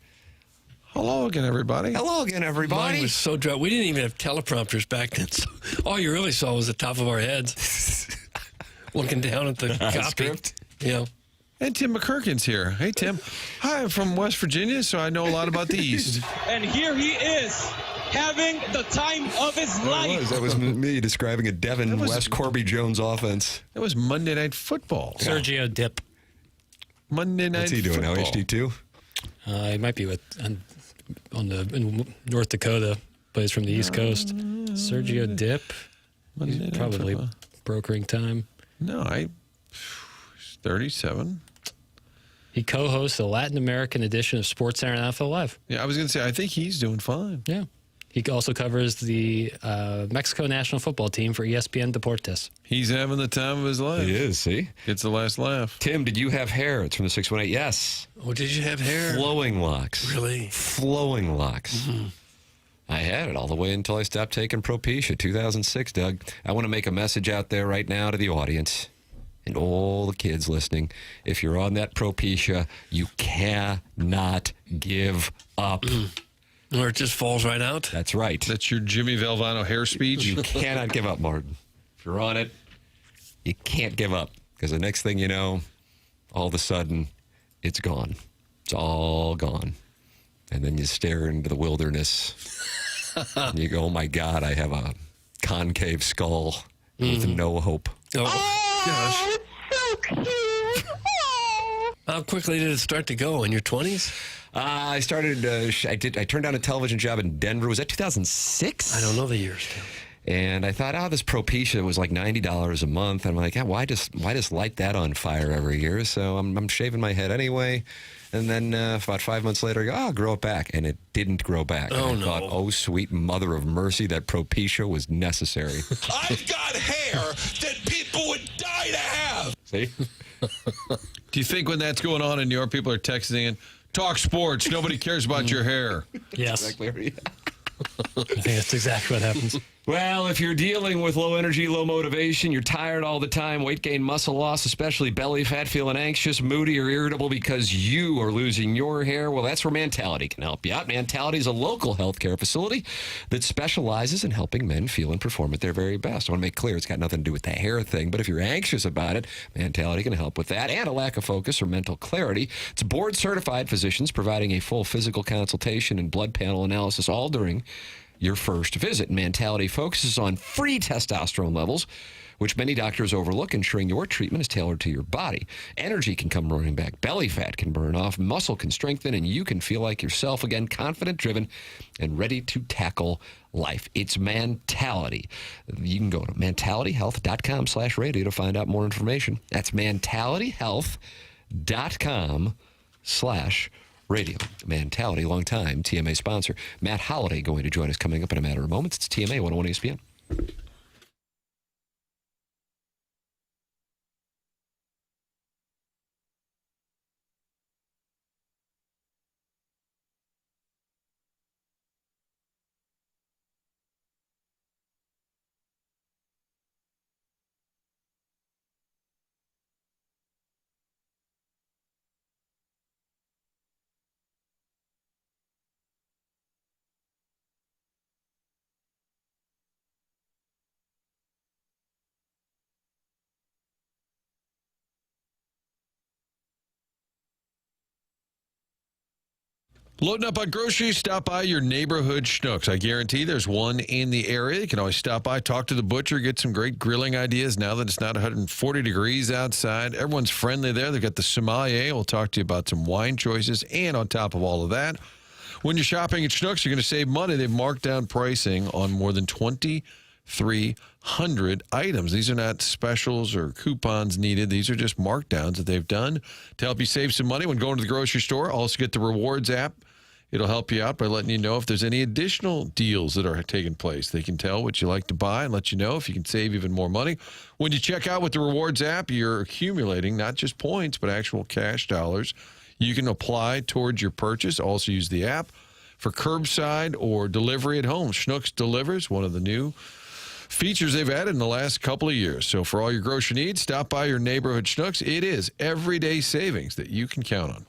Hello again, everybody. Hello again, everybody. Mine was so dry. We didn't even have teleprompters back then. So all you really saw was the top of our heads, looking down at the copy. Script. Yeah. And Tim McKerkin's here. Hey, Tim. Hi, I'm from West Virginia, so I know a lot about the East. And here he is, having the time of his life. That was me describing a Devin West Corby Jones offense. That was Monday Night Football. Sergio Dip. Monday Night What's he doing Football. now, HD2? He might be in North Dakota, but he's from the East Coast. Sergio Dip. Monday He's Night probably Football. brokering time. No, he's 37. He co-hosts the Latin American edition of Sports Center and NFL Live. Yeah, I was going to say, I think he's doing fine. Yeah. He also covers the Mexico national football team for ESPN Deportes. He's having the time of his life. He is, see? Gets the last laugh. Tim, did you have hair? It's from the 618. Yes. Oh, did you have hair? Flowing locks. Really? Flowing locks. I had it all the way until I stopped taking Propecia, 2006, Doug. I want to make a message out there right now to the audience and all the kids listening. If you're on that Propecia, you cannot give up. Or it just falls right out. That's right. That's your Jimmy Valvano hair speech. You cannot give up, Martin. If you're on it, you can't give up. Because the next thing you know, all of a sudden, it's gone. It's all gone. And then you stare into the wilderness. And you go, oh, my God, I have a concave skull with no hope. Oh, gosh. How quickly did it start to go? In your 20s? I started, I turned down a television job in Denver. Was that 2006? I don't know the years. And I thought, this Propecia was like $90 a month. And I'm like, why just light that on fire every year? So I'm shaving my head anyway. And then about 5 months later, I go, I'll grow it back. And it didn't grow back. Oh, and I no. thought, oh, sweet mother of mercy, that Propecia was necessary. I've got hair that people would die to have. See? Do you think when that's going on and your people are texting in, talk sports, nobody cares about your hair? Yes. Exactly. I think that's exactly what happens. Well, if you're dealing with low energy, low motivation, you're tired all the time, weight gain, muscle loss, especially belly fat, feeling anxious, moody, or irritable because you are losing your hair, well, that's where Mentality can help you out. Mentality is a local healthcare facility that specializes in helping men feel and perform at their very best. I want to make clear it's got nothing to do with the hair thing, but if you're anxious about it, Mentality can help with that and a lack of focus or mental clarity. It's board-certified physicians providing a full physical consultation and blood panel analysis all during your first visit. Mentality focuses on free testosterone levels, which many doctors overlook, ensuring your treatment is tailored to your body. Energy can come running back, belly fat can burn off, muscle can strengthen, and you can feel like yourself again, confident, driven, and ready to tackle life. It's Mentality. You can go to mentalityhealth.com/radio to find out more information. That's mentalityhealth.com/radio. Mentality, long time TMA sponsor. Matt Holliday going to join us coming up in a matter of moments. It's TMA 101 ESPN. Loading up on groceries, stop by your neighborhood Schnucks. I guarantee there's one in the area. You can always stop by, talk to the butcher, get some great grilling ideas now that it's not 140 degrees outside. Everyone's friendly there. They've got the sommelier. We'll talk to you about some wine choices. And on top of all of that, when you're shopping at Schnucks, you're going to save money. They've marked down pricing on more than 2,300 items. These are not specials or coupons needed. These are just markdowns that they've done to help you save some money when going to the grocery store. Also get the Rewards app. It'll help you out by letting you know if there's any additional deals that are taking place. They can tell what you like to buy and let you know if you can save even more money. When you check out with the Rewards app, you're accumulating not just points, but actual cash dollars you can apply towards your purchase. Also use the app for curbside or delivery at home. Schnucks delivers, one of the new features they've added in the last couple of years. So for all your grocery needs, stop by your neighborhood Schnucks. It is everyday savings that you can count on.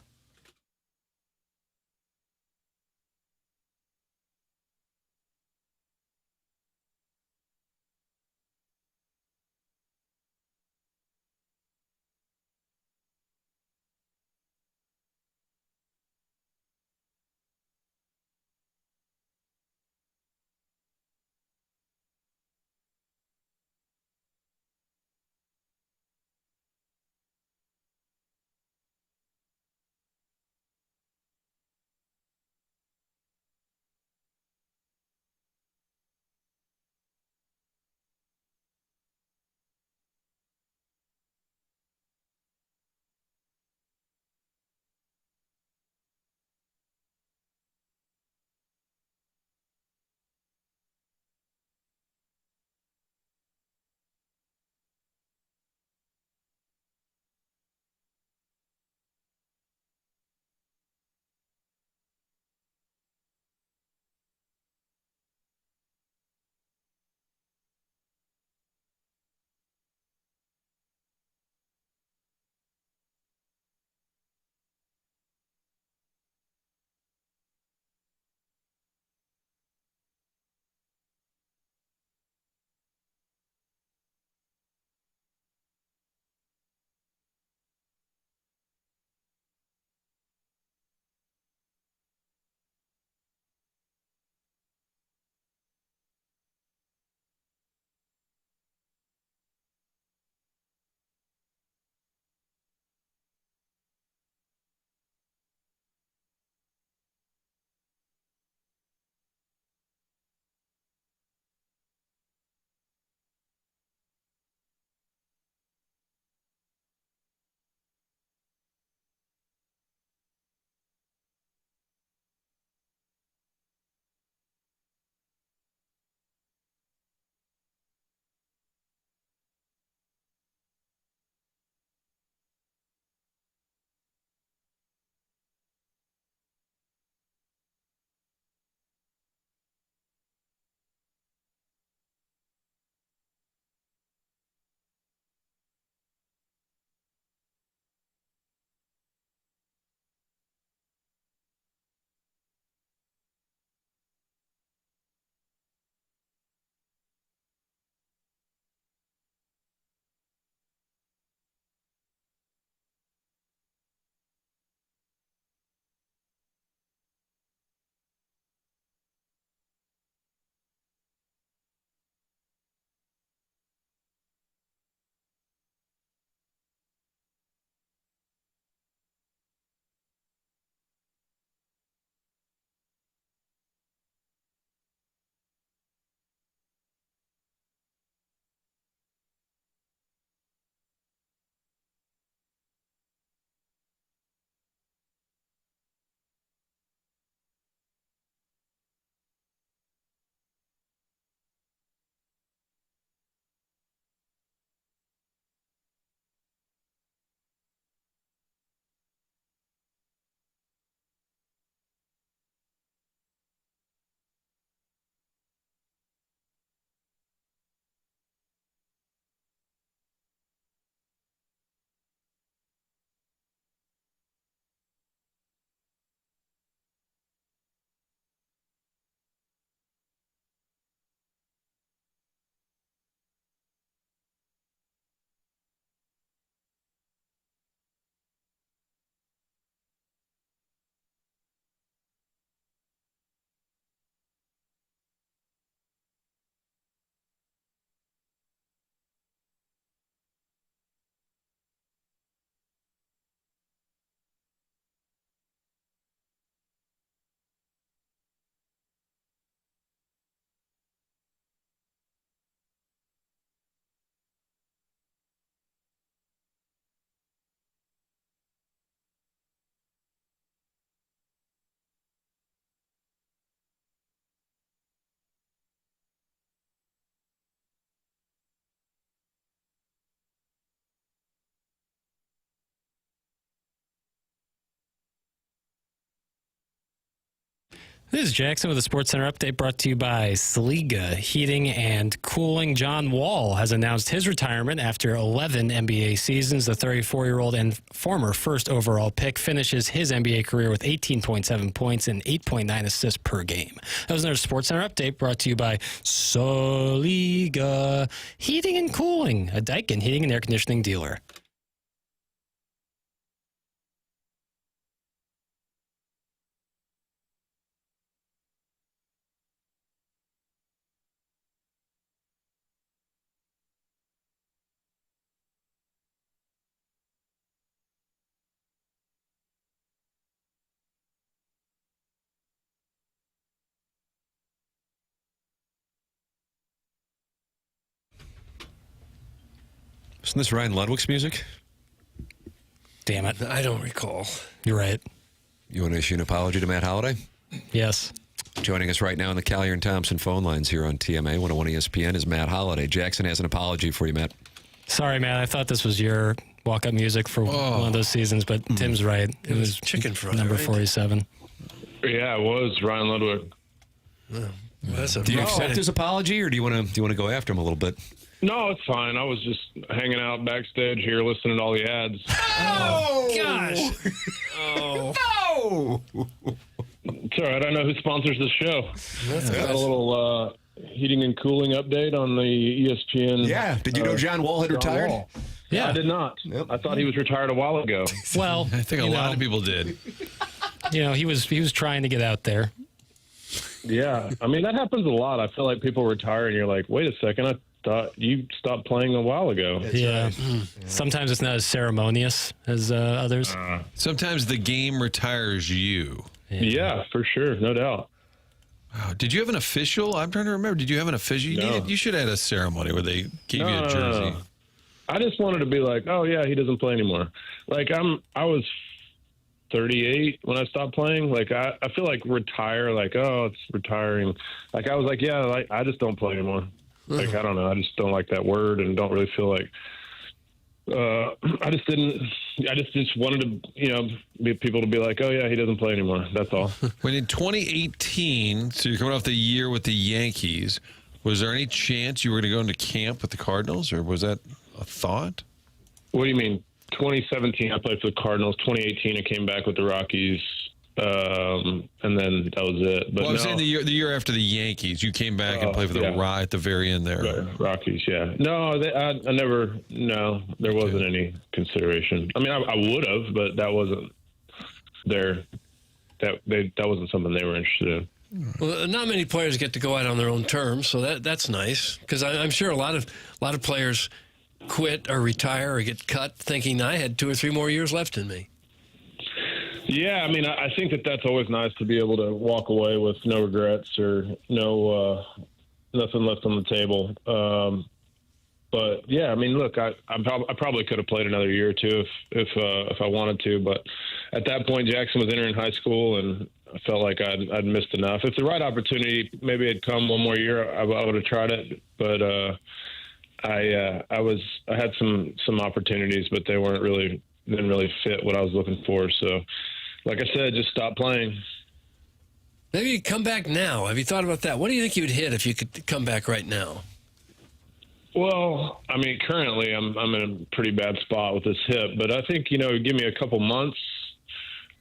This is Jackson with a SportsCenter update brought to you by Saliga Heating and Cooling. John Wall has announced his retirement after 11 NBA seasons. The 34-year-old and former first overall pick finishes his NBA career with 18.7 points and 8.9 assists per game. That was another SportsCenter update brought to you by Saliga Heating and Cooling, a Daikin heating and air conditioning dealer. Isn't this Ryan Ludwig's music? Damn it. I don't recall. You're right. You want to issue an apology to Matt Holliday? Yes. Joining us right now on the Collier and Thompson phone lines here on TMA 101 ESPN is Matt Holliday. Jackson has an apology for you, Matt. Sorry, Matt. I thought this was your walk-up music for one of those seasons, but Tim's right. It was chicken fry, number right? 47. Yeah, it was Ryan Ludwig. Do you accept his apology, or do you want to go after him a little bit? No, it's fine. I was just hanging out backstage here listening to all the ads. Oh, gosh. Oh. No! It's all right. I know who sponsors this show. That's got a little heating and cooling update on the ESPN. Yeah. Did you know John Wall had retired? Wall. Yeah. I did not. Yep. I thought he was retired a while ago. Well, I think a lot of people did. You know, he was trying to get out there. Yeah. I mean, that happens a lot. I feel like people retire and you're like, wait a second, I thought you stopped playing a while ago. Yeah. Sometimes it's not as ceremonious as others. Sometimes the game retires you. Yeah, for sure. No doubt. Wow. Did you have an official? I'm trying to remember. Did you have an official? You should have had a ceremony where they gave you a jersey. No. I just wanted to be like, oh, yeah, he doesn't play anymore. Like, I was 38 when I stopped playing. Like, I feel like retire, like, oh, it's retiring. Like, I was like, yeah, like, I just don't play anymore. Like, I don't know. I just don't like that word and don't really feel like I just wanted to, people to be like, oh, yeah, he doesn't play anymore. That's all. When in 2018, so you're coming off the year with the Yankees, was there any chance you were going to go into camp with the Cardinals, or was that a thought? What do you mean? 2017, I played for the Cardinals. 2018, I came back with the Rockies. And then that was it. But well, I was saying the year after the Yankees, you came back and played for the Rockies at the very end there. Rockies, yeah. No, I never. No, there wasn't any consideration. I mean, I would have, but that wasn't there. That wasn't something they were interested in. Well, not many players get to go out on their own terms, so that's nice. Because I'm sure a lot of players quit or retire or get cut thinking I had 2 or 3 more years left in me. Yeah, I mean, I think that's always nice to be able to walk away with no regrets or nothing left on the table. But yeah, I mean, look, I probably could have played another year or two if I wanted to, but at that point, Jackson was entering high school, and I felt like I'd missed enough. If the right opportunity maybe had come one more year, I would have tried it. But I had some opportunities, but they didn't really fit what I was looking for. So, like I said, just stop playing. Maybe you come back now. Have you thought about that? What do you think you'd hit if you could come back right now? Well, I mean, currently I'm in a pretty bad spot with this hip, but I think, give me a couple months.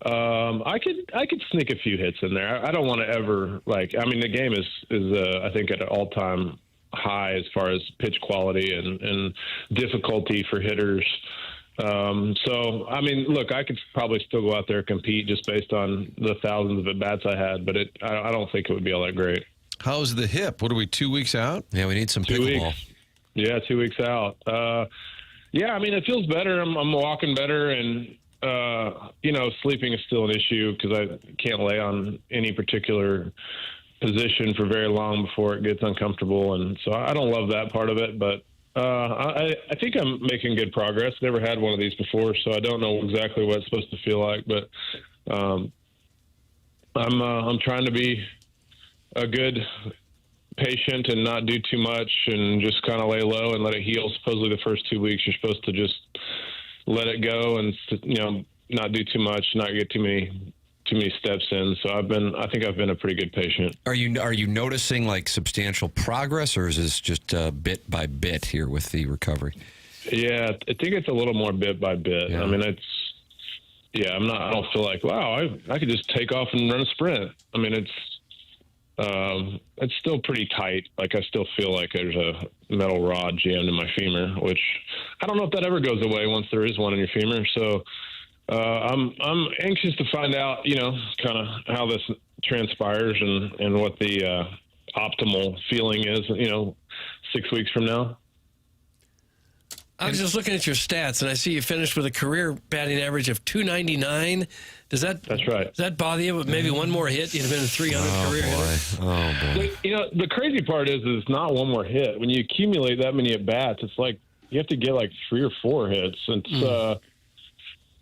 I could sneak a few hits in there. I don't want to ever the game is I think at an all-time high as far as pitch quality and difficulty for hitters. So, I mean, look, I could probably still go out there and compete just based on the thousands of at-bats I had, but I don't think it would be all that great. How's the hip? What are we, 2 weeks out? Yeah, we need some pickleball. Yeah, 2 weeks out. Yeah, I mean, it feels better. I'm walking better, and, sleeping is still an issue because I can't lay on any particular position for very long before it gets uncomfortable, and so I don't love that part of it, but I think I'm making good progress. Never had one of these before, so I don't know exactly what it's supposed to feel like, but I'm trying to be a good patient and not do too much and just kind of lay low and let it heal. Supposedly the first 2 weeks you're supposed to just let it go and not do too much, not get too many many steps in. So I think I've been a pretty good patient. Are you noticing like substantial progress, or is this just bit by bit here with the recovery? Yeah, I think it's a little more bit by bit. Yeah. I mean, I don't feel like, wow, I could just take off and run a sprint. I mean, it's still pretty tight. Like, I still feel like there's a metal rod jammed in my femur, which I don't know if that ever goes away once there is one in your femur. So I'm anxious to find out, kind of how this transpires and what the optimal feeling is, 6 weeks from now. I was just looking at your stats, and I see you finished with a career batting average of .299. That's right. Does that bother you? With maybe one more hit, you'd have been a 300 career hitter. Oh, boy. The crazy part is it's not one more hit. When you accumulate that many at bats, it's like you have to get like 3 or 4 hits. It's I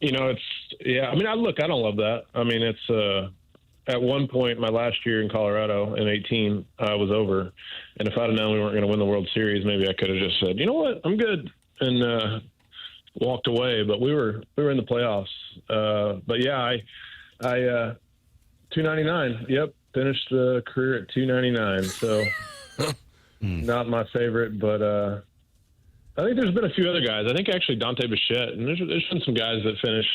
mean, I don't love that. I mean, it's at one point my last year in Colorado in 18, I was over, and if I'd have known we weren't going to win the World Series, maybe I could have just said, you know what, I'm good, and walked away. But we were in the playoffs. But yeah, I 299. Yep, finished the career at 299. So not my favorite, but I think there's been a few other guys. I think actually Dante Bichette, and there's been some guys that finish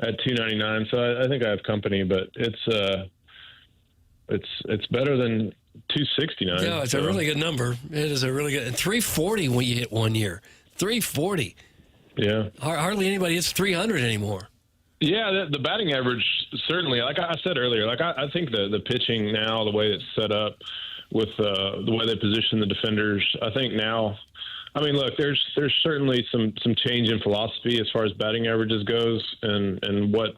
at 299. So I think I have company, but it's better than 269. Yeah, it's a really good number. It is a really good. And 340 when you hit 1 year. 340. Yeah. Hardly anybody hits 300 anymore. Yeah, the batting average, certainly, like I said earlier, like I think the pitching now, the way it's set up with the way they position the defenders, I think now, I mean, look, there's certainly some change in philosophy as far as batting averages goes and what,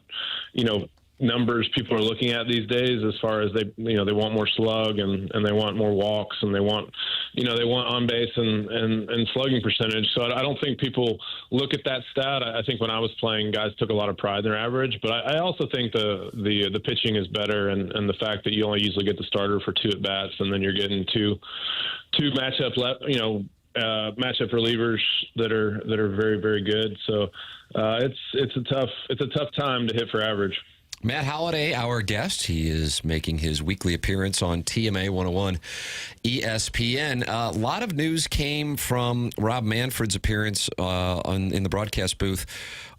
numbers people are looking at these days as far as they want more slug and they want more walks and they want on base and slugging percentage. So I don't think people look at that stat. I think when I was playing, guys took a lot of pride in their average, but I also think the pitching is better and the fact that you only usually get the starter for 2 at bats and then you're getting two matchup matchup relievers that are very, very good. So it's a tough time to hit for average. Matt Holliday, our guest. He is making his weekly appearance on TMA 101 ESPN. A lot of news came from Rob Manfred's appearance in the broadcast booth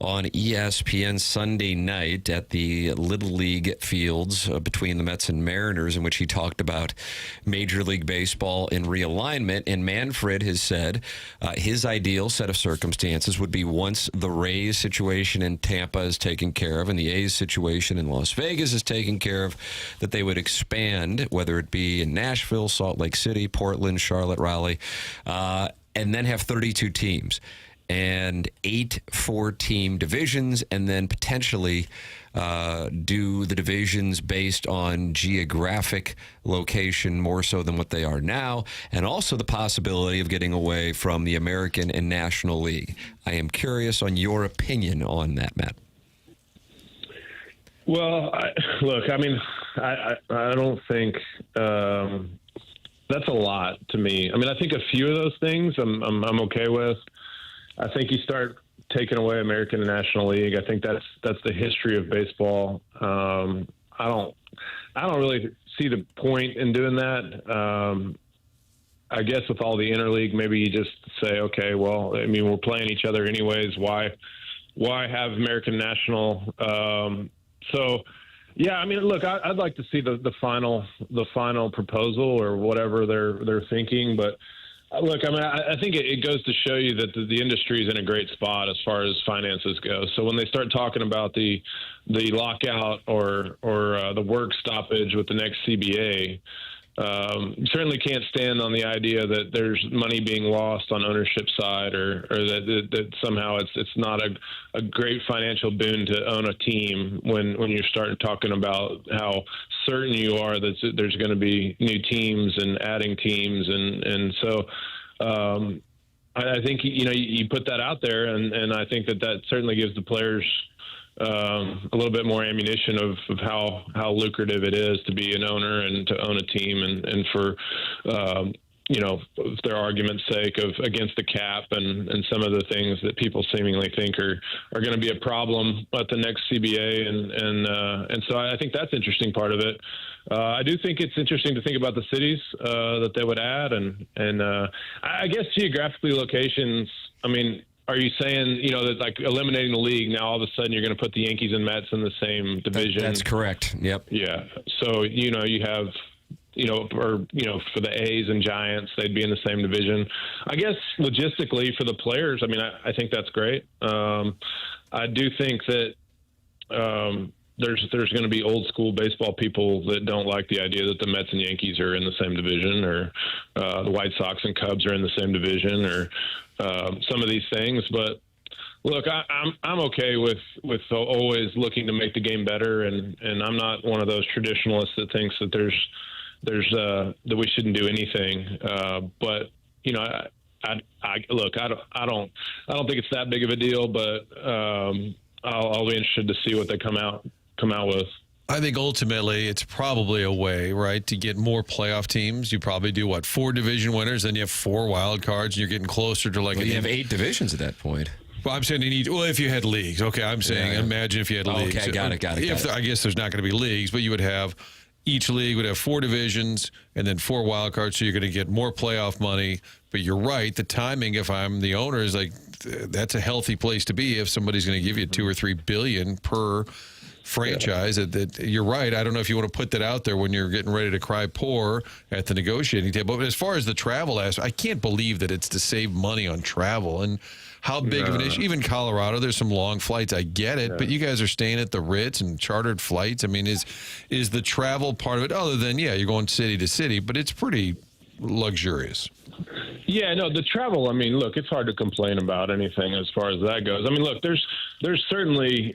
on ESPN Sunday night at the Little League fields between the Mets and Mariners, in which he talked about Major League Baseball and realignment. And Manfred has said his ideal set of circumstances would be once the Rays situation in Tampa is taken care of and the A's situation in Las Vegas is taken care of, that they would expand, whether it be in Nashville, Salt Lake City, Portland, Charlotte, Raleigh, and then have 32 teams and 8 4-team divisions, and then potentially do the divisions based on geographic location more so than what they are now, and also the possibility of getting away from the American and National League. I am curious on your opinion on that, Matt. Well, I don't think that's a lot to me. I mean, I think a few of those things I'm okay with. I think you start taking away American and National League. I think that's the history of baseball. I don't really see the point in doing that. I guess with all the interleague, maybe you just say, okay, well, I mean, we're playing each other anyways. Why have American National? So, yeah, I mean, look, I'd like to see the final proposal or whatever they're thinking, but. Look, I mean, I think it goes to show you that the industry is in a great spot as far as finances go. So when they start talking about the lockout or the work stoppage with the next CBA, you certainly can't stand on the idea that there's money being lost on ownership side or that somehow it's not a great financial boon to own a team when you're starting talking about how certain you are that there's going to be new teams and adding teams. And so I think, you put that out there and I think that certainly gives the players a little bit more ammunition of how lucrative it is to be an owner and to own a team and for their argument's sake of against the cap and some of the things that people seemingly think are going to be a problem at the next CBA. And so I think that's the interesting part of it. I do think it's interesting to think about the cities that they would add. And I guess geographically locations, I mean, are you saying, that like eliminating the league, now all of a sudden you're going to put the Yankees and Mets in the same division? That's correct. Yep. Yeah. So, you have, for the A's and Giants, they'd be in the same division. I guess logistically for the players, I mean, I think that's great. I do think that there's going to be old school baseball people that don't like the idea that the Mets and Yankees are in the same division, or the White Sox and Cubs are in the same division, or some of these things. But look, I'm okay with always looking to make the game better, and I'm not one of those traditionalists that thinks that there's that we shouldn't do anything. But I don't think it's that big of a deal. But I'll be interested to see what they come out with. I think ultimately it's probably a way, right, to get more playoff teams. You probably do 4 division winners, then you have 4 wild cards, and you're getting closer to you have 8 divisions at that point. Well, I'm saying if you had leagues. Okay, I'm saying imagine if you had leagues. Okay, got it. I guess there's not going to be leagues, but you would have each league would have 4 divisions and then 4 wild cards, so you're going to get more playoff money. But you're right, the timing, if I'm the owner, is like that's a healthy place to be if somebody's going to give you $2 or $3 billion per franchise. That you're right. I don't know if you want to put that out there when you're getting ready to cry poor at the negotiating table. But as far as the travel aspect, I can't believe that it's to save money on travel. And how big of an issue? Even Colorado, there's some long flights. I get it, but you guys are staying at the Ritz and chartered flights. I mean, is the travel part of it? Other than you're going city to city, but it's pretty luxurious. Yeah, no, the travel. I mean, look, it's hard to complain about anything as far as that goes. I mean, look, there's certainly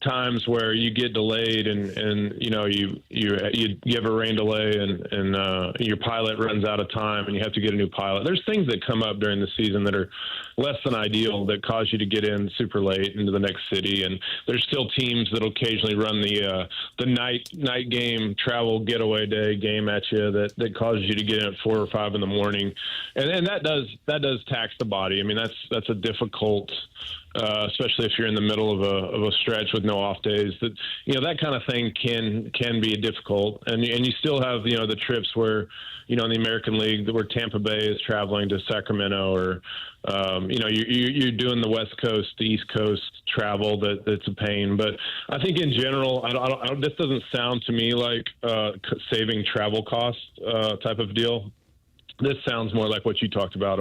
times where you get delayed and you have a rain delay and your pilot runs out of time and you have to get a new pilot. There's things that come up during the season that are less than ideal that cause you to get in super late into the next city. And there's still teams that occasionally run the night game travel getaway day game at you that causes you to get in at 4 or 5 in the morning. And that does tax the body. I mean, that's a difficult, especially if you're in the middle of a stretch with no off days, that kind of thing can be difficult. And you still have, the trips where, in the American League where Tampa Bay is traveling to Sacramento, or, you're doing the West Coast, the East Coast travel that's a pain. But I think in general, this doesn't sound to me like saving travel costs type of deal. This sounds more like what you talked about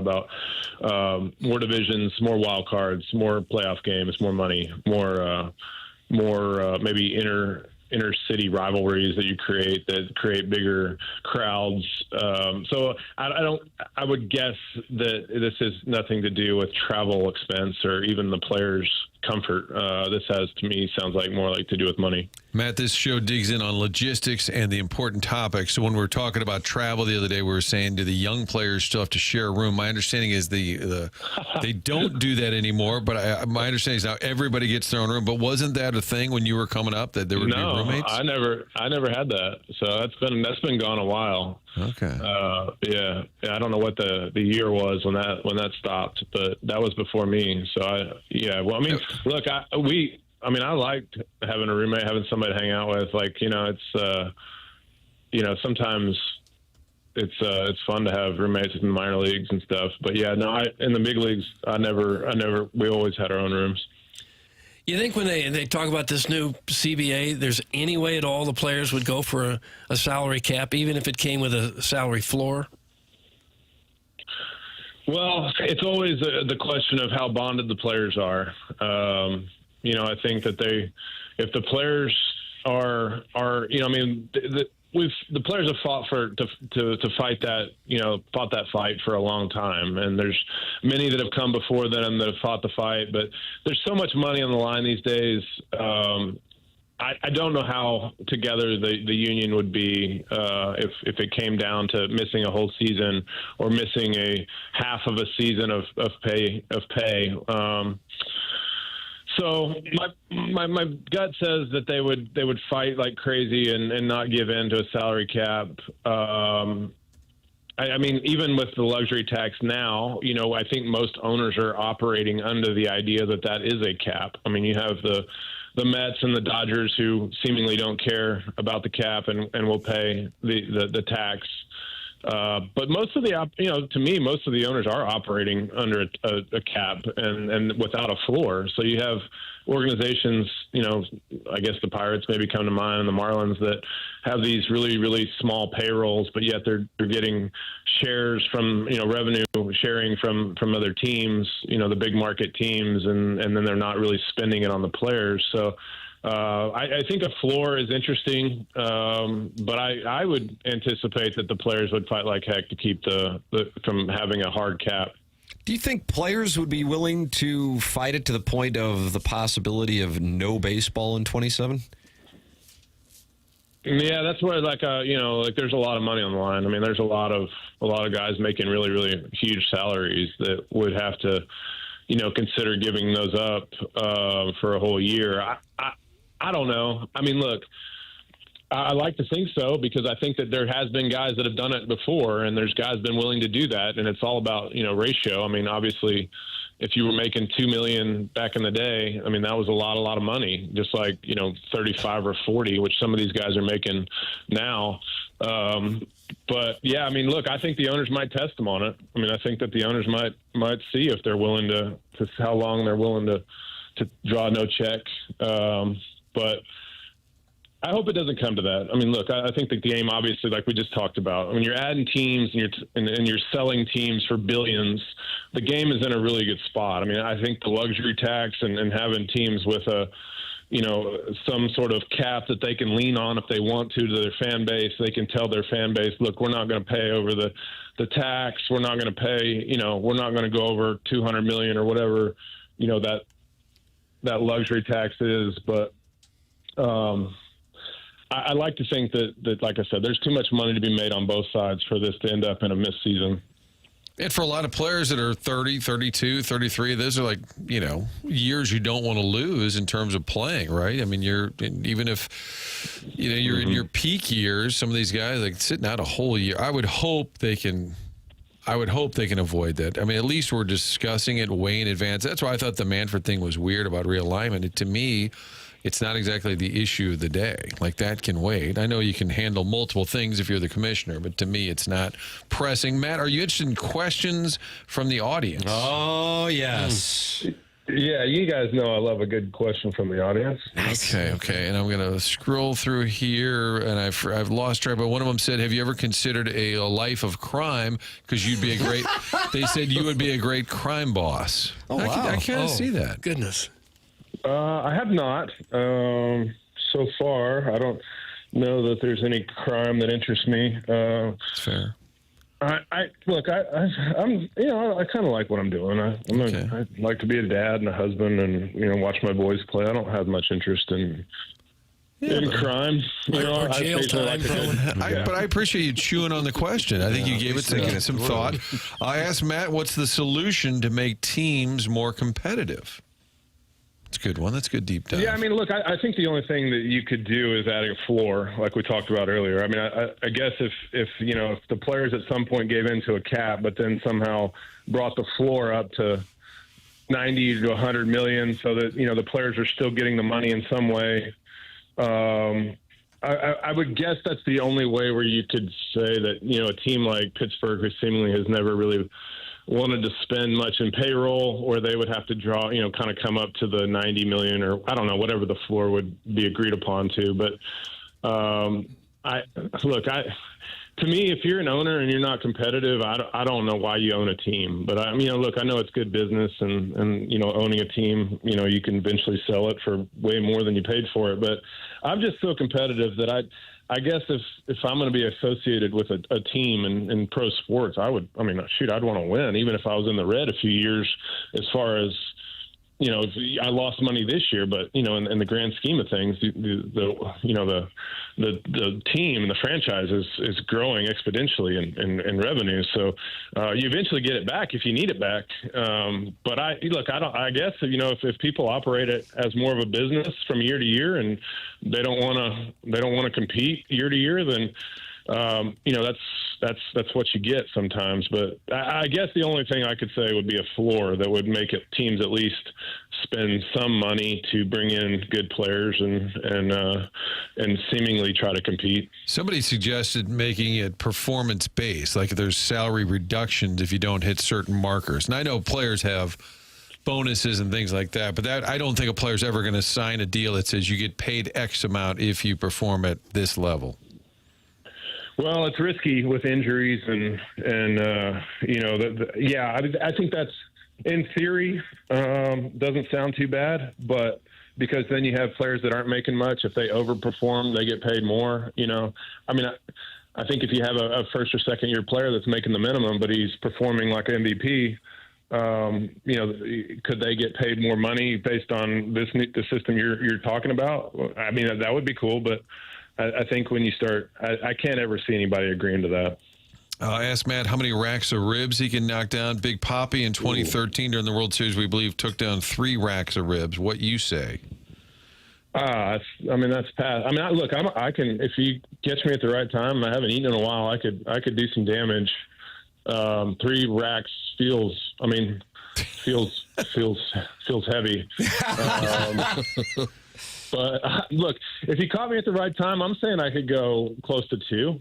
more divisions, more wild cards, more playoff games, more money, more maybe inner city rivalries that you create that create bigger crowds. So I would guess that this has nothing to do with travel expense or even the players' comfort. This sounds like more like to do with money. Matt, this show digs in on logistics and the important topics. So when we were talking about travel the other day, we were saying, do the young players still have to share a room? My understanding is they don't do that anymore, but my understanding is now everybody gets their own room. But wasn't that a thing when you were coming up that there would be roommates? I never had that. So that's been gone a while. Okay. Yeah. I don't know what the year was when that stopped, but that was before me. So well, I mean, look, I liked having a roommate, having somebody to hang out with. Like, it's, sometimes it's fun to have roommates in the minor leagues and stuff. But in the big leagues, we always had our own rooms. You think when they talk about this new CBA, there's any way at all the players would go for a salary cap, even if it came with a salary floor? Well, it's always the question of how bonded the players are. I think that if the players are, the players have fought to fight that fight for a long time, and there's many that have come before them that have fought the fight. But there's so much money on the line these days. I don't know how together the union would be if it came down to missing a whole season or missing a half of a season of pay. So my gut says that they would fight like crazy and not give in to a salary cap. I mean, even with the luxury tax now, I think most owners are operating under the idea that that is a cap. I mean, you have the Mets and the Dodgers who seemingly don't care about the cap and will pay the tax. But most of to me, most of the owners are operating under a cap and without a floor. So you have organizations, I guess the Pirates maybe come to mind, and the Marlins, that have these really, really small payrolls, but yet they're getting shares from, revenue sharing from other teams, the big market teams, and then they're not really spending it on the players. So I think a floor is interesting, but I would anticipate that the players would fight like heck to keep from having a hard cap. Do you think players would be willing to fight it to the point of the possibility of no baseball in 27? Yeah, that's where there's a lot of money on the line. I mean, there's a lot of guys making really, really huge salaries that would have to, consider giving those up for a whole year. I don't know. I mean, look, I like to think so, because I think that there has been guys that have done it before, and there's guys been willing to do that, and it's all about, ratio. I mean, obviously, if you were making $2 million back in the day, I mean, that was a lot of money, just like, 35 or 40, which some of these guys are making now. But yeah, I mean, look, I think the owners might test them on it. I mean, I think that the owners might see if they're willing to how long they're willing to draw no check. But I hope it doesn't come to that. I mean, look, I think the game, obviously, like we just talked about, when you're adding teams and you're selling teams for billions, the game is in a really good spot. I mean, I think the luxury tax and having teams with some sort of cap that they can lean on if they want to their fan base, they can tell their fan base, look, we're not going to pay over the tax. We're not going to pay, we're not going to go over $200 million or whatever, that luxury tax is. But, I like to think that, like I said, there's too much money to be made on both sides for this to end up in a missed season. And for a lot of players that are 30, 32, 33, those are like, years you don't want to lose in terms of playing, right? I mean, even if, you're in your peak years, some of these guys, like sitting out a whole year, I would hope they can avoid that. I mean, at least we're discussing it way in advance. That's why I thought the Manfred thing was weird about realignment. To me, it's not exactly the issue of the day. Like, that can wait. I know you can handle multiple things if you're the commissioner, but to me, it's not pressing. Matt, are you interested in questions from the audience? Oh, yes. Yeah, you guys know I love a good question from the audience. Nice. Okay. And I'm going to scroll through here, and I've lost track, but one of them said, have you ever considered a life of crime? Because you'd be a great, they said you would be a great crime boss. Oh, wow. I kind of see that. Goodness. I have not. So far, I don't know that there's any crime that interests me. That's fair. I'm I kind of like what I'm doing. I like to be a dad and a husband, and watch my boys play. I don't have much interest in crime. Or jail time. But I appreciate you chewing on the question. I think you gave it some thought. I asked Matt, what's the solution to make teams more competitive? That's a good one. That's a good deep dive. Yeah, I mean, look, I think the only thing that you could do is adding a floor, like we talked about earlier. I mean, I guess if the players at some point gave into a cap, but then somehow brought the floor up to 90 to 100 million, so that the players are still getting the money in some way. I would guess that's the only way where you could say that a team like Pittsburgh, who seemingly has never really wanted to spend much in payroll, or they would have to draw, kind of come up to the 90 million, or I don't know, whatever the floor would be agreed upon to. But to me, if you're an owner and you're not competitive, I don't know why you own a team. But I know it's good business, and owning a team, you can eventually sell it for way more than you paid for it. But I'm just so competitive that I guess if I'm going to be associated with a team in pro sports, I'd want to win, even if I was in the red a few years, as far as, if I lost money this year, but, in the grand scheme of things, the team and the franchise is growing exponentially in revenue. So you eventually get it back if you need it back. But I guess, if people operate it as more of a business from year to year, and they don't want to compete year to year, then that's what you get sometimes. But I guess the only thing I could say would be a floor that would make teams at least spend some money to bring in good players and seemingly try to compete. Somebody suggested making it performance based, like there's salary reductions if you don't hit certain markers. And I know players have bonuses and things like that, but that I don't think a player's ever going to sign a deal that says you get paid X amount if you perform at this level. Well, it's risky with injuries I think that's in theory doesn't sound too bad, but because then you have players that aren't making much. If they overperform, they get paid more. I think if you have a first or second year player that's making the minimum, but he's performing like MVP, could they get paid more money based on the system you're talking about? I mean, that would be cool, but I think when you start, I can't ever see anybody agreeing to that. I asked Matt how many racks of ribs he can knock down. Big Papi in 2013 during the World Series, we believe, took down 3 racks of ribs. What you say? That's past. Look, I can, if you catch me at the right time, I haven't eaten in a while, I could do some damage. 3 racks feels heavy. But look, if you caught me at the right time, I'm saying I could go close to 2.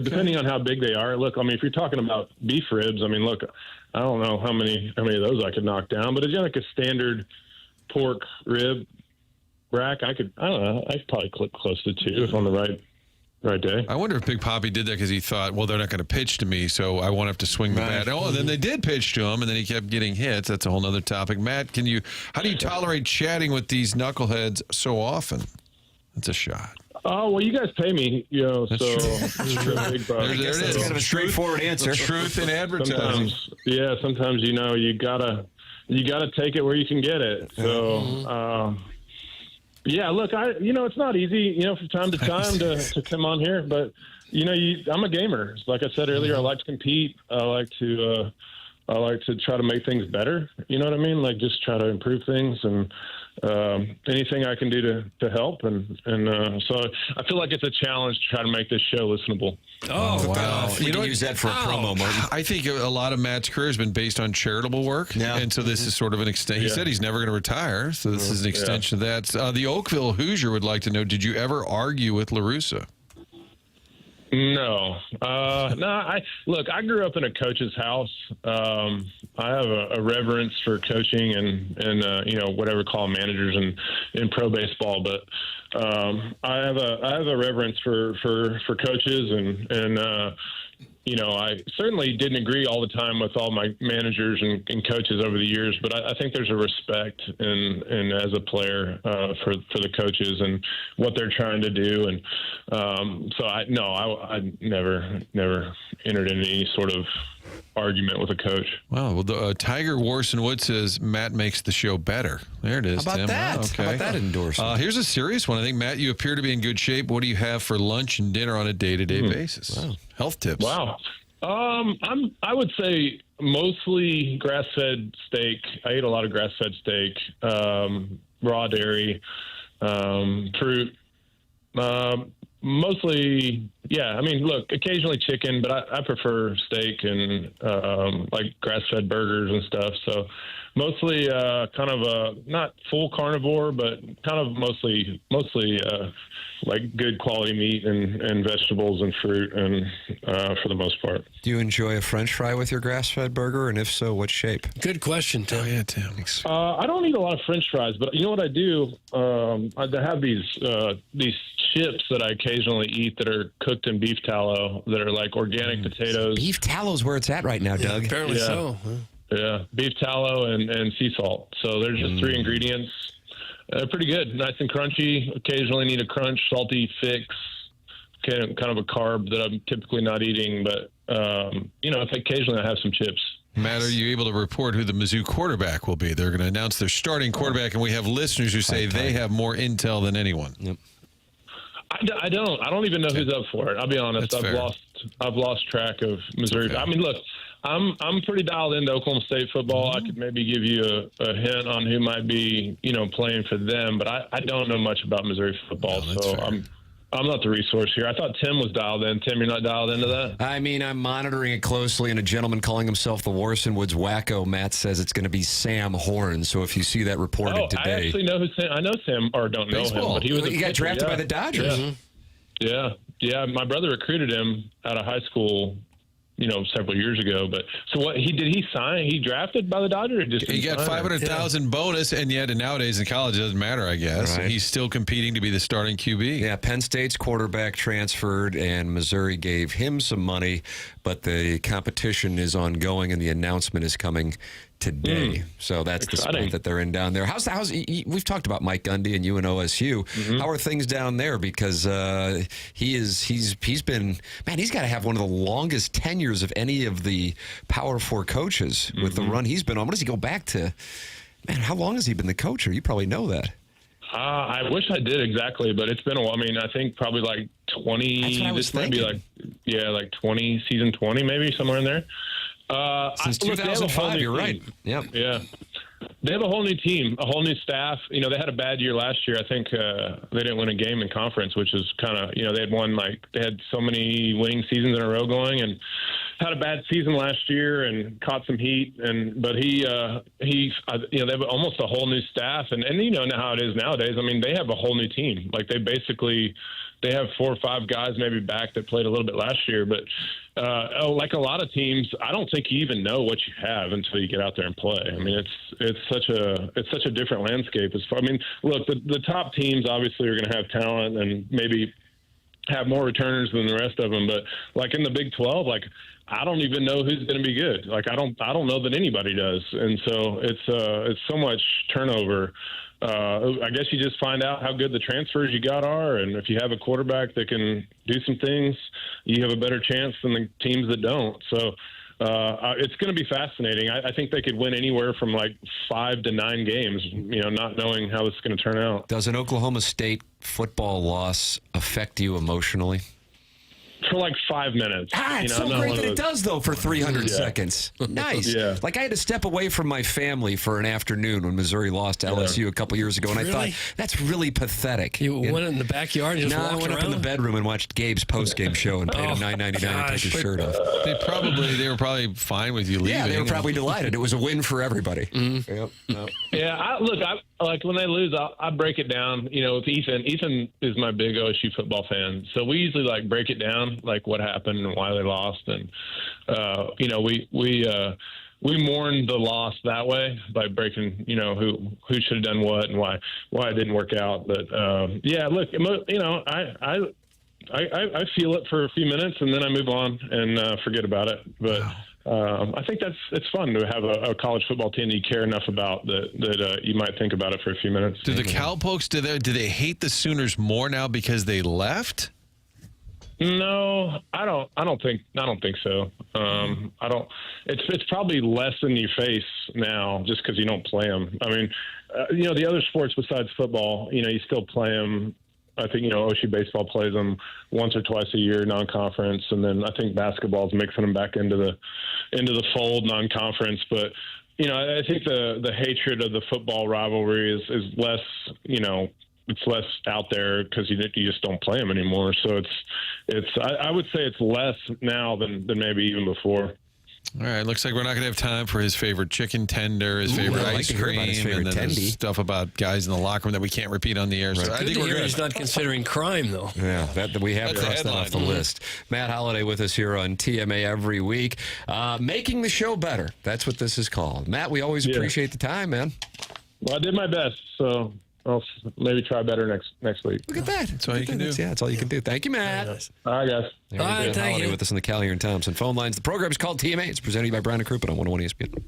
Depending on how big they are. Look, if you're talking about beef ribs, look, I don't know how many of those I could knock down, but if you're like a standard pork rib rack, I don't know, I could probably clip close to 2 if on the right day. I wonder if Big Papi did that because he thought, well, they're not going to pitch to me, so I won't have to swing the bat. Oh, and then they did pitch to him, and then he kept getting hits. That's a whole other topic. Matt, how do you tolerate chatting with these knuckleheads so often? That's a shot. Oh, well, you guys pay me, That's true. That's true. There it is. That's kind of a straightforward answer. Truth in advertising. Sometimes you gotta take it where you can get it. So, look, it's not easy, from time to time to come on here, but I'm a gamer. Like I said earlier, I like to compete. I like to try to make things better. You know what I mean? Like just try to improve things and anything I can do to help. And so I feel like it's a challenge to try to make this show listenable. Oh, wow. You don't use that for a promo, Martin. I think a lot of Matt's career has been based on charitable work. Yeah. And so this is sort of an extension. He said he's never going to retire. So this is an extension of that. The Oakville Hoosier would like to know, did you ever argue with La Russa? No. I grew up in a coach's house. I have a reverence for coaching and whatever call managers in pro baseball, but I have a reverence for coaches and I certainly didn't agree all the time with all my managers and coaches over the years, but I think there's a respect and as a player for the coaches and what they're trying to do, and I never entered into any sort of argument with a coach. Wow. Well, the Tiger Warson Wood says Matt makes the show better. There it is. How about Tim. that? Oh, okay. How about that endorsement? Here's a serious one. I think, Matt, you appear to be in good shape. What do you have for lunch and dinner on a day-to-day basis? Wow. Health tips. Wow. I would say mostly grass-fed steak. I eat a lot of grass-fed steak, raw dairy, fruit. Mostly, look, occasionally chicken, but I prefer steak and like grass-fed burgers and stuff. So mostly kind of a not full carnivore, but kind of mostly like good quality meat and vegetables and fruit, and for the most part. Do you enjoy a French fry with your grass-fed burger, and if so, what shape? Good question, Tim. Oh, yeah, Tim. I don't eat a lot of French fries, but you know what I do? I have these chips that I occasionally eat that are cooked in beef tallow that are like organic potatoes. Beef tallow's where it's at right now, Doug. Apparently so. Yeah, beef tallow and sea salt. So there's just 3 ingredients. Pretty good, nice and crunchy. Occasionally need a crunch, salty fix. Kind of a carb that I'm typically not eating, but if occasionally I have some chips. Matt, are you able to report who the Mizzou quarterback will be? They're going to announce their starting quarterback, and we have listeners who say they have more intel than anyone. Yep. I don't even know who's up for it. I'll be honest. I've lost track of Missouri. Okay. I mean, look, I'm pretty dialed into Oklahoma State football. I could maybe give you a hint on who might be, playing for them, but I don't know much about Missouri football. No, so fair. I'm not the resource here. I thought Tim was dialed in. Tim, you're not dialed into that? I mean, I'm monitoring it closely, and a gentleman calling himself the Warson Woods Wacko, Matt, says it's going to be Sam Horn. So if you see that reported today. I actually know who Sam. I know Sam, or don't know him, but he was. He got drafted by the Dodgers. Yeah. My brother recruited him out of high school, several years ago. But so what did he sign? He drafted by the Dodgers? Or just he got $500,000 bonus, and yet nowadays in college it doesn't matter, I guess. Right. He's still competing to be the starting QB. Yeah, Penn State's quarterback transferred, and Missouri gave him some money, but the competition is ongoing, and the announcement is coming today. So that's Exciting. the spot that they're in down there. How's we've talked about Mike Gundy and UNOSU. How are things down there? Because he's been, man, he's got to have one of the longest tenures of any of the Power Four coaches with the run he's been on. What does he go back to? Man, how long has he been the coach? Or you probably know that. I wish I did exactly, but it's been a while. I mean, I think probably like 20. That's what I was thinking. Like 20, season 20, maybe somewhere in there. Since 2005, you're right. Yep. Yeah. They have a whole new team, a whole new staff. They had a bad year last year. I think they didn't win a game in conference, which is kind of, they had won, they had so many winning seasons in a row going, and had a bad season last year and caught some heat. But they have almost a whole new staff, and you know how it is nowadays. I mean, they have a whole new team. They have 4 or 5 guys maybe back that played a little bit last year, but like a lot of teams, I don't think you even know what you have until you get out there and play. I mean, it's such a different landscape. Look, the top teams obviously are going to have talent and maybe have more returners than the rest of them, but like in the Big 12, I don't even know who's going to be good. I don't know that anybody does, and so it's so much turnover. I guess you just find out how good the transfers you got are, and if you have a quarterback that can do some things, you have a better chance than the teams that don't. So it's going to be fascinating. I think they could win anywhere from 5 to 9 games, not knowing how this is going to turn out. Does an Oklahoma State football loss affect you emotionally? For 5 minutes. It's so great that it does, though, for 300 seconds. Nice. Yeah. I had to step away from my family for an afternoon when Missouri lost to LSU a couple years ago, and I thought, that's really pathetic. You went in the backyard and just walked I went around? up in the bedroom and watched Gabe's post-game show and paid him $9.99 to take his shirt off. They were probably fine with you leaving. Yeah, they were probably delighted. It was a win for everybody. Yep. Yeah, when they lose, I break it down. With Ethan. Ethan is my big OSU football fan, so we usually break it down, what happened and why they lost, and we mourn the loss that way by breaking, who should have done what and why it didn't work out. But look, I feel it for a few minutes and then I move on and forget about it. But I think it's fun to have a college football team that you care enough about that you might think about it for a few minutes. Do the Cowpokes, do they hate the Sooners more now because they left? No, I don't think so. It's probably less in your face now just because you don't play them. I mean, the other sports besides football, you still play them. I think, OSU baseball plays them once or twice a year, non-conference, and then I think basketball's mixing them back into the fold, non-conference. But I think the hatred of the football rivalry is less, it's less out there because you just don't play them anymore. So I would say it's less now than maybe even before. All right, looks like we're not going to have time for his favorite chicken tender, his favorite ice cream, and then there's stuff about guys in the locker room that we can't repeat on the air. So I think we're good. He's not considering crime, though. Yeah, we have crossed that off the list. Matt Holliday with us here on TMA every week, making the show better. That's what this is called. Matt, we always appreciate the time, man. Well, I did my best, so I'll maybe try better next week. Look at that. That's all you can do. Yeah, that's all you can do. Thank you, Matt. Nice. All right, guys. All right, thank you. With us on the Callier and Thompson phone lines. The program is called TMA. It's presented by Brown & Crouppen on 101 ESPN.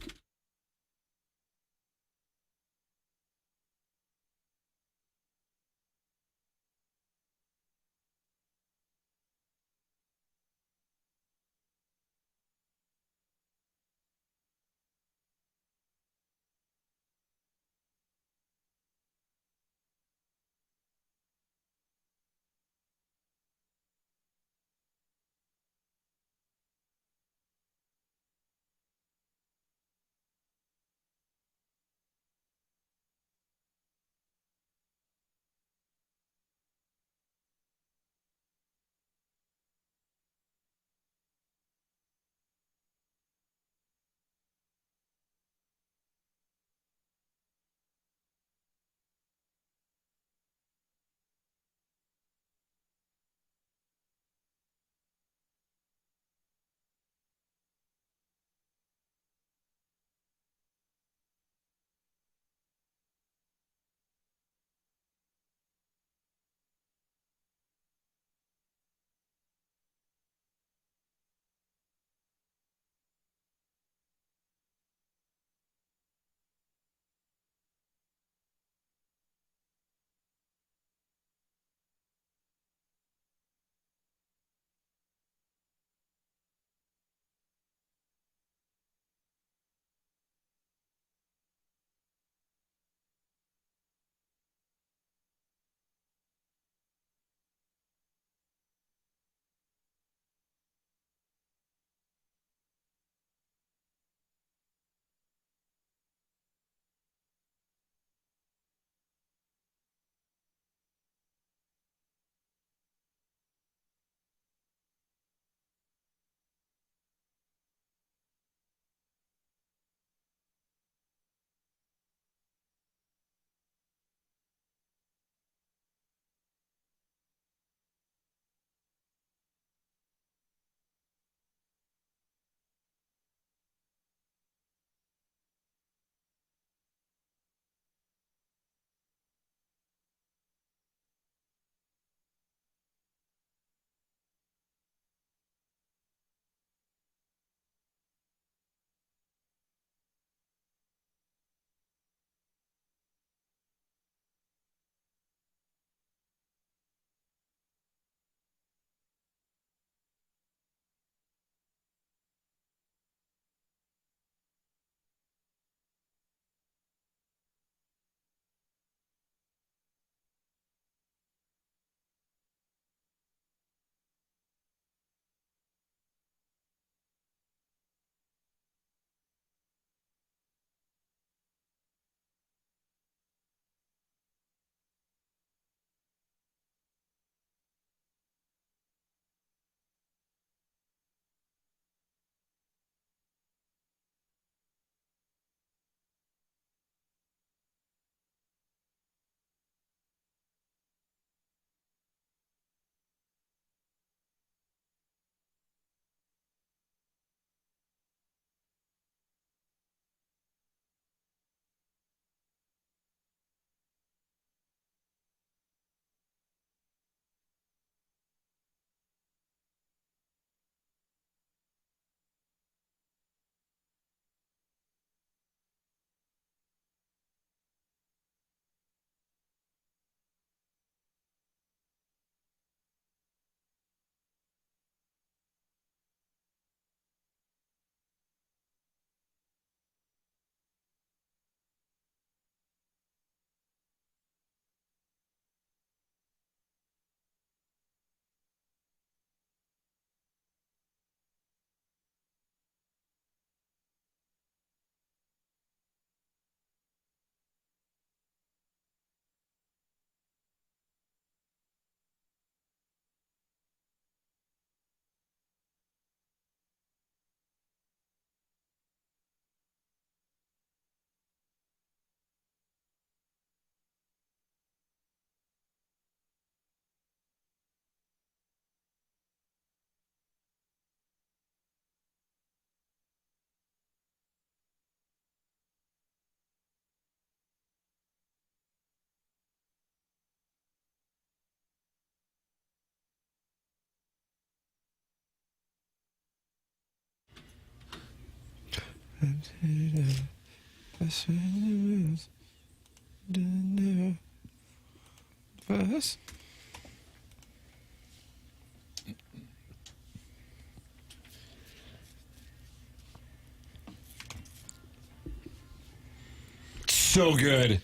So good.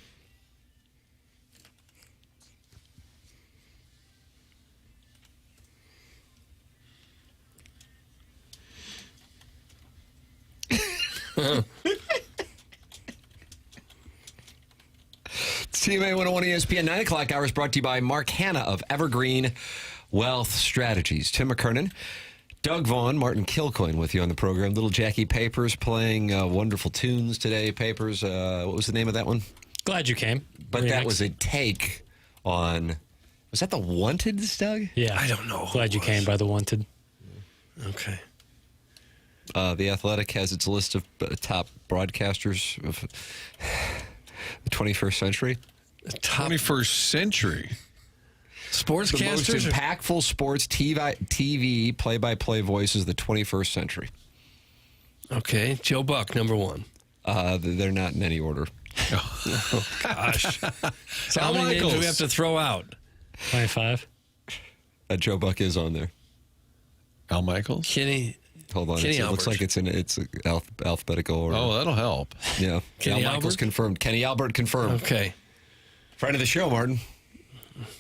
CMA 101 ESPN 9 o'clock hours brought to you by Mark Hanna of Evergreen Wealth Strategies. Tim McKernan, Doug Vaughn, Martin Kilcoyne with you on the program. Little Jackie Papers playing wonderful tunes today. Papers, what was the name of that one? Glad you came. But Remix. that was a take on, was that the Wanted, Doug? Yeah. I don't know. Glad you came by the Wanted. Okay. The Athletic has its list of top broadcasters of the 21st century. Top 21st century. The most Sportscasters? impactful sports TV play-by-play voices of the 21st century. Okay. Joe Buck, number one. They're not in any order. Oh, gosh. So how Al many names do we Michaels. have to throw out? 25. Joe Buck is on there. Al Michaels? Kenny. Hold on. Kenny It looks Albert. like it's alphabetical order. Oh, that'll help. Yeah. Kenny Al Michaels Albert? confirmed. Kenny Albert confirmed. Okay. Friend of the show, Martin.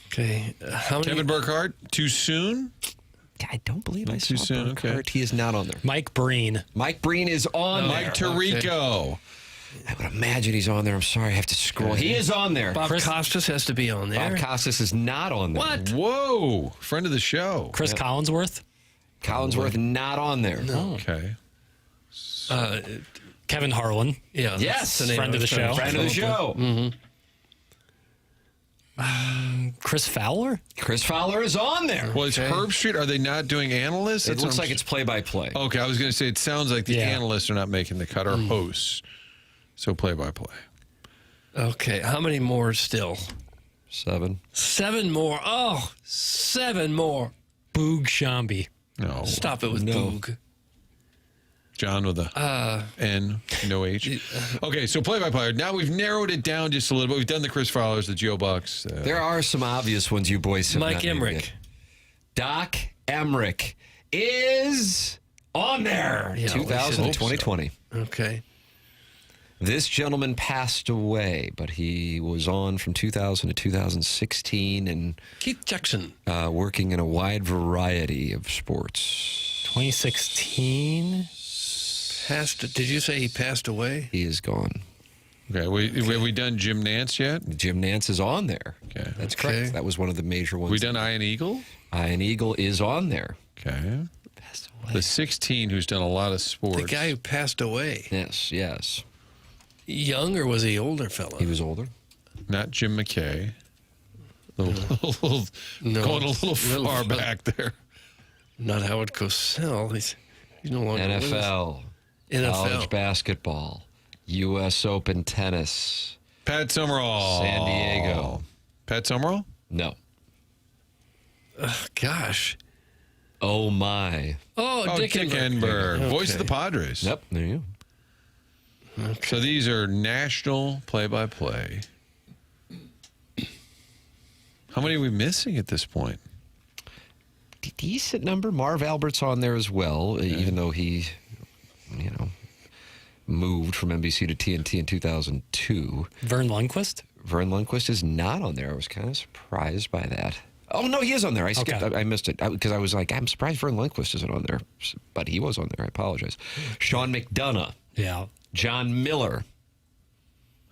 Okay. How many? Kevin Burkhardt, too soon? I don't believe I Not too saw soon, Burkhardt. okay. He is not on there. Mike Breen. Mike Breen is on there. Mike Tirico. I would imagine he's on there. I'm sorry, I have to scroll. He is on there. Bob Costas has to be on there. Bob Costas is not on there. What? Whoa. Friend of the show. Chris Collinsworth. Collinsworth not on there. No. Okay. Kevin Harlan. Yeah. Yes. that's the name Friend I of the was trying show. to Friend of the come up show. Chris Fowler. Chris Fowler is on there. Well, it's Okay. Herbstreit. Are they not doing analysts? It That's looks what like I'm- it's play-by-play. Okay, I was going to say it sounds like the Yeah. analysts are not making the cut or hosts. So play-by-play. with. Okay. How many more still? 7. 7 more. Oh, 7 more. Boog Shambi. No. Stop it with No. Boog. John with a N, no H. Okay, so play-by-play. Now we've narrowed it down just a little bit. We've done the Chris Fowlers, the Joe Bucks. There are some obvious ones you boys have Mike not named Emmerich. yet. Doc Emmerich is on there. Yeah, we should 2000 hope to 2020. Okay. This gentleman passed away, but he was on from 2000 to 2016 and Keith Jackson. working in a wide variety of sports. 2016. Did you say he passed away? He is gone. Okay, have we done Jim Nance yet? Jim Nance is on there. Okay. That's Okay. correct. That was one of the major ones. We done Ian Eagle? Ian Eagle is on there. Okay. Passed away. The 16 who's done a lot of sports. The guy who passed away. Yes, yes. Young or was he older fella? He was older. Not Jim McKay. Going a little far back there. Not Howard Cosell. He's no longer with us. NFL. NFL. College basketball. U.S. Open tennis. Pat Summerall. San Diego. Pat Summerall? No. Gosh. Oh, my. Oh, Dick Enberg. Okay. Voice of the Padres. Yep, there you go. So these are national play-by-play. How many are we missing at this point? Decent number. Marv Albert's on there as well, even though he, moved from NBC to TNT in 2002. Vern Lundquist. Vern Lundquist is not on there. I was kind of surprised by that. Oh, no, he is on there. I skipped. Okay. I missed it because I was like, I'm surprised Vern Lundquist isn't on there. But he was on there. I apologize. Sean McDonough. Yeah. John Miller.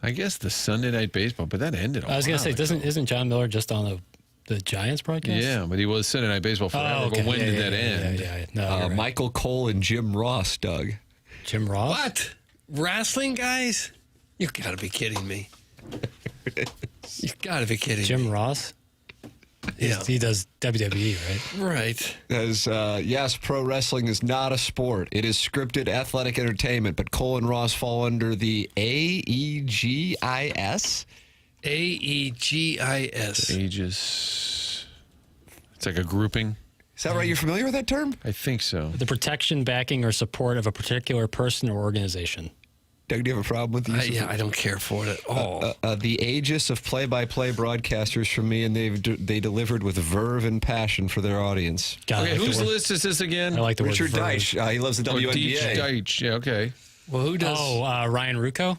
I guess the Sunday Night Baseball, but that ended. I was going to say, isn't John Miller just on the Giants broadcast? Yeah, but he was Sunday Night Baseball forever. okay. But when Yeah, did yeah, that yeah, end? Yeah. No, you're right. Michael Cole and Jim Ross, Doug. Jim Ross? What? Wrestling guys? You got to be kidding me. You got to be kidding Jim me. Ross? Yeah. He does WWE, right? Right. As yes, pro wrestling is not a sport. It is scripted athletic entertainment, but Cole and Ross fall under the AEGIS. AEGIS. Aegis. It's like a grouping. Is that right? You're familiar with that term? I think so. The protection, backing, or support of a particular person or organization. Doug, do you have a problem with these? Yeah, I don't care for it at all. The aegis of play-by-play broadcasters from me, and they delivered with verve and passion for their audience. Okay, whose list is this again? I like the Richard word Deitch. He loves the WNBA. Deitch, yeah, okay. Well, who does? Ryan Rucco?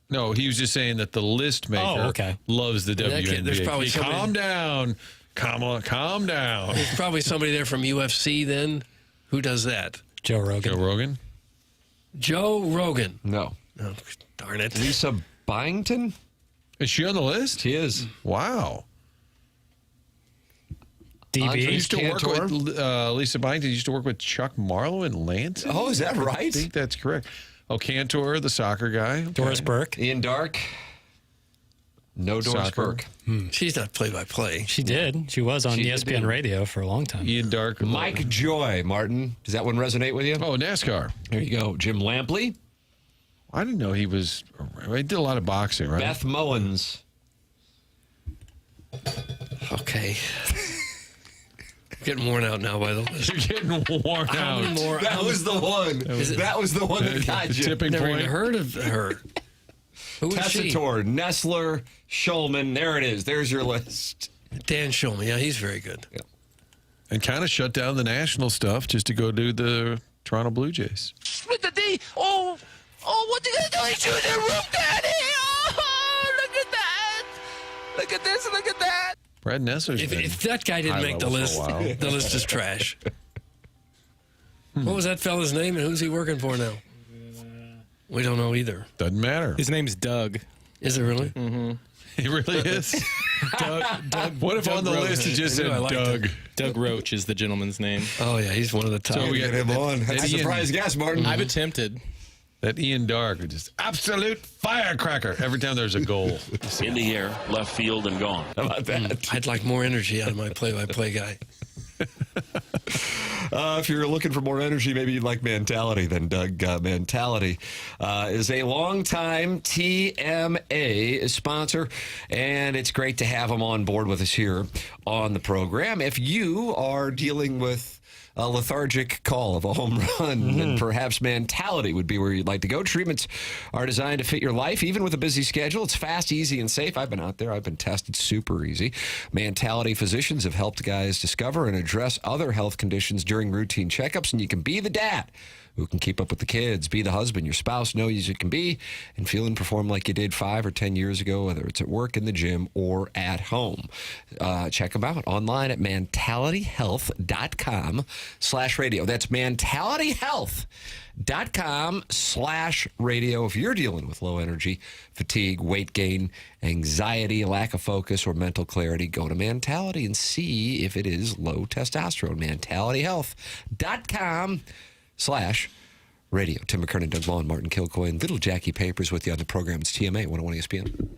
No, he was just saying that the list maker loves the WNBA. There's probably calm down, Kamala, calm down. There's probably somebody there from UFC then. Who does that? Joe Rogan. Joe Rogan? Joe Rogan. No. Oh, darn it. Lisa Byington? Is she on the list? She is. Wow. DB. Used to work with Lisa Byington. Used to work with Chuck Marlowe and Lance. Oh, is that right? I think that's correct. Oh, Cantor, the soccer guy. Okay. Doris Burke. Ian Dark. No Doris Soccer. Burke. She's not play-by-play. She did. She was on ESPN radio for a long time. Ian Dark. Mike Joy, Martin. Does that one resonate with you? Oh, NASCAR. There you go. Jim Lampley. I didn't know he was. He did a lot of boxing, right? Beth Mowins. Okay. I'm getting worn out now by the list. You're getting worn How out. many more? That was the one. That was the one that got you. Tipping Never point. even heard of her. Who is she? Tessitore, Nestler, Schulman. There it is. There's your list. Dan Schulman. Yeah, he's very good. Yeah. And kind of shut down the national stuff just to go do the Toronto Blue Jays. With the D. Oh, what you gonna do? He's shooting the roof, Daddy. Oh, look at that. Look at this. Look at that. Brad Nessler's If that guy didn't high make the level for a list, while. the list is trash. What was that fella's name and who's he working for now? We don't know either. Doesn't matter. His name's Doug. Is it really? Mm-hmm. He really is. Doug. What if Doug on the Roach. list it just I knew said I liked Doug? it. Doug Roach is the gentleman's name. Oh, yeah, he's one of the top. So we Get him on. That's a surprise guess, Martin. I've attempted. That Ian Dark is just absolute firecracker every time there's a goal. In the air, left field, and gone. How about that? I'd like more energy out of my play-by-play guy. If you're looking for more energy, maybe you'd like Mentality. Then Doug Mentality is a longtime TMA sponsor, and it's great to have him on board with us here on the program. If you are dealing with a lethargic call of a home run, and perhaps Mentality would be where you'd like to go. Treatments are designed to fit your life, even with a busy schedule. It's fast, easy, and safe. I've been out there. I've been tested. Super easy. Mentality physicians have helped guys discover and address other health conditions during routine checkups, and you can be the dad who can keep up with the kids, be the husband your spouse knows you can be, and feel and perform like you did 5 or 10 years ago, whether it's at work, in the gym, or at home. Check them out online at mentalityhealth.com/radio. That's mentalityhealth.com/radio. If you're dealing with low energy, fatigue, weight gain, anxiety, lack of focus, or mental clarity, go to Mentality and see if it is low testosterone. mentalityhealth.com/radio. Tim McKernan, Doug Vaughn, Martin Kilcoyne, Little Jackie Papers with you on the program. It's TMA 101 ESPN.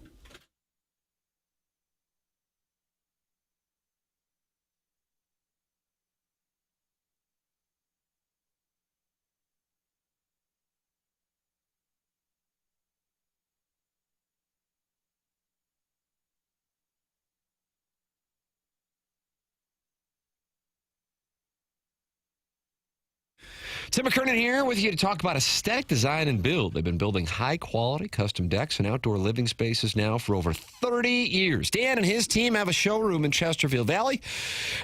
Tim McKernan here with you to talk about aesthetic design and build. They've been building high-quality custom decks and outdoor living spaces now for over 30 years. Dan and his team have a showroom in Chesterfield Valley,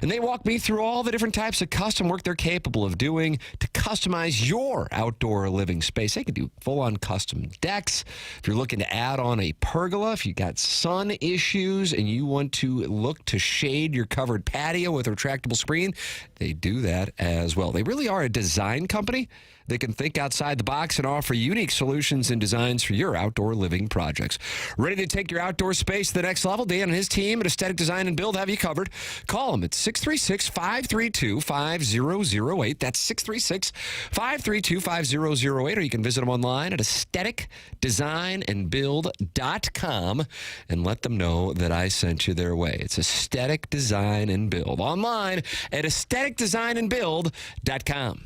and they walk me through all the different types of custom work they're capable of doing to customize your outdoor living space. They can do full-on custom decks. If you're looking to add on a pergola, if you got sun issues and you want to look to shade your covered patio with a retractable screen, they do that as well. They really are a design company that can think outside the box and offer unique solutions and designs for your outdoor living projects. Ready to take your outdoor space to the next level? Dan and his team at Aesthetic Design and Build have you covered. Call them at 636-532-5008. That's 636-532-5008. Or you can visit them online at aestheticdesignandbuild.com and let them know that I sent you their way. It's Aesthetic Design and Build. Online at aestheticdesignandbuild.com.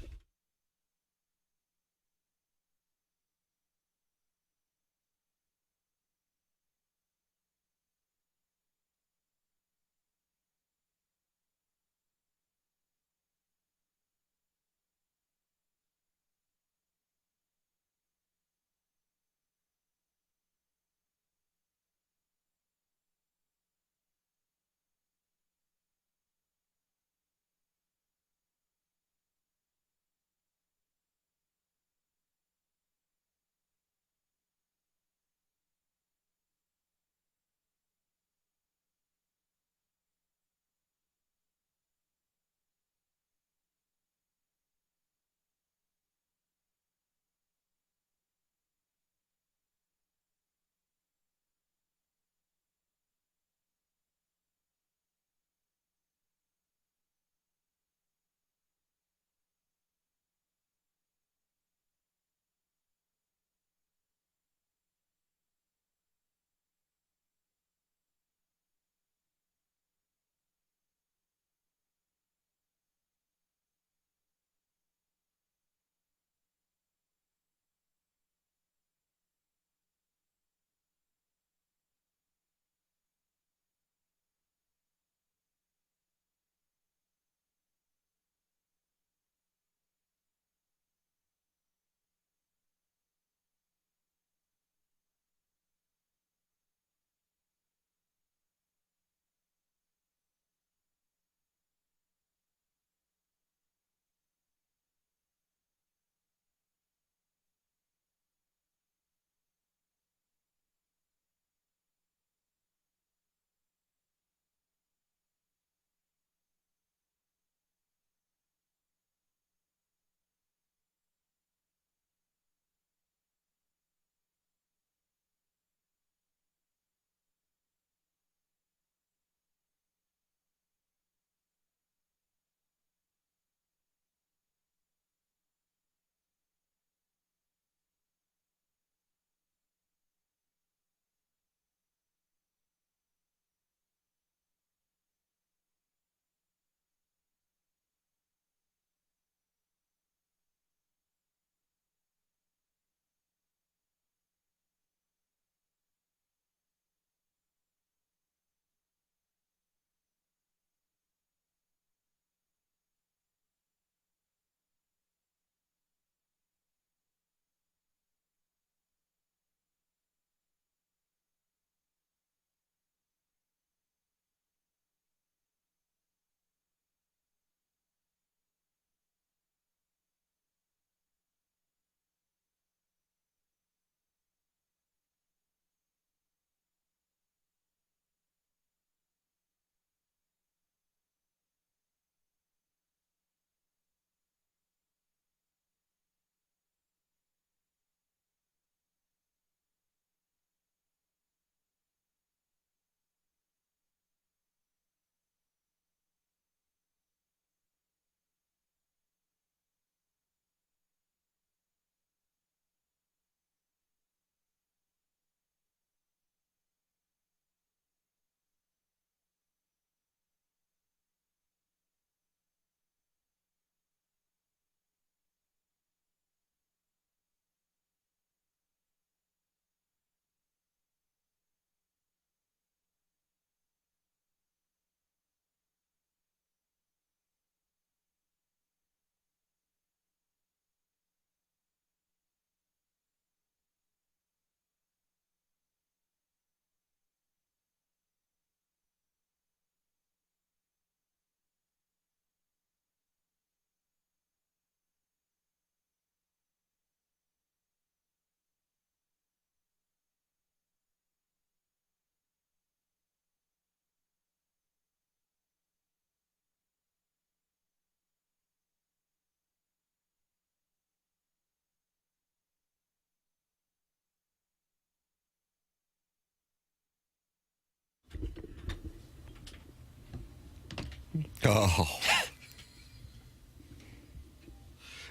Oh.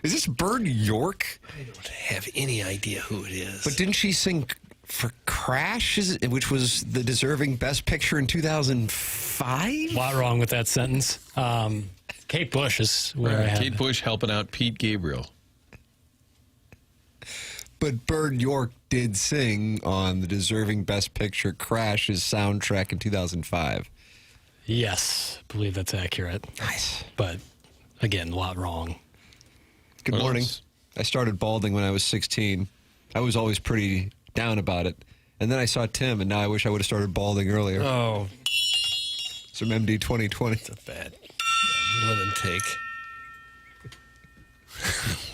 Is this Bird York? I don't have any idea who it is. But didn't she sing for Crash, which was the deserving Best Picture in 2005? A lot wrong with that sentence. Kate Bush is where I had Kate Bush helping out Pete Gabriel. But Bird York did sing on the deserving Best Picture Crash's soundtrack in 2005. Yes, I believe that's accurate. Nice. But, again, a lot wrong. Good morning. I started balding when I was 16. I was always pretty down about it. And then I saw Tim, and now I wish I would have started balding earlier. Oh. Some MD 2020. It's a bad give and take.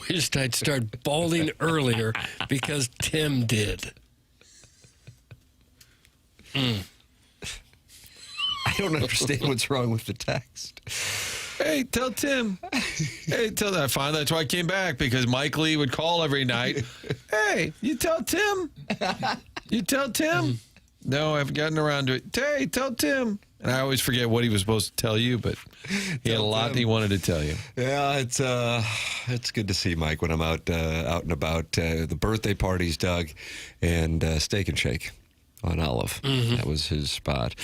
Wished I'd start balding earlier because Tim did. I don't understand what's wrong with the text. Hey, tell Tim. Hey, tell that. Finally, that's why I came back, because Mike Lee would call every night. Hey, you tell Tim. You tell Tim. No, I haven't gotten around to it. Hey, tell Tim. And I always forget what he was supposed to tell you, but he had a lot he wanted to tell you. Yeah, it's good to see Mike when I'm out and about. The birthday parties, Doug, and Steak and Shake on Olive. Mm-hmm. That was his spot.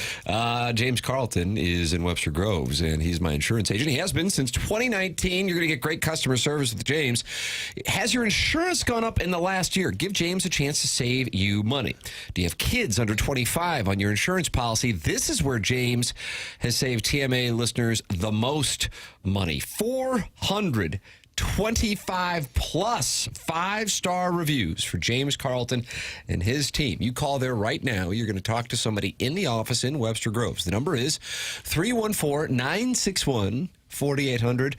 James Carlton is in Webster Groves, and he's my insurance agent. He has been since 2019. You're going to get great customer service with James. Has your insurance gone up in the last year? Give James a chance to save you money. Do you have kids under 25 on your insurance policy? This is where James has saved TMA listeners the most money. 425 plus 5-star reviews for James Carlton and his team. You call there right now. You're going to talk to somebody in the office in Webster Groves. The number is 314-961-4800.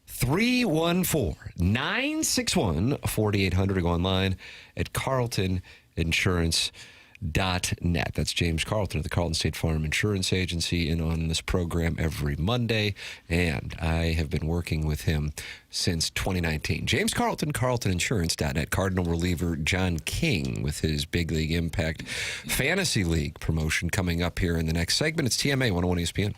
314-961-4800. Go online at carltoninsurance.net. That's James Carlton of the Carlton State Farm Insurance Agency, in on this program every Monday, and I have been working with him since 2019. James Carlton, carltoninsurance.net. Cardinal reliever John King with his Big League Impact Fantasy League promotion coming up here in the next segment. It's TMA 101 ESPN.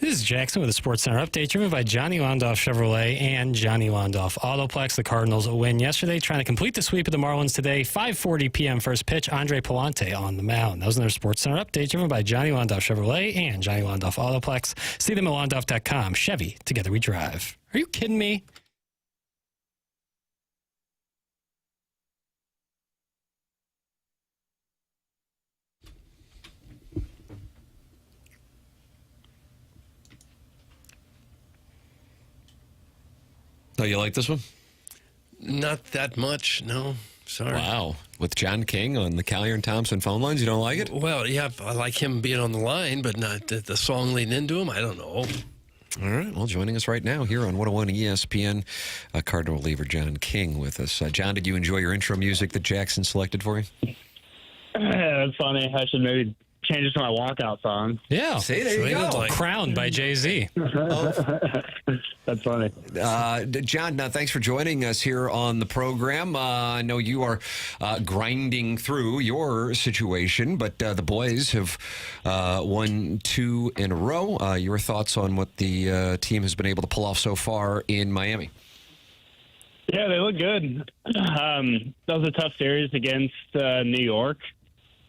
This is Jackson with a Sports Center update driven by Johnny Londoff Chevrolet and Johnny Londoff Autoplex. The Cardinals win yesterday, trying to complete the sweep of the Marlins today. 5:40 p.m. first pitch. Andre Palante on the mound. That was another Sports Center update driven by Johnny Londoff Chevrolet and Johnny Londoff Autoplex. See them at londoff.com. Chevy, together we drive. Are you kidding me? Oh, you like this one? Not that much, no. Sorry. Wow. With John King on the Collier and Thompson phone lines, you don't like it? Well, yeah, I like him being on the line, but not the song leading into him. I don't know. All right. Well, joining us right now here on 101 ESPN, Cardinal reliever John King with us. John, did you enjoy your intro music that Jackson selected for you? That's funny. I should maybe change it to my walkout song. Yeah. See, there you go. Crowned by Jay-Z. That's funny. John, thanks for joining us here on the program. I know you are grinding through your situation, but the boys have won 2 in a row. Your thoughts on what the team has been able to pull off so far in Miami? Yeah, they look good. That was a tough series against New York.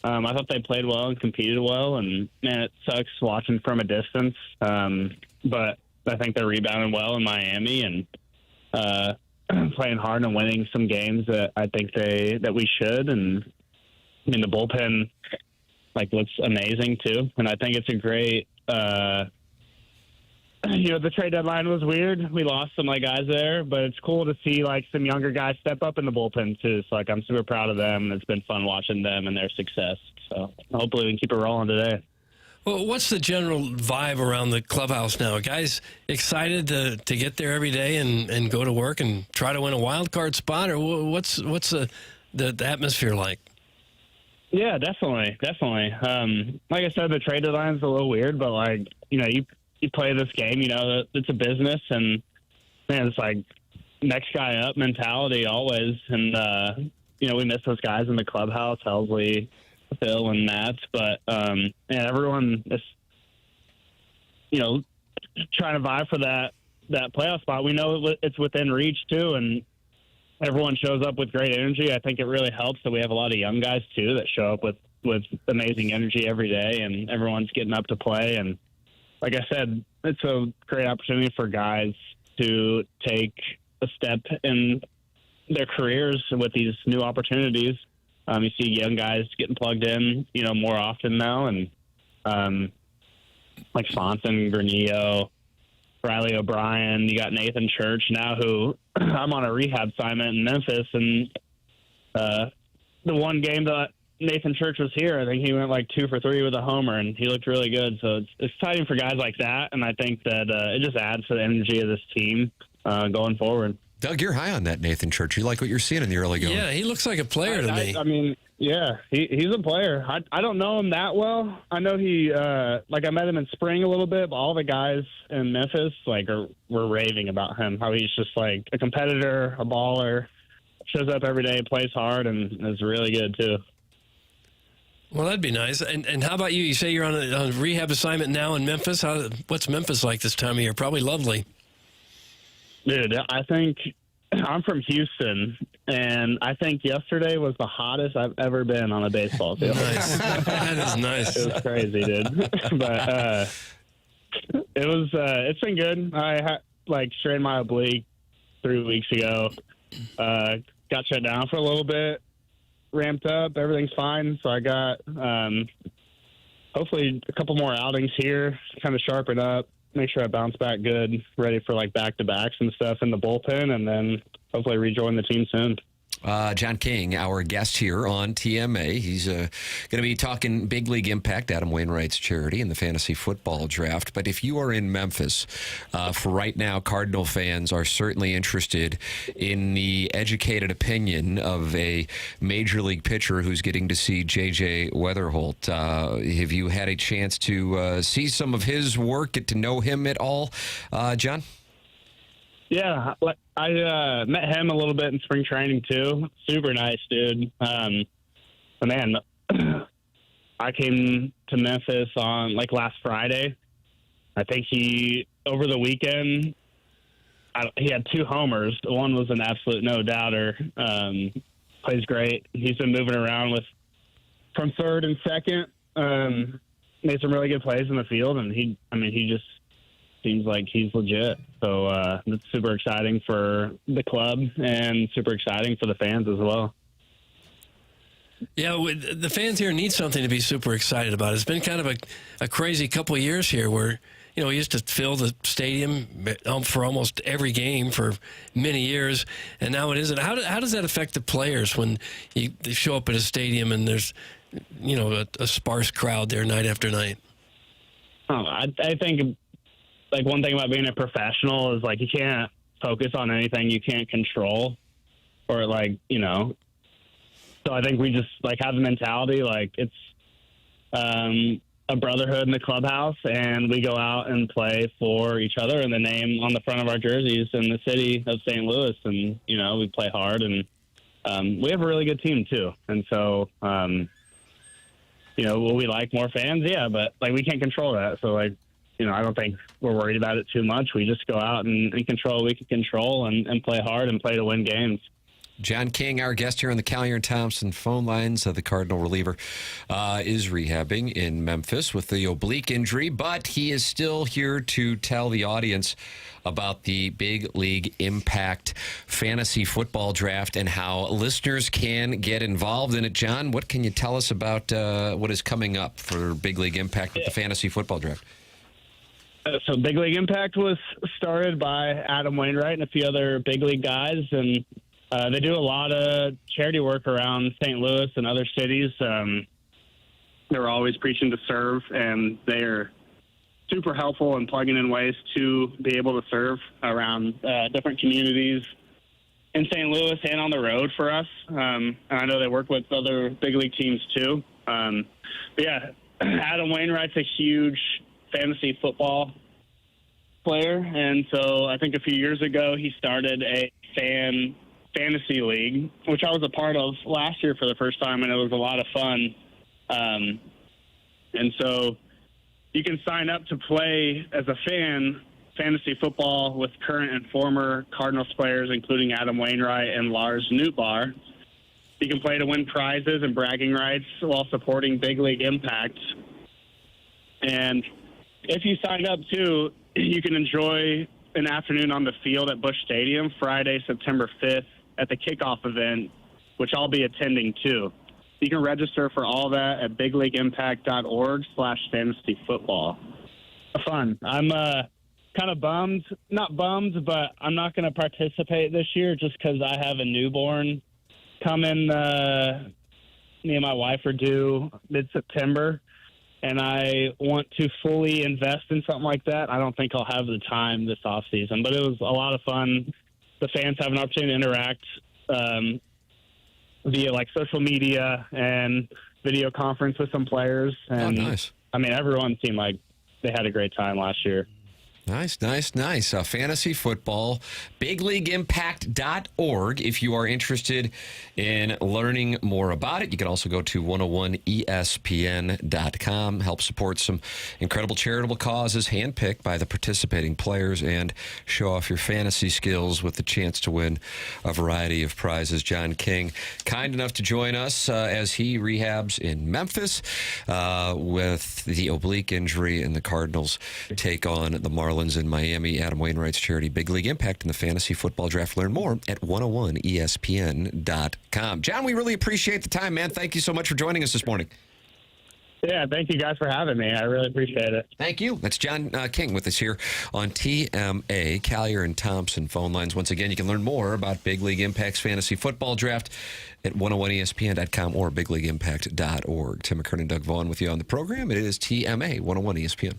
I thought they played well and competed well, and man, it sucks watching from a distance. But I think they're rebounding well in Miami and playing hard and winning some games that I think that we should. And I mean, the bullpen looks amazing too, and I think it's a great. The trade deadline was weird. We lost some guys there, but it's cool to see some younger guys step up in the bullpen too. So I'm super proud of them. It's been fun watching them and their success. So hopefully we can keep it rolling today. Well, what's the general vibe around the clubhouse now? Guys excited to get there every day and go to work and try to win a wild card spot, or what's the atmosphere like? Yeah, definitely. Like I said, the trade deadline's a little weird, but you play this game, it's a business, and man, it's next guy up mentality always. And we miss those guys in the clubhouse, Helsley, Phil, and Matt. But everyone is trying to vie for that playoff spot. We know it's within reach too, and everyone shows up with great energy. I think it really helps that we have a lot of young guys too that show up with amazing energy every day, and everyone's getting up to play. And like I said, it's a great opportunity for guys to take a step in their careers with these new opportunities. You see young guys getting plugged in, more often now, and like Swanson, Granillo, Riley O'Brien. You got Nathan Church now, who I'm on a rehab assignment in Memphis, and the one game that Nathan Church was here, I think he went 2 for 3 with a homer, and he looked really good. So it's exciting for guys like that, and I think that it just adds to the energy of this team going forward. Doug, you're high on that Nathan Church. You like what you're seeing in the early going. Yeah, he looks like a player to me. I mean, yeah, he's a player. I don't know him that well. I know he, I met him in spring a little bit, but all the guys in Memphis, were raving about him, how he's just a competitor, a baller, shows up every day, plays hard, and is really good too. Well, that'd be nice. And how about you? You say you're on a rehab assignment now in Memphis. What's Memphis like this time of year? Probably lovely. Dude, I think I'm from Houston, and I think yesterday was the hottest I've ever been on a baseball field. Nice. That is nice. It was crazy, dude. But it's been good. I strained my oblique 3 weeks ago. Got shut down for a little bit. Ramped up, everything's fine. So I got hopefully a couple more outings here, kind of sharpen up, make sure I bounce back good, ready for back-to-backs and stuff in the bullpen, and then hopefully rejoin the team soon. John King, our guest here on TMA. He's going to be talking big league impact, Adam Wainwright's charity, in the fantasy football draft. But if you are in Memphis, for right now, Cardinal fans are certainly interested in the educated opinion of a major league pitcher who's getting to see J.J. Weatherholt. Have you had a chance to see some of his work, get to know him at all, John? Yeah, I met him a little bit in spring training too. Super nice dude. But man, I came to Memphis on last Friday, I think over the weekend, he had 2 homers. One was an absolute no-doubter. Plays great. He's been moving around from third and second. Made some really good plays in the field, and he just seems like he's legit. So that's super exciting for the club and super exciting for the fans as well. Yeah, the fans here need something to be super excited about. It's been kind of a crazy couple of years here where, we used to fill the stadium for almost every game for many years, and now it isn't. How does that affect the players when they show up at a stadium and there's, a sparse crowd there night after night? I think, one thing about being a professional is, you can't focus on anything you can't control or, So I think we just, have the mentality, it's a brotherhood in the clubhouse, and we go out and play for each other and the name on the front of our jerseys in the city of St. Louis. And, we play hard, and we have a really good team, too. And so, will we like more fans? Yeah, but, we can't control that. So, I don't think we're worried about it too much. We just go out and control what we can control and play hard and play to win games. John King, our guest here on the Callier and Thompson phone lines. The Cardinal reliever is rehabbing in Memphis with the oblique injury, but he is still here to tell the audience about the Big League Impact Fantasy Football Draft and how listeners can get involved in it. John, what can you tell us about what is coming up for Big League Impact with the Fantasy Football Draft? So Big League Impact was started by Adam Wainwright and a few other big league guys, and they do a lot of charity work around St. Louis and other cities. They're always preaching to serve, and they're super helpful in plugging in ways to be able to serve around different communities in St. Louis and on the road for us. And I know they work with other big league teams too. But yeah, Adam Wainwright's a huge fantasy football player, and so I think a few years ago he started a fantasy league, which I was a part of last year for the first time, and it was a lot of fun. And so you can sign up to play as a fantasy football with current and former Cardinals players, including Adam Wainwright and Lars Nootbaar. You can play to win prizes and bragging rights while supporting Big League Impact. And if you sign up too, you can enjoy an afternoon on the field at Busch Stadium Friday, September 5th at the kickoff event, which I'll be attending too. You can register for all that at bigleagueimpact.org/fantasyfootball. Fun. I'm kind of not bummed, but I'm not going to participate this year just because I have a newborn coming. Me and my wife are due mid-September, and I want to fully invest in something like that. I don't think I'll have the time this off season, but it was a lot of fun. The fans have an opportunity to interact via social media and video conference with some players. And nice. I mean, everyone seemed like they had a great time last year. Nice. Fantasy football, bigleagueimpact.org. If you are interested in learning more about it, you can also go to 101ESPN.com. Help support some incredible charitable causes handpicked by the participating players and show off your fantasy skills with the chance to win a variety of prizes. John King, kind enough to join us as he rehabs in Memphis with the oblique injury, and the Cardinals take on the Marlins in Miami. Adam Wainwright's charity Big League Impact in the Fantasy Football Draft. Learn more at 101ESPN.com. John, we really appreciate the time, man. Thank you so much for joining us this morning. Yeah, thank you guys for having me. I really appreciate it. Thank you. That's John King with us here on TMA, Callier and Thompson phone lines. Once again, you can learn more about Big League Impact's Fantasy Football Draft at 101ESPN.com or bigleagueimpact.org. Tim McKernan, Doug Vaughn with you on the program. It is TMA, 101 ESPN.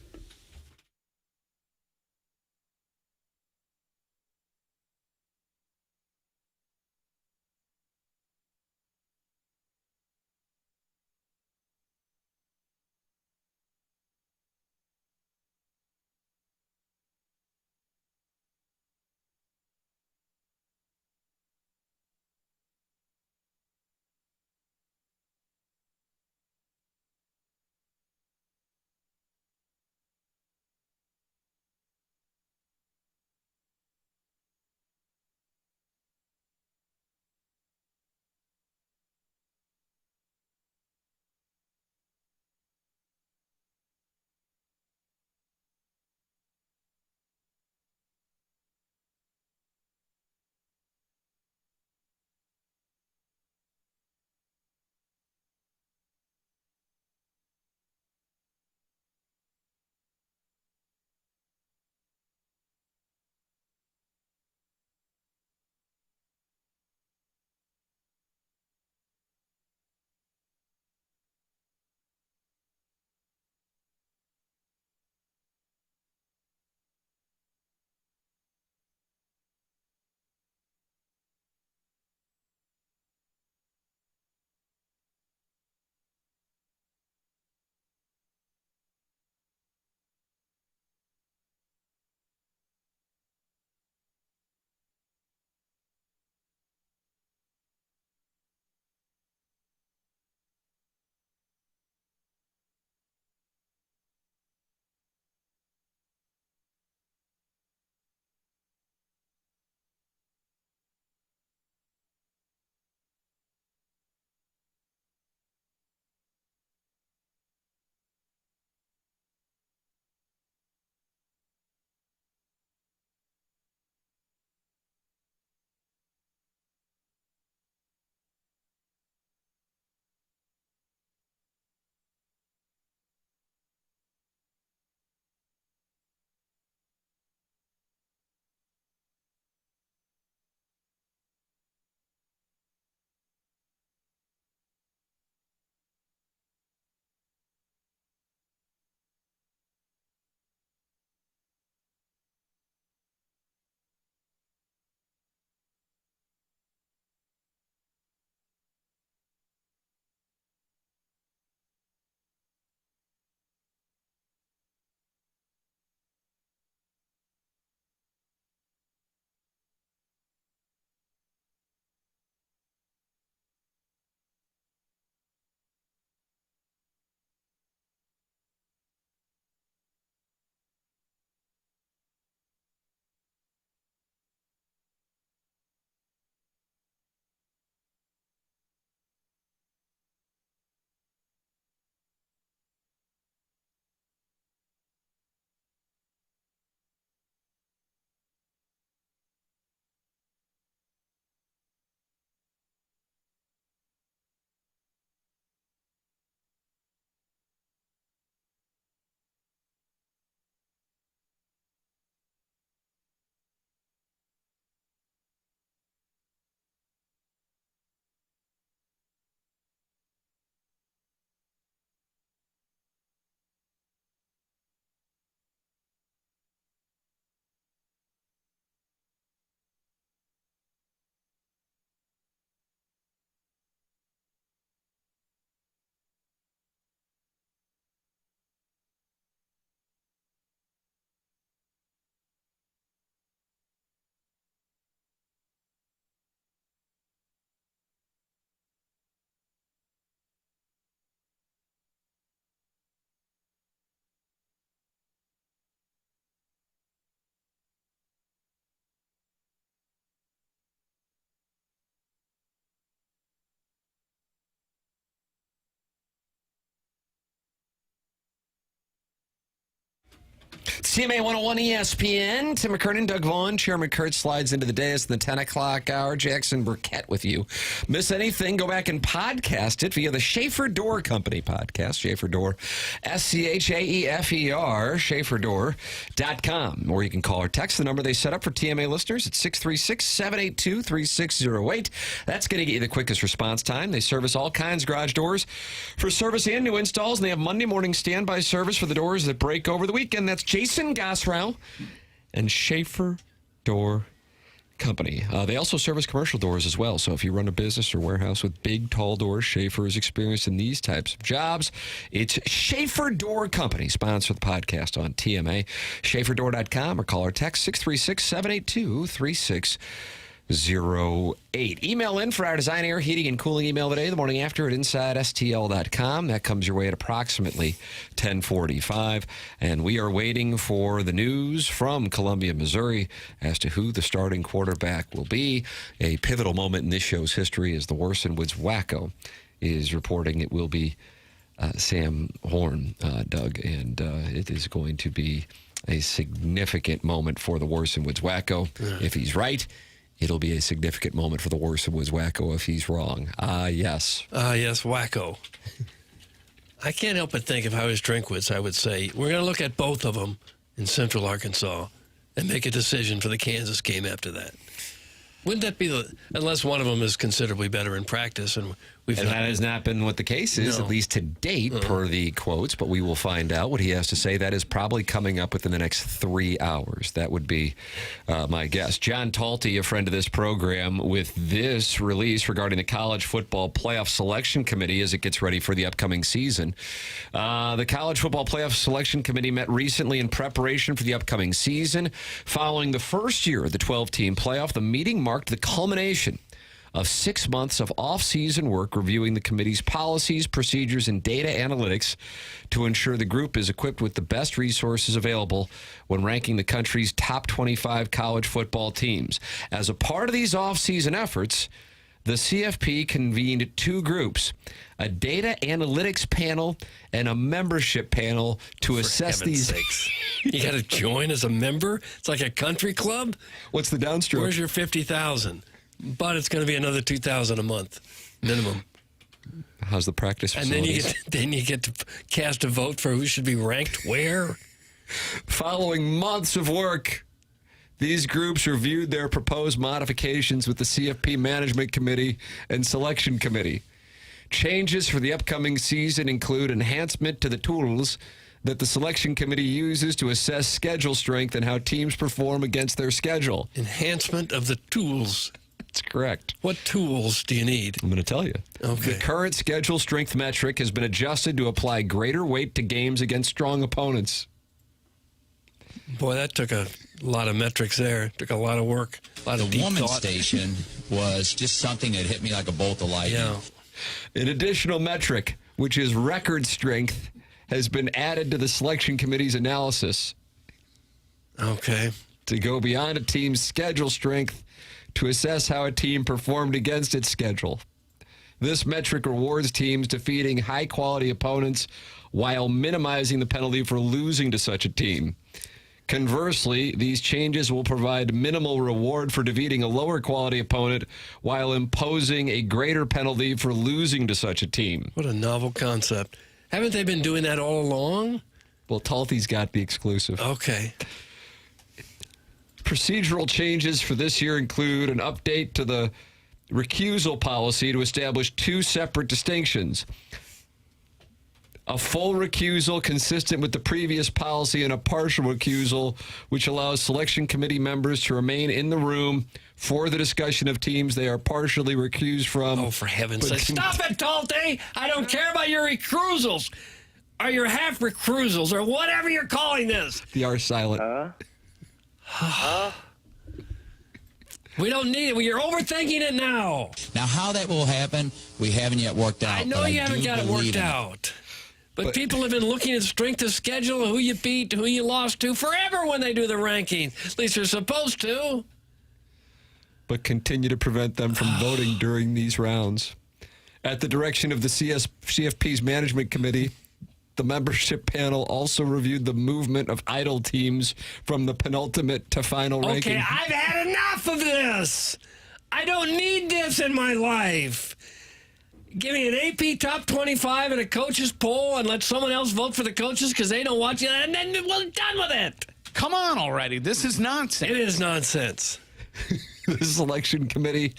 TMA 101 ESPN. Tim McKernan, Doug Vaughn, Chairman Kurt slides into the dais in the 10 o'clock hour. Jackson Burkett with you. Miss anything? Go back and podcast it via the Schaefer Door Company podcast. Schaefer Door, SCHAEFER, SchaeferDoor.com. Or you can call or text the number they set up for TMA listeners at 636-782-3608. That's going to get you the quickest response time. They service all kinds of garage doors for service and new installs, and they have Monday morning standby service for the doors that break over the weekend. That's Jason Gosrow and Schaefer Door Company. They also service commercial doors as well. So if you run a business or warehouse with big, tall doors, Schaefer is experienced in these types of jobs. It's Schaefer Door Company, sponsor the podcast on TMA. SchaeferDoor.com or call or text 636-782-3608. Email in for our design, air, heating, and cooling email today, the morning after at InsideSTL.com. That comes your way at approximately 10:45. And we are waiting for the news from Columbia, Missouri as to who the starting quarterback will be. A pivotal moment in this show's history as the Worson Woods Wacko is reporting it will be Sam Horn, Doug. And it is going to be a significant moment for the Worson Woods Wacko. If he's right, it'll be a significant moment for the Worson Woods Wacko if he's wrong. Yes. Yes, Wacko. I can't help but think if I was Drinkwitz, I would say, we're going to look at both of them in Central Arkansas and make a decision for the Kansas game after that. Wouldn't that be unless one of them is considerably better in practice, and that has not been what the case is, at least to date, per the quotes, but we will find out what he has to say. That is probably coming up within the next 3 hours. That would be my guess. John Talty, a friend of this program, with this release regarding the College Football Playoff Selection Committee as it gets ready for the upcoming season. The College Football Playoff Selection Committee met recently in preparation for the upcoming season. Following the first year of the 12-team playoff, the meeting marked the culmination of 6 months of off-season work reviewing the committee's policies, procedures, and data analytics to ensure the group is equipped with the best resources available when ranking the country's top 25 college football teams. As a part of these off-season efforts, the CFP convened 2 groups, a data analytics panel and a membership panel to assess these. Sakes. You got to join as a member? It's like a country club? What's the downstroke? Where's your $50,000? But it's going to be another $2,000 a month minimum. How's the practice facilities? And then you get to cast a vote for who should be ranked where. Following months of work, these groups reviewed their proposed modifications with the CFP Management Committee and Selection Committee. Changes for the upcoming season include enhancement to the tools that the Selection Committee uses to assess schedule strength and how teams perform against their schedule. Enhancement of the tools. That's correct. What tools do you need? I'm going to tell you. Okay. The current schedule strength metric has been adjusted to apply greater weight to games against strong opponents. Boy, that took a lot of metrics there. Took a lot of work, a lot of deep woman's thought. station was just something that hit me like a bolt of lightning. Yeah. An additional metric, which is record strength, has been added to the Selection Committee's analysis. Okay. To go beyond a team's schedule strength to assess how a team performed against its schedule. This metric rewards teams defeating high-quality opponents while minimizing the penalty for losing to such a team. Conversely, these changes will provide minimal reward for defeating a lower-quality opponent while imposing a greater penalty for losing to such a team. What a novel concept. Haven't they been doing that all along? Well, Talty's got the exclusive. Okay. Procedural changes for this year include an update to the recusal policy to establish 2 separate distinctions. A full recusal consistent with the previous policy and a partial recusal, which allows Selection Committee members to remain in the room for the discussion of teams they are partially recused from. Oh, for heaven's sake. Stop it, Talty! I don't care about your recusals or your half recusals or whatever you're calling this. The R silent. We don't need it. You're overthinking it now. Now, how that will happen, we haven't yet worked out. I know you haven't got it worked out. But people have been looking at strength of schedule, who you beat, who you lost to, forever when they do the ranking. At least they're supposed to. But continue to prevent them from voting during these rounds. At the direction of the CFP's Management Committee, The membership panel also reviewed the movement of idle teams from the penultimate to final ranking. Okay, I've had enough of this. I don't need this in my life. Give me an AP top 25 and a coach's poll and let someone else vote for the coaches because they don't watch it, and then we're done with it. Come on already. This is nonsense. It is nonsense. The selection committee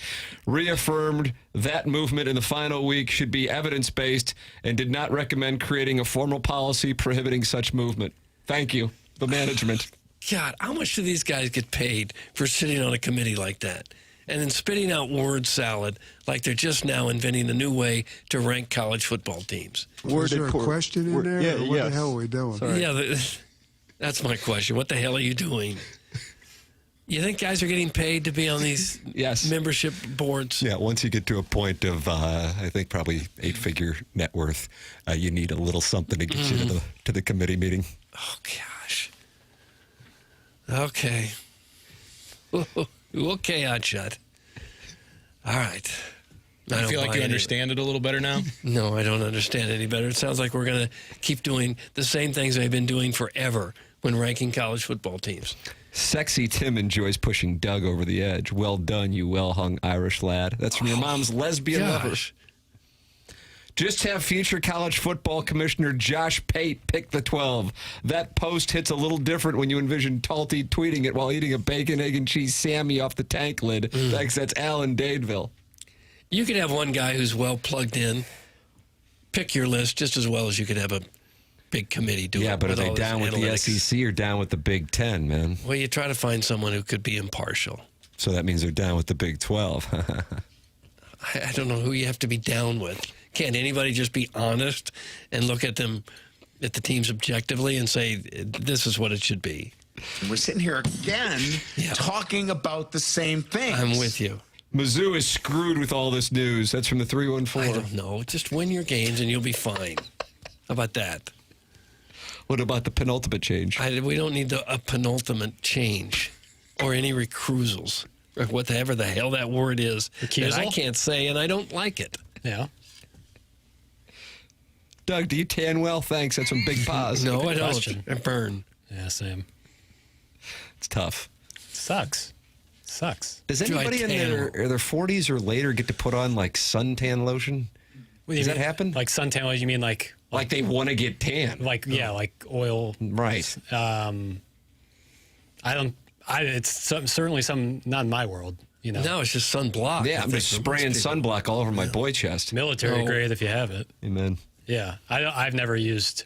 reaffirmed that movement in the final week should be evidence-based and did not recommend creating a formal policy prohibiting such movement. Thank you, the management. God, how much do these guys get paid for sitting on a committee like that? And then spitting out word salad like they're just now inventing a new way to rank college football teams. Was there a question in there? Yeah, or what the hell are we doing? Sorry. Yeah, that's my question. What the hell are you doing? You think guys are getting paid to be on these membership boards? Yeah, once you get to a point of, I think, probably 8-figure net worth, you need a little something to get you to the committee meeting. Oh, gosh. Okay. Okay, Oddshot. All right. I feel like you understand it a little better now? No, I don't understand any better. It sounds like we're going to keep doing the same things they've been doing forever when ranking college football teams. Sexy Tim enjoys pushing Doug over the edge. Well done, you well-hung Irish lad. That's from your mom's lesbian lover. Just have future college football commissioner Josh Pate pick the 12. That post hits a little different when you envision Talty tweeting it while eating a bacon, egg, and cheese Sammy off the tank lid. Thanks, that's Alan Dadeville. You could have one guy who's well plugged in, pick your list just as well as you could have a big committee do it. Yeah, but are they down with the SEC or down with the Big Ten, man? Well, you try to find someone who could be impartial. So that means they're down with the Big 12. I don't know who you have to be down with. Can't anybody just be honest and look at them, at the teams objectively and say, this is what it should be? We're sitting here again talking about the same thing. I'm with you. Mizzou is screwed with all this news. That's from the 314. I don't know. Just win your games and you'll be fine. How about that? What about the penultimate change? We don't need a penultimate change or any recusals or whatever the hell that word is that I can't say and I don't like it. Yeah. Doug, do you tan well? Thanks. That's some big paws. No, I don't. I burn. Yeah, same. It's tough. Sucks. Does anybody in their 40s or later get to put on like suntan lotion? Does that happen? Like suntan lotion? You mean like they want to get tan? Like like oil. Right. It's certainly some not in my world. You know. No, it's just sunblock. Yeah, I'm just spraying sunblock all over my boy chest. Military grade if you have it. Amen. Yeah, I've never used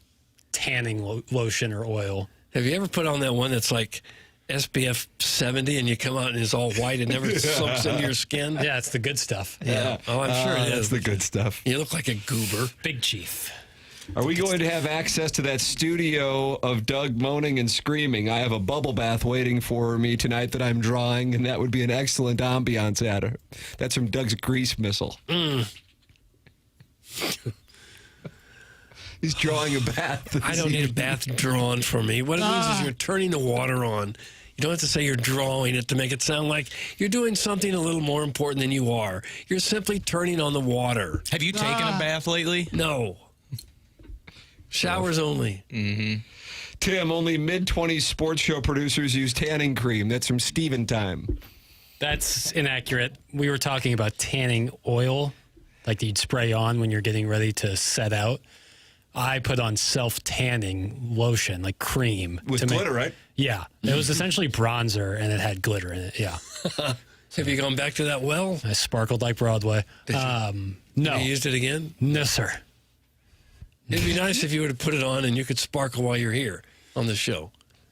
tanning lotion or oil. Have you ever put on that one that's like SPF 70 and you come out and it's all white and never soaks into your skin? Yeah, it's the good stuff. Yeah. Oh, I'm sure it is. That's the good stuff. You look like a goober. Big Chief. Are we going to have access to that studio of Doug moaning and screaming? I have a bubble bath waiting for me tonight that I'm drawing, and that would be an excellent ambiance at her. That's from Doug's grease missile. He's drawing a bath. I don't need a bath drawn for me. What it means is you're turning the water on. You don't have to say you're drawing it to make it sound like you're doing something a little more important than you are. You're simply turning on the water. Have you taken a bath lately? No. Showers only. Mm-hmm. Tim, only mid-20s sports show producers use tanning cream. That's from Steven Time. That's inaccurate. We were talking about tanning oil, like you'd spray on when you're getting ready to set out. I put on self-tanning lotion, like cream. With glitter, right? Yeah. It was essentially bronzer, and it had glitter in it, yeah. Have you gone back to that well? I sparkled like Broadway. No. Have you used it again? No, sir. It'd be nice if you were to put it on and you could sparkle while you're here on the show.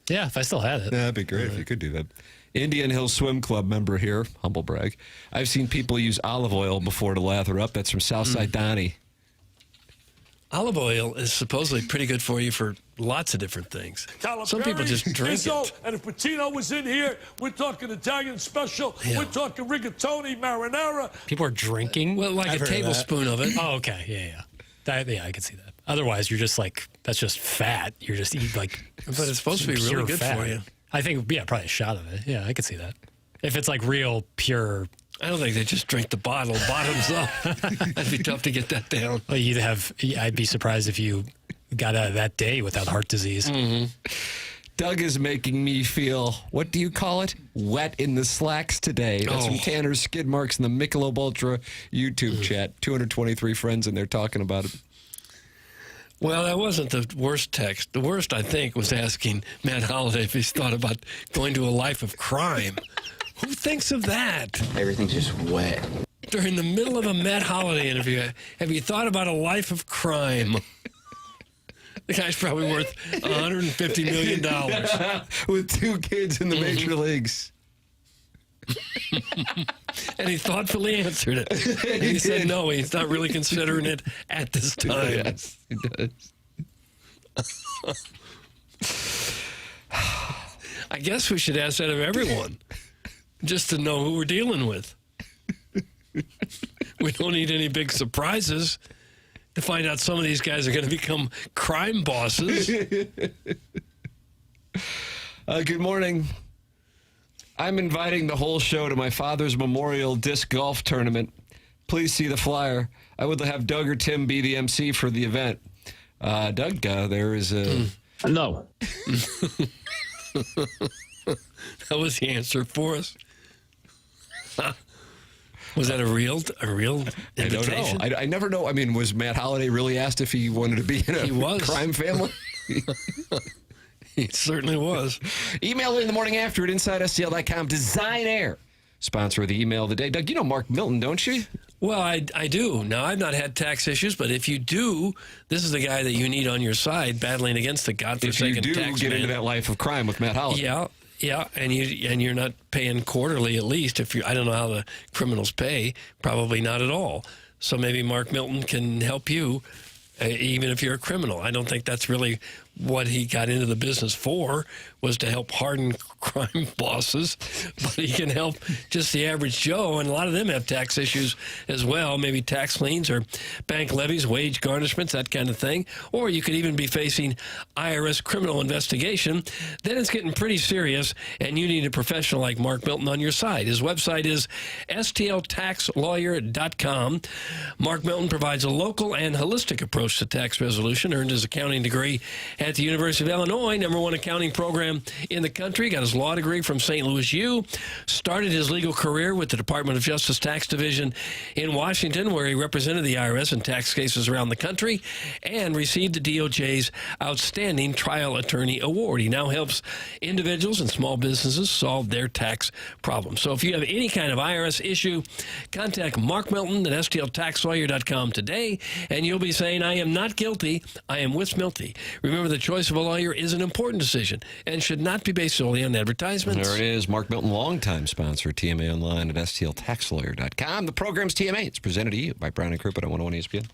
Yeah, if I still had it. Yeah, that'd be great if you could do that. Indian Hill Swim Club member here, humble brag. I've seen people use olive oil before to lather up. That's from Southside Donnie. Olive oil is supposedly pretty good for you for lots of different things. Some people just drink it. And if Patino was in here, we're talking Italian special. Yeah. We're talking rigatoni, marinara. People are drinking? Well, like I've a tablespoon of it. Oh, okay. Yeah. Yeah, I can see that. Otherwise, you're just like, that's just fat. You're just eating like. But it's supposed to be really good fat. for you. I think, yeah, probably a shot of it. Yeah, I could see that. If it's like real, pure. I don't think they just drink the bottle bottoms up. That'd be tough to get that down. Well, I'd be surprised if you got out of that day without heart disease. Mm-hmm. Doug is making me feel, what do you call it? Wet in the slacks today. That's from Tanner's Skid Marks in the Michelob Ultra YouTube chat. 223 friends in there talking about it. Well, that wasn't the worst text. The worst, I think, was asking Matt Holliday if he's thought about going to a life of crime. Who thinks of that? Everything's just wet. During the middle of a Matt Holliday interview, have you thought about a life of crime? The guy's probably worth $150 million. With 2 kids in the major leagues. And he thoughtfully answered it. And he said no, he's not really considering it at this time. Yes, he does. I guess we should ask that of everyone, just to know who we're dealing with. We don't need any big surprises to find out some of these guys are going to become crime bosses. Good morning. I'm inviting the whole show to my father's memorial disc golf tournament. Please see the flyer. I would have Doug or Tim be the MC for the event. Doug, there is a... No. That was the answer for us. Was that a real invitation? I don't know. I never know. I mean, was Matt Holliday really asked if he wanted to be in a crime family? He certainly was. Email in the morning after at InsideSTL.com. Design Air, sponsor of the email of the day. Doug, you know Mark Milton, don't you? Well, I do. Now, I've not had tax issues, but if you do, this is the guy that you need on your side battling against the godforsaken tax man. If you do get into that life of crime with Matt Holliday. Yeah, and you're not paying quarterly at least. I don't know how the criminals pay, probably not at all. So maybe Mark Milton can help you, even if you're a criminal. I don't think that's really what he got into the business for, was to help harden crime bosses, but he can help just the average Joe, and a lot of them have tax issues as well, maybe tax liens or bank levies, wage garnishments, that kind of thing. Or you could even be facing IRS criminal investigation. Then it's getting pretty serious, and you need a professional like Mark Milton on your side. His website is stltaxlawyer.com. Mark Milton provides a local and holistic approach to tax resolution, earned his accounting degree at the University of Illinois, #1 accounting program in the country. Got his law degree from St. Louis U. Started his legal career with the Department of Justice Tax Division in Washington, where he represented the IRS in tax cases around the country and received the DOJ's Outstanding Trial Attorney Award. He now helps individuals and small businesses solve their tax problems. So if you have any kind of IRS issue, contact Mark Milton at stltaxlawyer.com today, and you'll be saying, I am not guilty, I am with Milty. Remember, the choice of a lawyer is an important decision and should not be based solely on advertisements. There it is. Mark Milton, longtime sponsor, TMA Online at stltaxlawyer.com. The program's TMA. It's presented to you by Brown & Crouppen at 101 ESPN.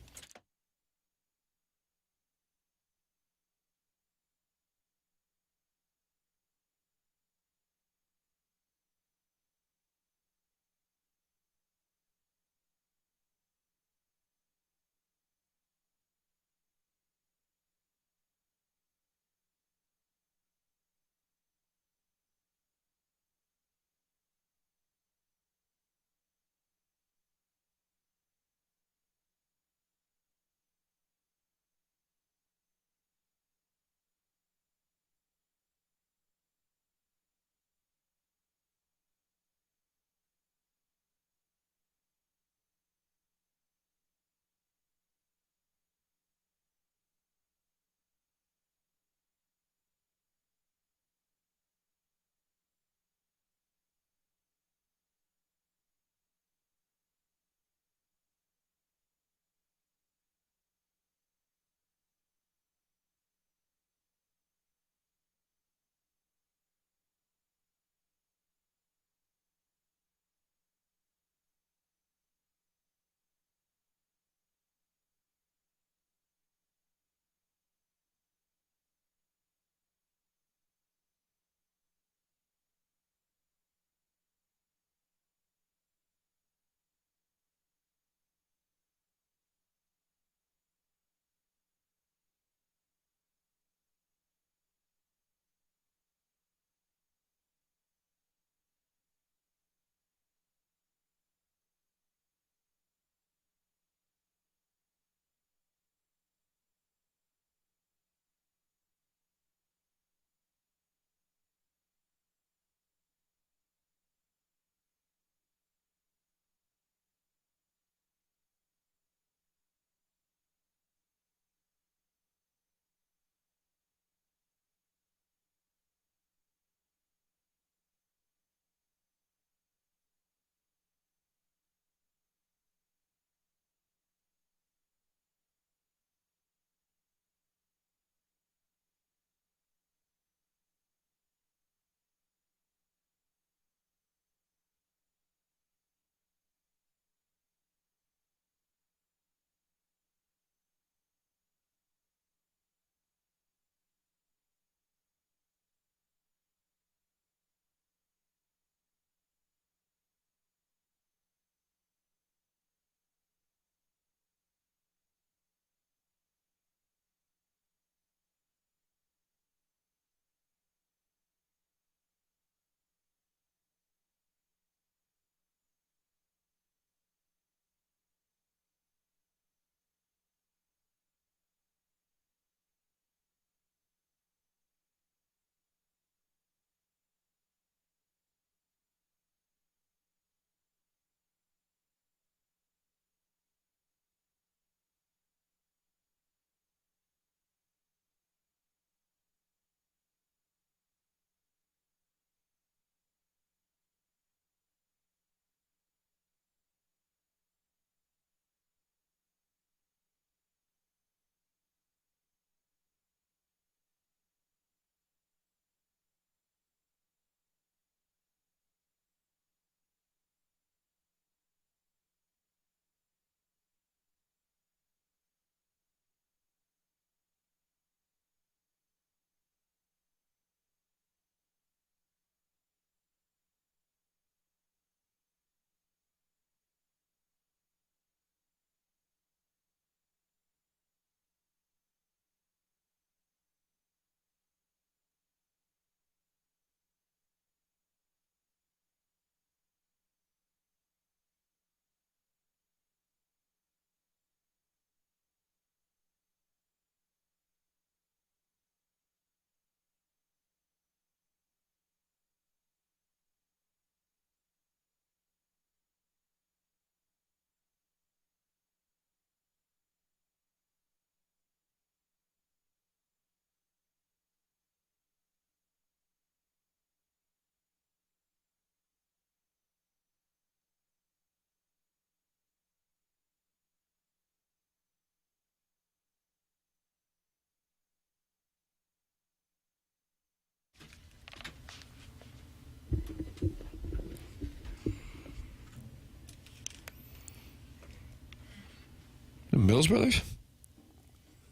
Mills Brothers?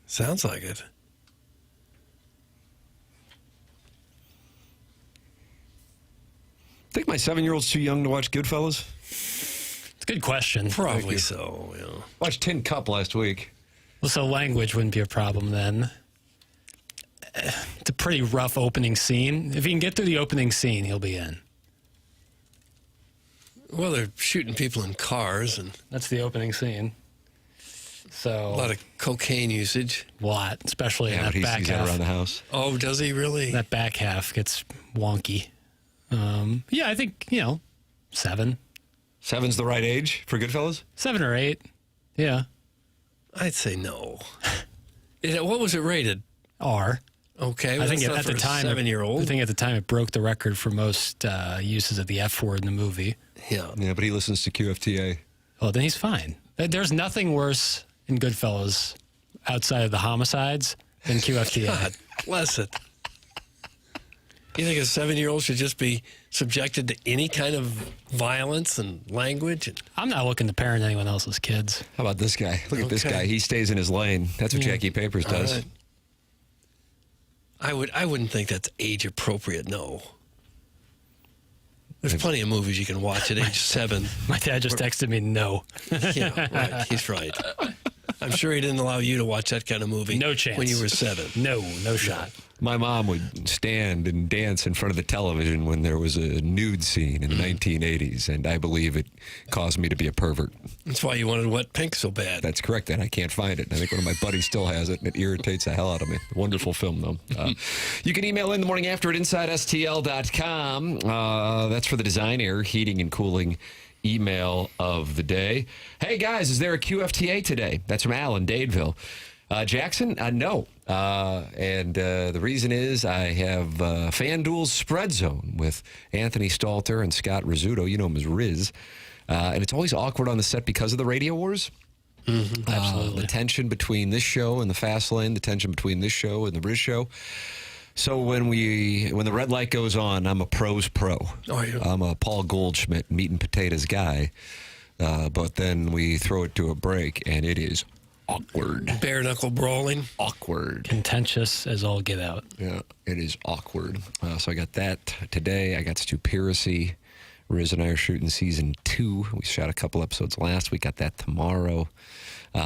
Sounds like it. I think my 7-year-old's too young to watch Goodfellas. It's a good question. Probably so, yeah. Watched Tin Cup last week. Well, so language wouldn't be a problem then. It's a pretty rough opening scene. If he can get through the opening scene, he'll be in. Well, they're shooting people in cars, and that's the opening scene. So a lot of cocaine usage. A lot, especially in that back he's half. around the house. Oh, does he really? That back half gets wonky. Yeah, I think 7. 7's the right age for Goodfellas? 7 or 8. Yeah. I'd say no. What was it rated? R. Okay, well, I think that's not at the for a time, 7-year-old. I think at the time it broke the record for most uses of the F word in the movie. Yeah. Yeah, but he listens to QFTA. Oh, then he's fine. There's nothing worse in Goodfellas outside of the homicides than QFTA. God bless it. You think a 7-year-old should just be subjected to any kind of violence and language? I'm not looking to parent anyone else's kids. How about this guy? Look at this guy. He stays in his lane. That's what Jackie Papers does. I wouldn't think that's age appropriate. No. There's plenty of movies you can watch at age 7. My dad just texted me no. Yeah, right. He's right. I'm sure he didn't allow you to watch that kind of movie. No chance. When you were 7. No shot. My mom would stand and dance in front of the television when there was a nude scene in the 1980s, and I believe it caused me to be a pervert. That's why you wanted Wet Pink so bad. That's correct, and I can't find it. I think one of my buddies still has it, and it irritates the hell out of me. Wonderful film, though. You can email in the morning after at InsideSTL.com. That's for the Design Air Heating and Cooling email of the day. Hey, guys, is there a QFTA today? That's from Al in Dadeville. Jackson, no. And the reason is I have FanDuel's Spread Zone with Anthony Stalter and Scott Rizzuto. You know him as Riz. And it's always awkward on the set because of the radio wars. Mm-hmm, absolutely. The tension between this show and the Fast Lane, the tension between this show and the Riz show. So when the red light goes on, I'm a pro's pro. Oh, yeah. I'm a Paul Goldschmidt meat and potatoes guy. But then we throw it to a break, and it is awkward. Bare knuckle brawling. Awkward. Contentious as all get out. Yeah, it is awkward. So I got that today. I got Stupiracy. Riz and I are shooting season 2. We shot a couple episodes last week. Got that tomorrow.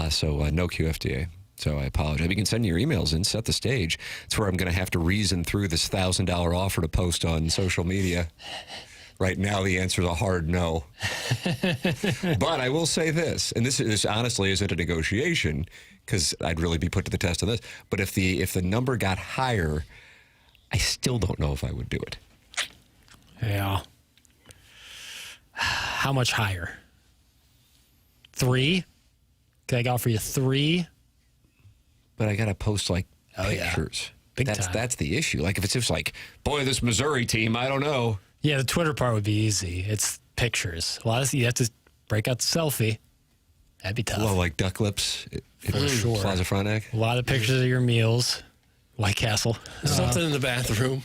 So no QFTA. So I apologize. You can send your emails in, set the stage. It's where I'm going to have to reason through this $1,000 offer to post on social media. Right now, the answer is a hard no. But I will say this, and this honestly isn't a negotiation, because I'd really be put to the test on this. But if the number got higher, I still don't know if I would do it. Yeah. How much higher? 3? Can I offer you 3? But I got to post pictures. Big time. That's the issue. Like if it's just like, boy, this Missouri team, I don't know. Yeah, the Twitter part would be easy. It's pictures. A lot of you have to break out the selfie. That'd be tough. Well, like duck lips, For sure. Plaza Frontenac. A lot of pictures of your meals. White Castle. Something in the bathroom.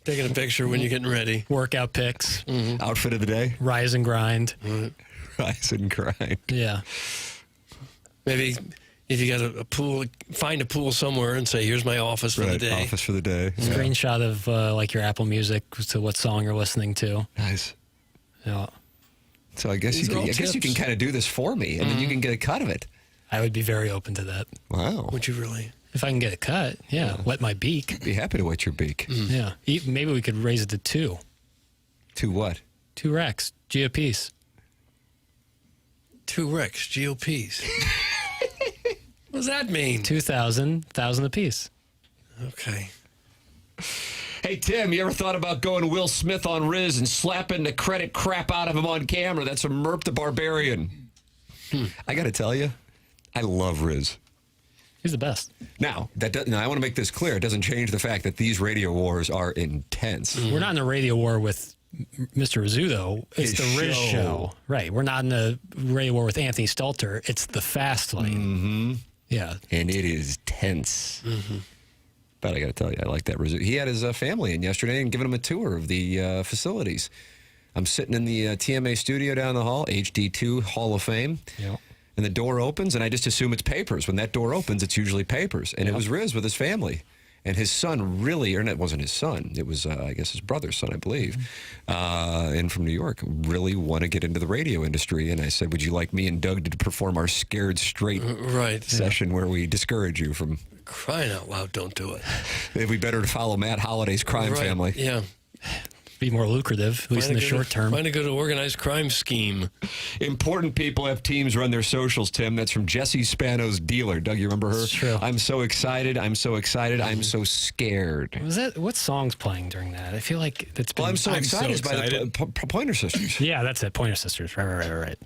Taking a picture when you're getting ready. Workout pics. Mm-hmm. Outfit of the day. Rise and grind. Rise and grind. Yeah. Maybe if you got a pool, find a pool somewhere and say, here's my office for the day. Office for the day. Screenshot of your Apple Music to what song you're listening to. Nice. Yeah. So I guess you can kind of do this for me, and then you can get a cut of it. I would be very open to that. Wow. Would you really? If I can get a cut, yeah. Wet my beak. Be happy to wet your beak. Yeah. Maybe we could raise it to 2. 2 what? 2 racks. GOPs. 2 Rex GOPs. What does that mean? 2,000, 1,000 apiece. Okay. Hey, Tim, you ever thought about going Will Smith on Riz and slapping the credit crap out of him on camera? That's a Merp the Barbarian. I got to tell you, I love Riz. He's the best. Now, I want to make this clear. It doesn't change the fact that these radio wars are intense. We're not in a radio war with Mr. Rizzuto. It's the Riz show. Right. We're not in the radio war with Anthony Stalter. It's the Fast Lane. Mm-hmm. Yeah. And it is tense. Mm-hmm. But I got to tell you, I like that Rizzuto. He had his family in yesterday and giving him a tour of the facilities. I'm sitting in the TMA studio down the hall, HD2 Hall of Fame. Yep. and the door opens, and I just assume it's papers. When that door opens, it's usually papers. And it was Riz with his family. And his son really, or it wasn't his son, it was, I guess, his brother's son, I believe, in from New York, really want to get into the radio industry. And I said, would you like me and Doug to perform our Scared Straight session where we discourage you from... Crying out loud, don't do it. It'd be better to follow Matt Holliday's crime family. Yeah. Be more lucrative, at least in the short term. Find a good organized crime scheme. Important people have teams run their socials, Tim. That's from Jessie Spano's dealer. Doug, you remember her? It's true. I'm so excited. I'm so excited. I'm so scared. What song's playing during that? I feel like that's been... Well, I'm so excited by the Pointer Sisters. Yeah, that's it. Pointer Sisters. Right.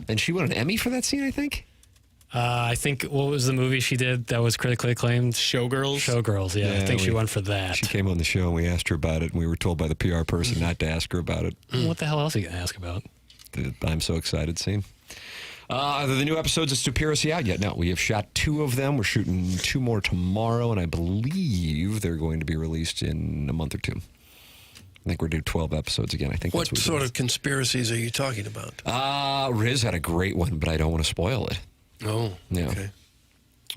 And she won an Emmy for that scene, I think? I think, what was the movie she did that was critically acclaimed? Showgirls, yeah. I think she won for that. She came on the show and we asked her about it, and we were told by the PR person not to ask her about it. What the hell else are you going to ask about? The I'm so excited scene. Are the new episodes of Stupiracy out yet? No, we have shot 2 of them. We're shooting 2 more tomorrow, and I believe they're going to be released in a month or 2. I think we're doing 12 episodes again. I think. What sort of conspiracies are you talking about? Riz had a great one, but I don't want to spoil it. Oh, yeah. Okay.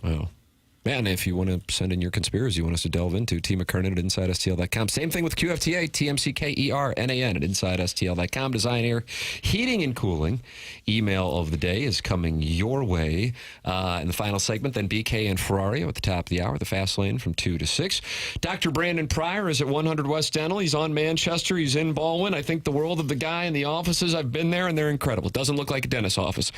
Oh. Man, if you want to send in your conspiracy you want us to delve into, T. McKernan at InsideSTL.com. Same thing with QFTA, TMCKERNAN at InsideSTL.com. Design, Air, Heating, and Cooling. Email of the day is coming your way. In the final segment, then BK and Ferrario at the top of the hour, the fast lane from 2 to 6. Dr. Brandon Pryor is at 100 West Dental. He's on Manchester. He's in Baldwin. I think the world of the guy in the offices. I've been there, and they're incredible. It doesn't look like a dentist's office.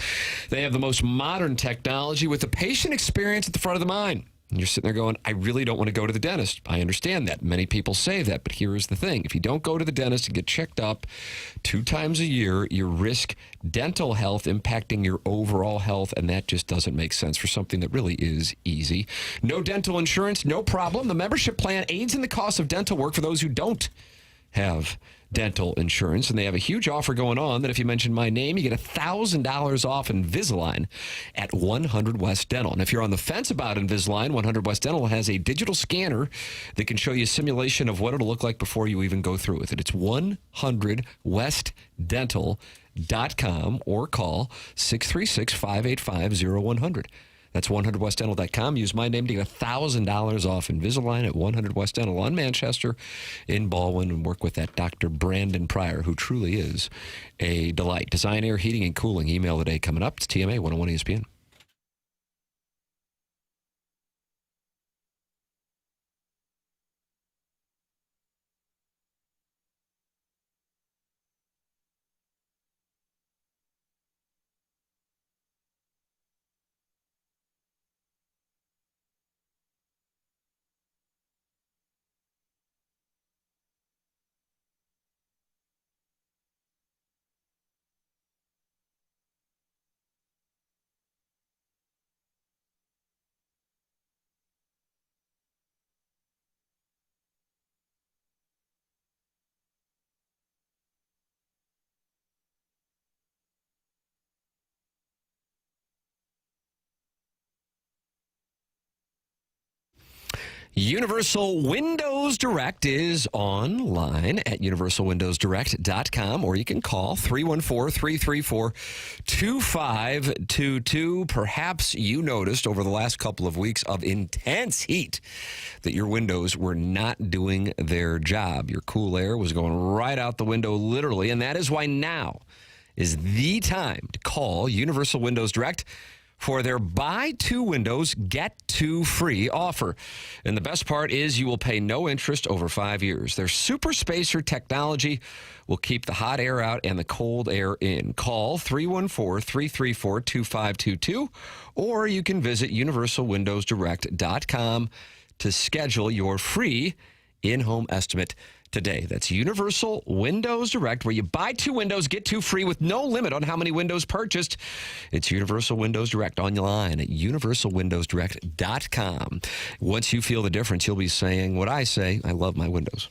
They have the most modern technology with the patient experience at the front of the mind. And you're sitting there going, I really don't want to go to the dentist. I understand that. Many people say that, but here is the thing. If you don't go to the dentist and get checked up 2 times a year, you risk dental health impacting your overall health, and that just doesn't make sense for something that really is easy. No dental insurance, no problem. The membership plan aids in the cost of dental work for those who don't have dental insurance, and they have a huge offer going on that if you mention my name, you get $1,000 off Invisalign at 100 West Dental. And if you're on the fence about Invisalign, 100 West Dental has a digital scanner that can show you a simulation of what it'll look like before you even go through with it. It's 100westdental.com or call 636-585-0100. That's 100westdental.com. Use my name to get $1,000 off Invisalign at 100 West Dental on Manchester in Baldwin, and work with that Dr. Brandon Pryor, who truly is a delight. Design, Air, Heating, and Cooling. Email today coming up. It's TMA 101 ESPN. Universal Windows Direct is online at universalwindowsdirect.com, or you can call 314-334-2522. Perhaps you noticed over the last couple of weeks of intense heat that your windows were not doing their job. Your cool air was going right out the window, literally, and that is why now is the time to call Universal Windows Direct for their buy 2 windows, get 2 free offer. And the best part is you will pay no interest over 5 years. Their super spacer technology will keep the hot air out and the cold air in. Call 314-334-2522, or you can visit universalwindowsdirect.com to schedule your free in-home estimate today. That's Universal Windows Direct, where you buy 2 windows, get 2 free with no limit on how many windows purchased. It's Universal Windows Direct online at universalwindowsdirect.com. Once you feel the difference, you'll be saying what I say, I love my windows.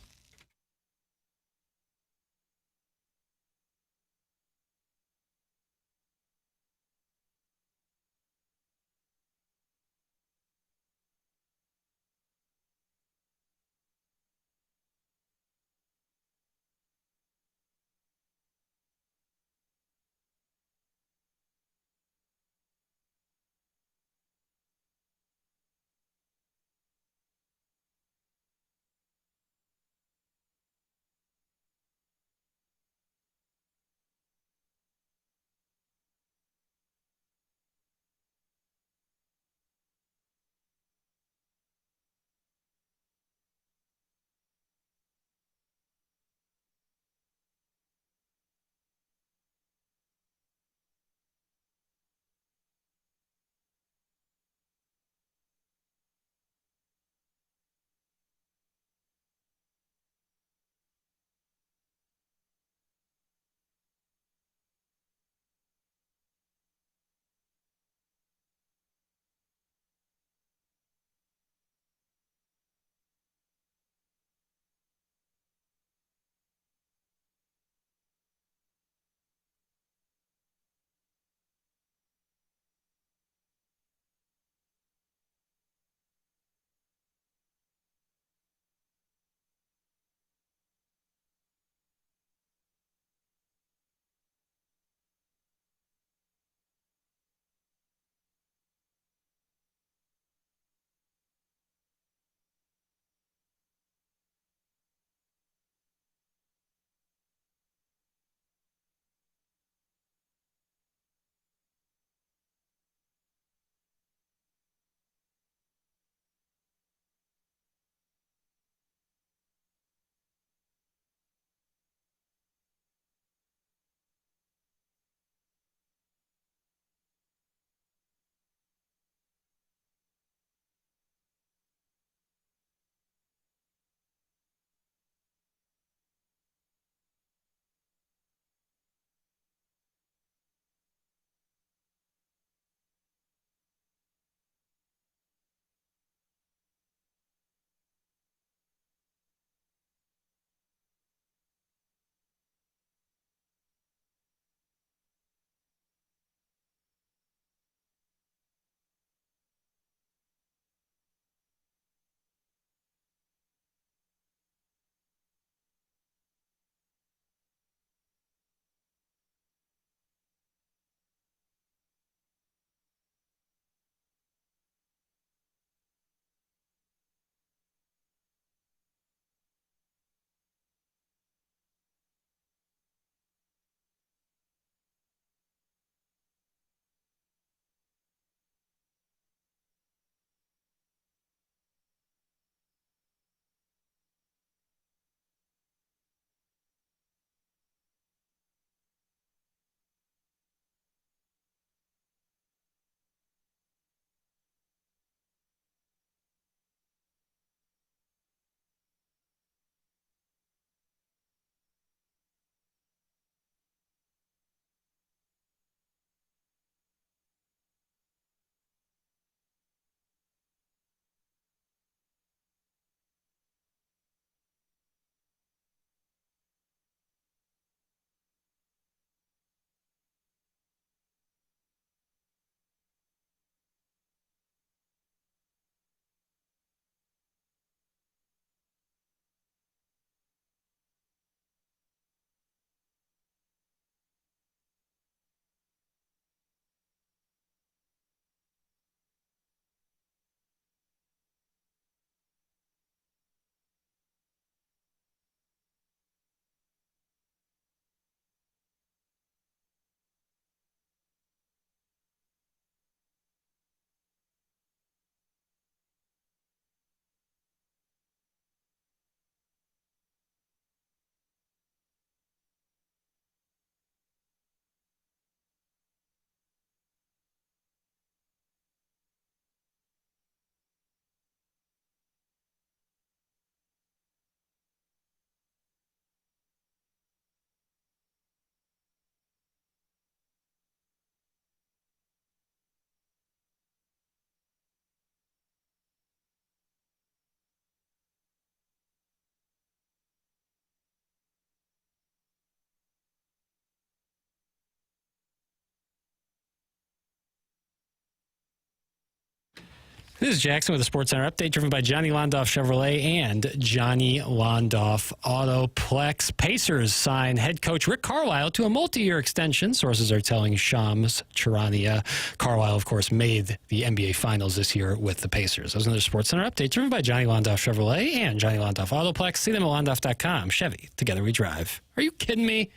This is Jackson with a Sports Center update driven by Johnny Londoff Chevrolet and Johnny Londoff Autoplex. Pacers sign head coach Rick Carlisle to a multi-year extension. Sources are telling Shams Charania. Carlisle, of course, made the NBA Finals this year with the Pacers. That was another Sports Center update driven by Johnny Londoff Chevrolet and Johnny Londoff Autoplex. See them at londoff.com. Chevy, together we drive. Are you kidding me?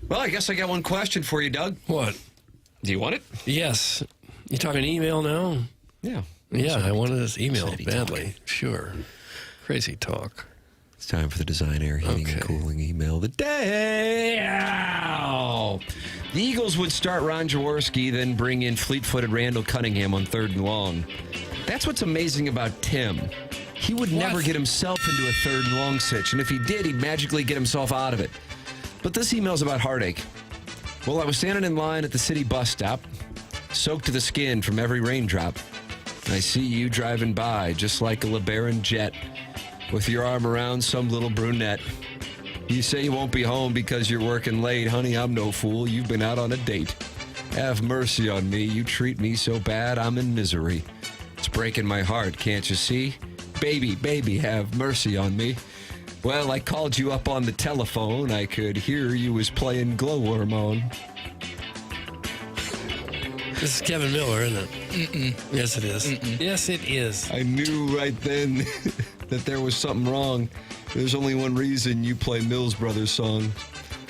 Well, I guess I got one question for you, Doug. What? Do you want it? Yes. You talking email now? Yeah. Yeah, I wanted this email badly. Sure. Crazy talk. It's time for the Design Air Heating and Cooling email of the day. Ow! The Eagles would start Ron Jaworski, then bring in fleet-footed Randall Cunningham on 3rd and long. That's what's amazing about Tim. He would never get himself into a 3rd and long sitch, and if he did, he'd magically get himself out of it. But this email's about heartache. Well, I was standing in line at the city bus stop, soaked to the skin from every raindrop. I see you driving by just like a LeBaron jet with your arm around some little brunette. You say you won't be home because you're working late. Honey, I'm no fool. You've been out on a date. Have mercy on me. You treat me so bad, I'm in misery. It's breaking my heart, can't you see? Baby, baby, have mercy on me. Well, I called you up on the telephone. I could hear you was playing Glowworm on. This is Kevin Miller, isn't it? Mm-mm. Yes, it is. Mm-mm. Yes, it is. I knew right then that there was something wrong. There's only one reason you play Mills Brothers song.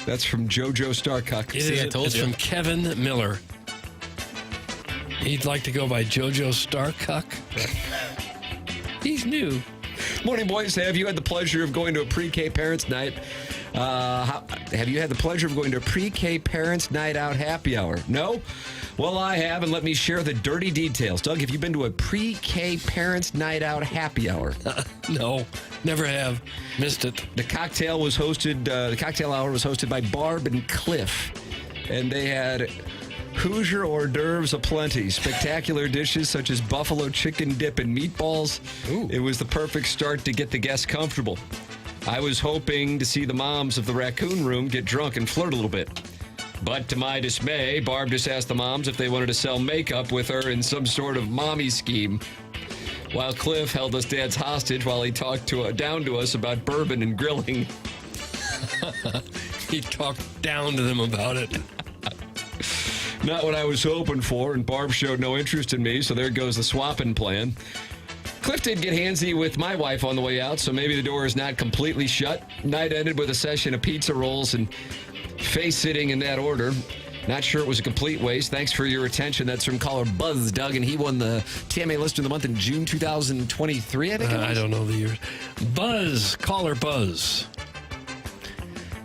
That's from JoJo Starcock. It's from Kevin Miller. He'd like to go by JoJo Starcock. He's new. Morning, boys. Have you had the pleasure of going to a pre-K parents' night? Have you had the pleasure of going to a pre-K parents' night out happy hour? No? Well, I have, and let me share the dirty details. Doug, have you been to a pre-K parents' night out happy hour? No, never have. Missed it. The cocktail hour was hosted by Barb and Cliff, and they had Hoosier hors d'oeuvres aplenty, spectacular dishes such as buffalo chicken dip and meatballs. Ooh. It was the perfect start to get the guests comfortable. I was hoping to see the moms of the raccoon room get drunk and flirt a little bit. But to my dismay, Barb just asked the moms if they wanted to sell makeup with her in some sort of mommy scheme. While Cliff held us dads hostage while he talked down to us about bourbon and grilling. He talked down to them about it. Not what I was hoping for, and Barb showed no interest in me, so there goes the swapping plan. Cliff did get handsy with my wife on the way out, so maybe the door is not completely shut. Night ended with a session of pizza rolls and face-sitting in that order. Not sure it was a complete waste. Thanks for your attention. That's from caller Buzz, Doug, and he won the TMA Listener of the Month in June 2023, I think it was. I don't know the year. Buzz, caller Buzz.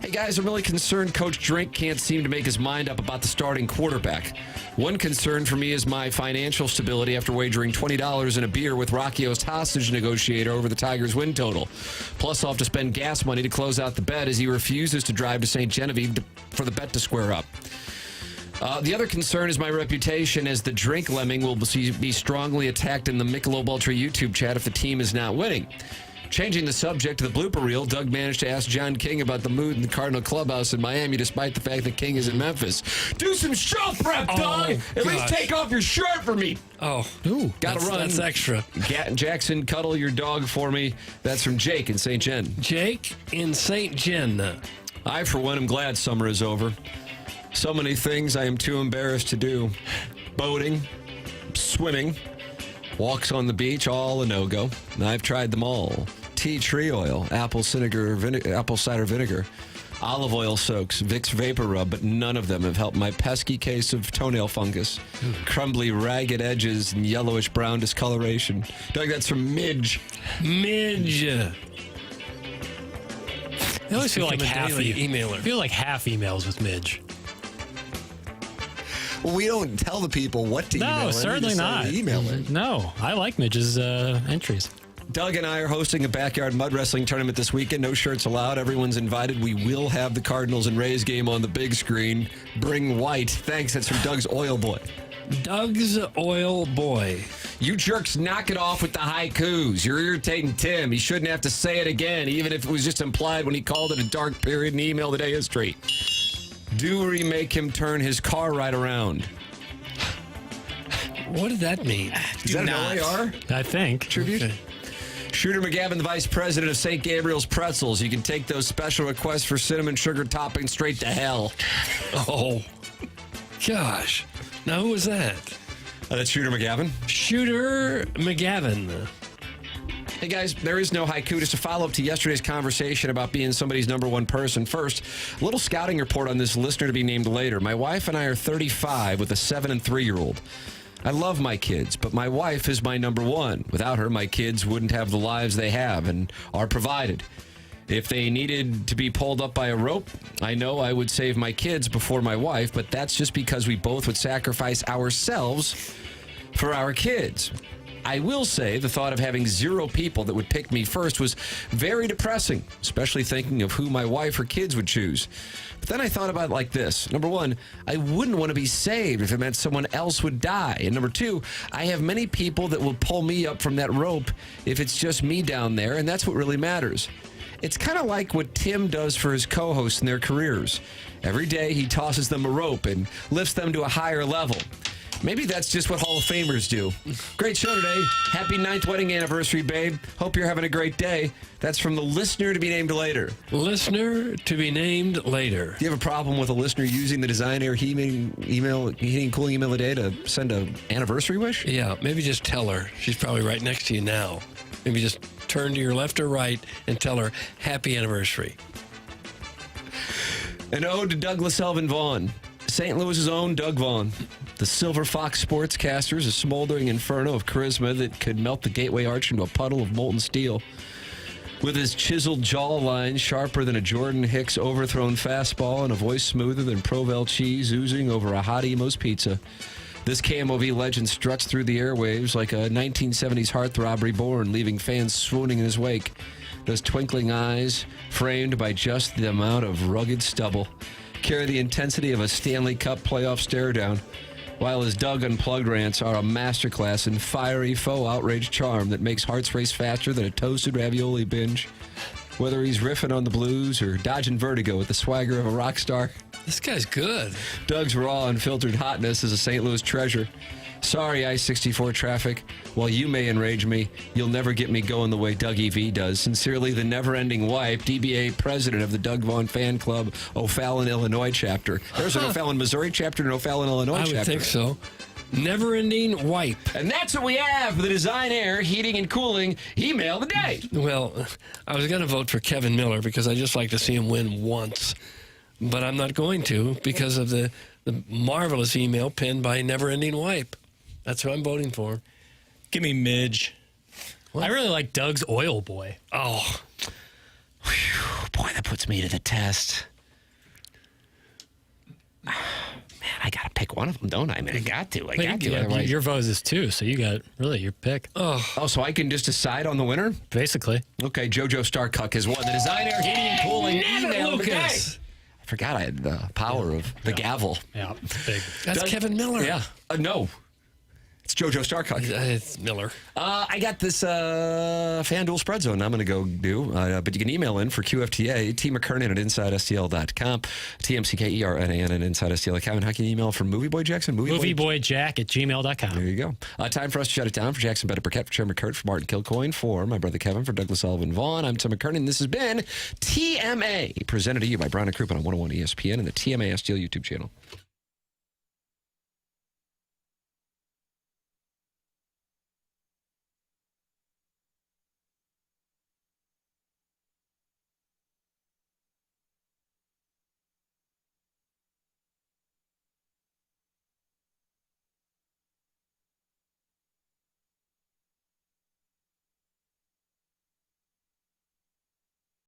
Hey, guys, I'm really concerned Coach Drink can't seem to make his mind up about the starting quarterback. One concern for me is my financial stability after wagering $20 in a beer with Rocky O's hostage negotiator over the Tigers' win total. Plus, I'll have to spend gas money to close out the bet as he refuses to drive to St. Genevieve for the bet to square up. The other concern is my reputation, as the Drink Lemming will be strongly attacked in the Michelob Ultra YouTube chat if the team is not winning. Changing the subject to the blooper reel, Doug managed to ask John King about the mood in the Cardinal clubhouse in Miami, despite the fact that King is in Memphis. Do some show prep, Doug! At least take off your shirt for me! Oh, gotta run. That's extra. Jackson, cuddle your dog for me. That's from Jake in St. Gen. Jake in St. Gen. I, for one, am glad summer is over. So many things I am too embarrassed to do. Boating, swimming, walks on the beach, all a no-go. I've tried them all. Tea tree oil, apple cider vinegar, olive oil soaks, Vicks Vapor Rub, but none of them have helped my pesky case of toenail fungus, crumbly, ragged edges, and yellowish-brown discoloration. Doug, that's from Midge. Midge. I always feel like half emailer. I feel like half emails with Midge. Well, we don't tell the people what to email. No, certainly not. No, I like Midge's entries. Doug and I are hosting a backyard mud wrestling tournament this weekend. No shirts allowed. Everyone's invited. We will have the Cardinals and Rays game on the big screen. Bring white. Thanks. That's from Doug's Oil Boy. Doug's Oil Boy. You jerks knock it off with the haikus. You're irritating Tim. He shouldn't have to say it again, even if it was just implied when he called it a dark period in email today history. Do remake him turn his car right around. What did that mean? Is that an OAR? I think. Tribute? Okay. Shooter McGavin, the vice president of St. Gabriel's Pretzels. You can take those special requests for cinnamon sugar topping straight to hell. Oh, gosh. Now, who was that? That's Shooter McGavin. Shooter McGavin. Hey, guys, there is no haiku. Just a follow-up to yesterday's conversation about being somebody's number one person. First, a little scouting report on this listener to be named later. My wife and I are 35 with a 7- and 3-year-old. I love my kids, but my wife is my number one. Without her, my kids wouldn't have the lives they have and are provided. If they needed to be pulled up by a rope, I know I would save my kids before my wife, but that's just because we both would sacrifice ourselves for our kids. I will say the thought of having 0 people that would pick me first was very depressing, especially thinking of who my wife or kids would choose. But then I thought about it like this. Number one, I wouldn't want to be saved if it meant someone else would die. And number two, I have many people that will pull me up from that rope if it's just me down there, and that's what really matters. It's kind of like what Tim does for his co-hosts in their careers. Every day he tosses them a rope and lifts them to a higher level. Maybe that's just what Hall of Famers do. Great show today. Happy 9th wedding anniversary, babe. Hope you're having a great day. That's from the listener to be named later. Listener to be named later. Do you have a problem with a listener using the Design Air heating and cooling email a day to send an anniversary wish? Yeah, maybe just tell her. She's probably right next to you now. Maybe just turn to your left or right and tell her happy anniversary. An ode to Douglas Elvin Vaughn. St. Louis's own Doug Vaughn. The Silver Fox sportscaster is a smoldering inferno of charisma that could melt the Gateway Arch into a puddle of molten steel. With his chiseled jawline sharper than a Jordan Hicks overthrown fastball and a voice smoother than Provel cheese oozing over a hot Emo's pizza, this KMOV legend struts through the airwaves like a 1970s heartthrob reborn, leaving fans swooning in his wake. Those twinkling eyes, framed by just the amount of rugged stubble, carry the intensity of a Stanley Cup playoff stare-down, while his Doug Unplugged rants are a masterclass in fiery faux outrage charm that makes hearts race faster than a toasted ravioli binge. Whether he's riffing on the blues or dodging vertigo with the swagger of a rock star, this guy's good. Doug's raw, unfiltered hotness is a St. Louis treasure. Sorry, I-64 traffic. While you may enrage me, you'll never get me going the way Doug EV does. Sincerely, the never-ending wife, DBA president of the Doug Vaughn Fan Club, O'Fallon, Illinois chapter. There's an O'Fallon, Missouri chapter and an O'Fallon, Illinois chapter. I would think so. Never-ending wipe. And that's what we have for the Design Air Heating and Cooling email of the day. Well, I was going to vote for Kevin Miller because I just like to see him win once. But I'm not going to because of the marvelous email penned by Never-ending Wipe. That's who I'm voting for. Give me Midge. What? I really like Doug's Oil Boy. Oh. Whew, boy, that puts me to the test. Man, I got to pick one of them, don't I? I mean, I got to. Otherwise... Your vote is 2, so you got really your pick. Oh, so I can just decide on the winner? Basically. Okay, JoJo Starcuck has won the Design Air Heating and Cooling email of the day. I forgot I had the power of the gavel. Yeah, big. That's Kevin Miller. Yeah. No. It's JoJo Starcuck. It's Miller. I got this FanDuel spread zone I'm going to go do. But you can email in for QFTA, T. McKernan at InsideSTL.com, TMCKERNAN at InsideSTL.com. And how can you email from Movie Boy Jackson? Movieboyjack at gmail.com. There you go. Time for us to shut it down. For Jackson Burkett, for Chair McCurt, for Martin Kilcoyne, for my brother Kevin, for Douglas Elvin Vaughn. I'm Tim McKernan. This has been TMA, presented to you by Brown and Crouppen on 101 ESPN and the TMA STL YouTube channel.